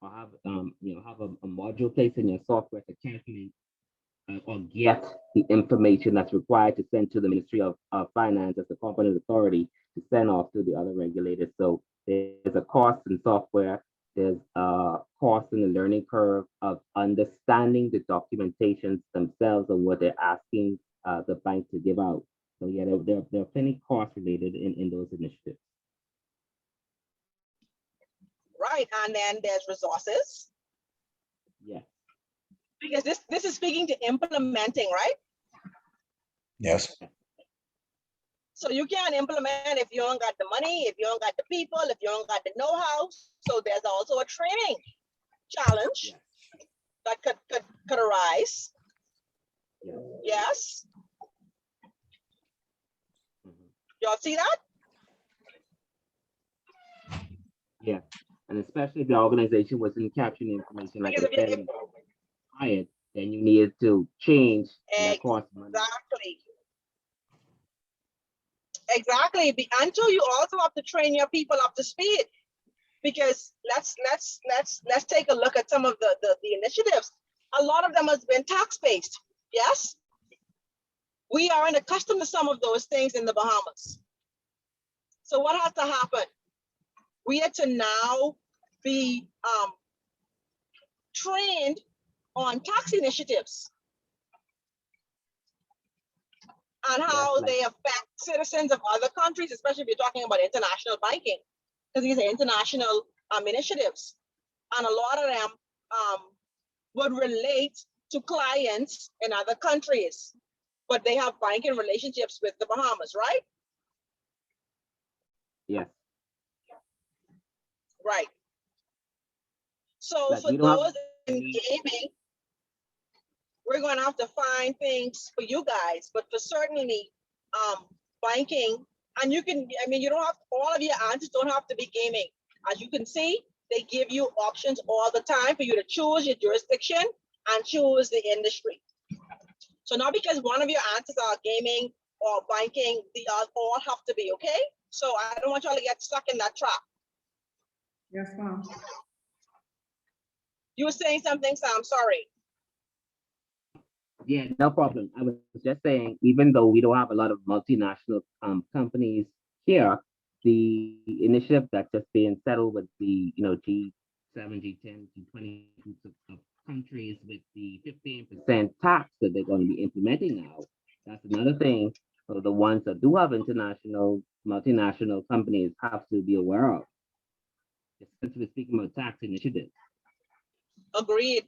or have have a module placed in your software to calculate or get the information that's required to send to the Ministry of Finance as the competent authority to send off to the other regulators. So there's a cost in software. there's a cost in the learning curve of understanding the documentations themselves and what they're asking the bank to give out. So yeah, there are plenty costs related in those initiatives. Right, and then there's resources, Yes. because this is speaking to implementing, right? Yes. So you can't implement if you don't got the money, if you don't got the people, if you don't got the know-how. So there's also a training challenge Yes. that could arise. Yes. Yes, Mhm. y'all see that? Yeah. And especially if the organization wasn't capturing information like Because I said, required, then you needed to change, and that costs money. Exactly. Until you also have to train your people up to speed. Because let's take a look at some of the initiatives. A lot of them has been tax-based. Yes. We aren't accustomed to some of those things in the Bahamas. So what has to happen? We had to now be trained on tax initiatives and how Yes, they affect citizens of other countries, especially if you're talking about international banking, because these are international initiatives. And a lot of them would relate to clients in other countries, but they have banking relationships with the Bahamas, right? yes. Right. So Like, for we don't have those in gaming, we're going to have to find things for you guys, but for certainly banking, and you can, I mean, you don't have, all of your answers don't have to be gaming. As you can see, they give you options all the time for you to choose your jurisdiction and choose the industry. So not because one of your answers are gaming or banking, they all have to be, okay? So I don't want y'all to get stuck in that trap. Yes, ma'am. You were saying something, Sam, sorry. Yeah, no problem. I was just saying, even though we don't have a lot of multinational companies here, the initiative that's just being settled with the G7, G10, G20 groups of countries with the 15% tax that they're going to be implementing now. That's another thing. So the ones that do have international, multinational companies have to be aware of. Since we're speaking about tax initiatives. Agreed.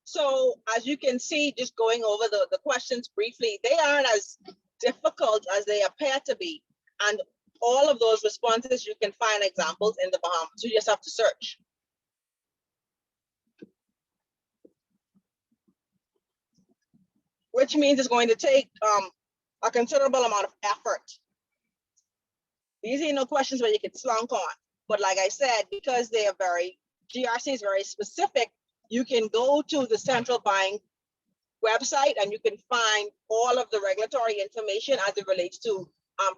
So as you can see, just going over the questions briefly, they aren't as difficult as they appear to be. And all of those responses, you can find examples in the Bahamas. You just have to search. Which means it's going to take a considerable amount of effort. These ain't no questions where you can slunk on. But like I said, because they are GRC is very specific, you can go to the central bank website and you can find all of the regulatory information as it relates to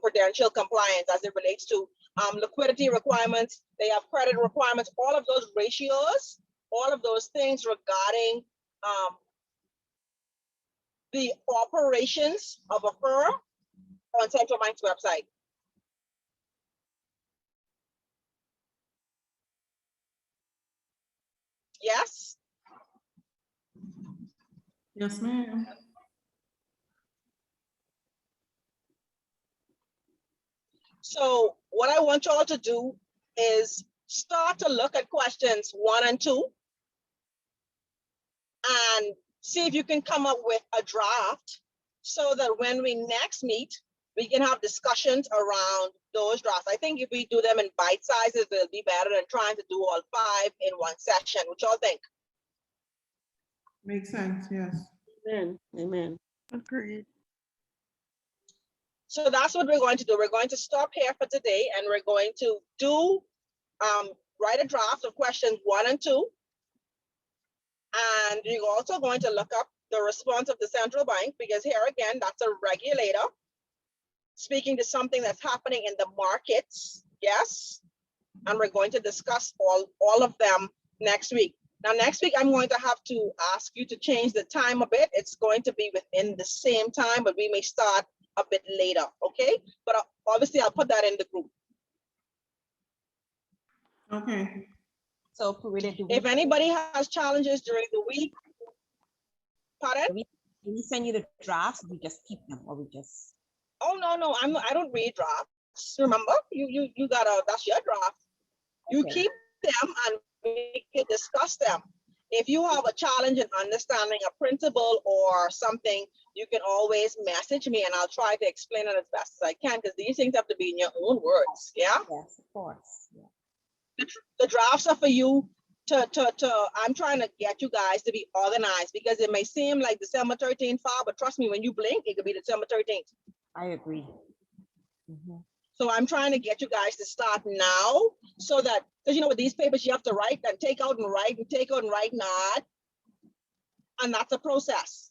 prudential compliance, as it relates to liquidity requirements. They have credit requirements, all of those ratios, all of those things regarding the operations of a firm on central bank's website. Yes? Yes, ma'am. So what I want y'all to do is start to look at questions 1 and 2 and see if you can come up with a draft so that when we next meet, we can have discussions around those drafts. I think if we do them in bite sizes, it'll be better than trying to do all 5 in one session. What y'all think? Makes sense, yes. Amen. Amen. Agreed. So that's what we're going to do. We're going to stop here for today and we're going to do write a draft of questions 1 and 2. And you're also going to look up the response of the central bank, because here again, that's a regulator speaking to something that's happening in the markets. Yes. And we're going to discuss all of them next week. Now, next week, I'm going to have to ask you to change the time a bit. It's going to be within the same time, but we may start a bit later, okay? But obviously I'll put that in the group. Okay. So Purita, do If anybody has challenges during the week, pardon? we send you the drafts, we just keep them, or we just? Oh, no, I don't read drafts. Remember, you gotta, that's your draft. You Okay. keep them and we can discuss them. If you have a challenge in understanding a principle or something, you can always message me and I'll try to explain it as best as I can, because these things have to be in your own words, yeah? Yes, of course. Yeah. The drafts are for you I'm trying to get you guys to be organized, because it may seem like December 13th file, but trust me, when you blink, it could be December 13th. I agree. Mhm. So I'm trying to get you guys to start now, so that, because you know, with these papers, you have to write and take out and write and take out and write, not. And that's a process.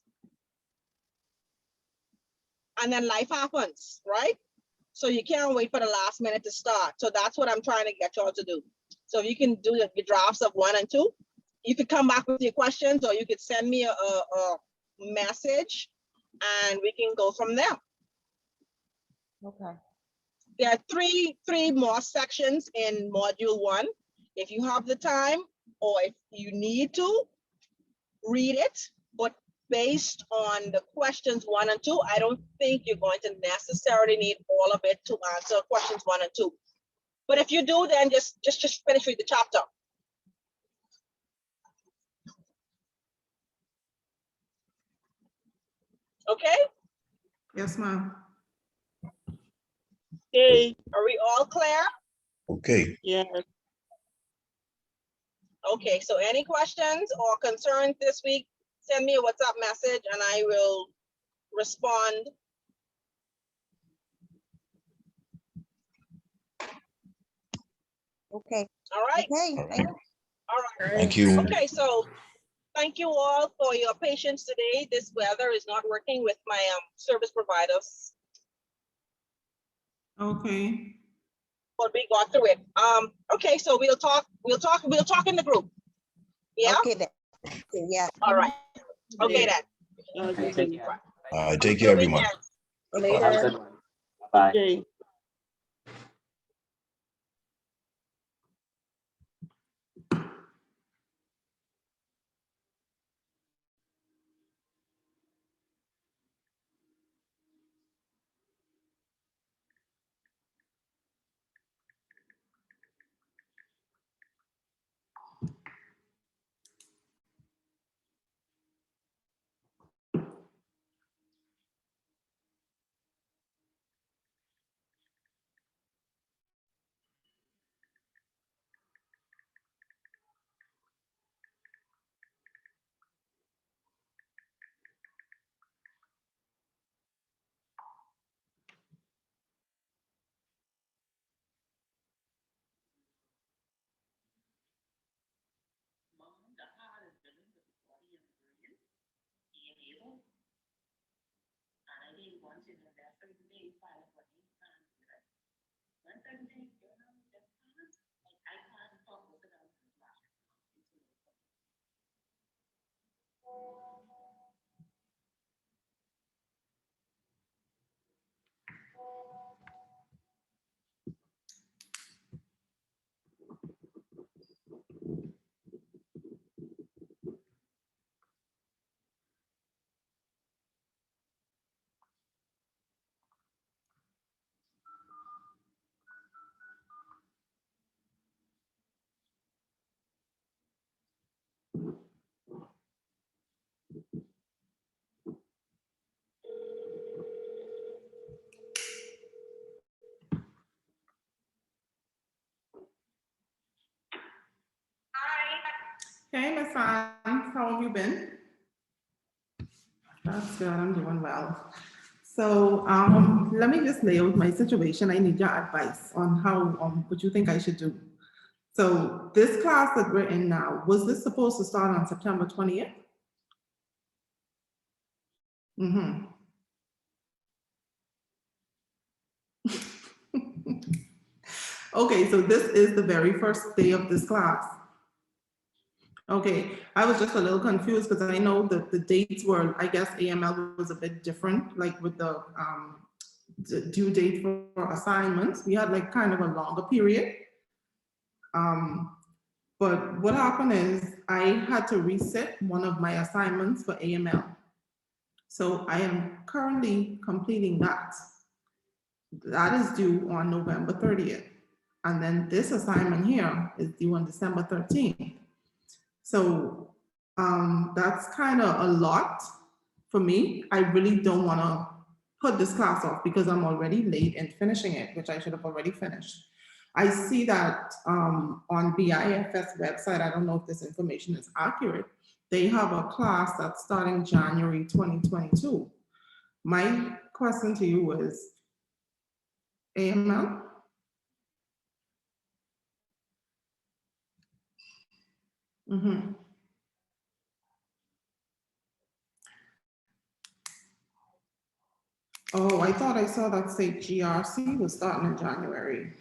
And then life happens, right? So you can't wait for the last minute to start. So that's what I'm trying to get y'all to do. So if you can do your drafts of 1 and 2, you could come back with your questions, or you could send me a message and we can go from there. Okay. There are three more sections in module 1. If you have the time, or if you need to read it, but based on the questions 1 and 2, I don't think you're going to necessarily need all of it to answer questions 1 and 2. But if you do, then just finish with the chapter. Okay? Yes, ma'am. Okay, Are we all clear? Okay. yes. Okay, so any questions or concerns this week, send me a WhatsApp message and I will respond. Okay. All right? Okay. Thank you. All right. Thank you. Okay, so thank you all for your patience today. This weather is not working with my service providers, Okay. but we got through it. Okay, so we'll talk in the group. Yeah? Okay then. Okay, yeah. All right. Okay then. Okay. Take care. Take care, everyone. Have a Later. good one. Bye. Okay. Hey, Miss Anne, how have you been? That's good, I'm doing well. So let me just lay out my situation. I need your advice on how, what you think I should do. So this class that we're in now, was this supposed to start on September 20th? Mm-hmm. Okay, so this is the very first day of this class. Okay, I was just a little confused because I know that the dates were, I guess AML was a bit different, like with the due date for assignments. We had like kind of a longer period. But what happened is I had to reset one of my assignments for AML. So I am currently completing that. That is due on November 30th. And then this assignment here is due on December 13th. So that's kind of a lot for me. I really don't want to put this class off because I'm already late in finishing it, which I should have already finished. I see that on BIFS website, I don't know if this information is accurate, they have a class that's starting January 2022. My question to you is, AML? Mm-hmm. Oh, I thought I saw that say GRC was starting in January.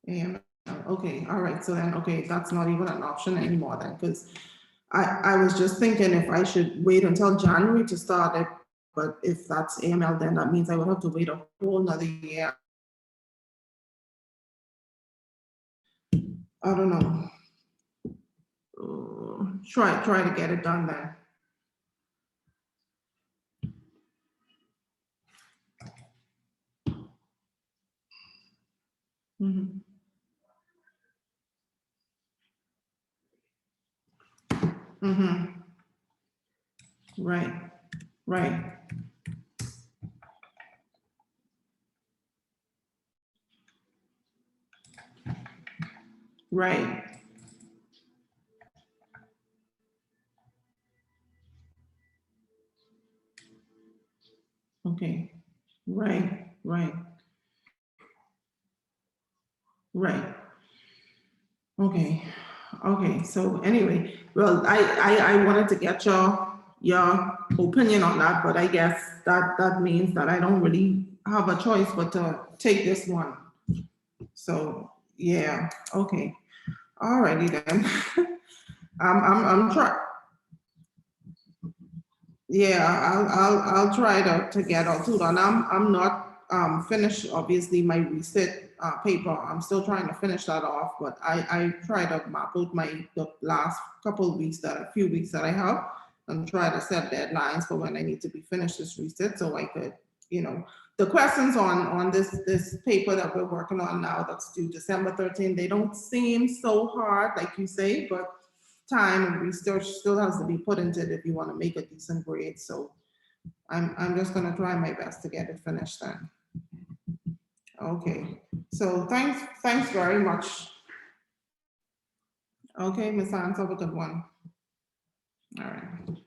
AML, okay, all right, so then, okay, that's not even an option anymore then, because I was just thinking if I should wait until January to start it, but if that's AML, then that means I would have to wait a whole nother year. I don't know. Try to get it done then. Mhm. Mhm. Right. Right. Right. Okay. Right. Right. Right. Okay. Okay. So anyway, well, I wanted to get your opinion on that, but I guess that means that I don't really have a choice but to take this one. So yeah. Okay. All righty then. I'm trying. Yeah, I'll try to get all two done. I'm not finished, obviously, my reset paper. I'm still trying to finish that off, but I try to map out the last couple of weeks, a few weeks that I have, and try to set deadlines for when I need to be finished this reset so I could, the questions on this paper that we're working on now that's due December 13th, they don't seem so hard like you say, but time and research still has to be put into it if you want to make a decent grade. So I'm just going to try my best to get it finished then. Okay, so thanks very much. Okay, Ms. Hans, have a good one. All right.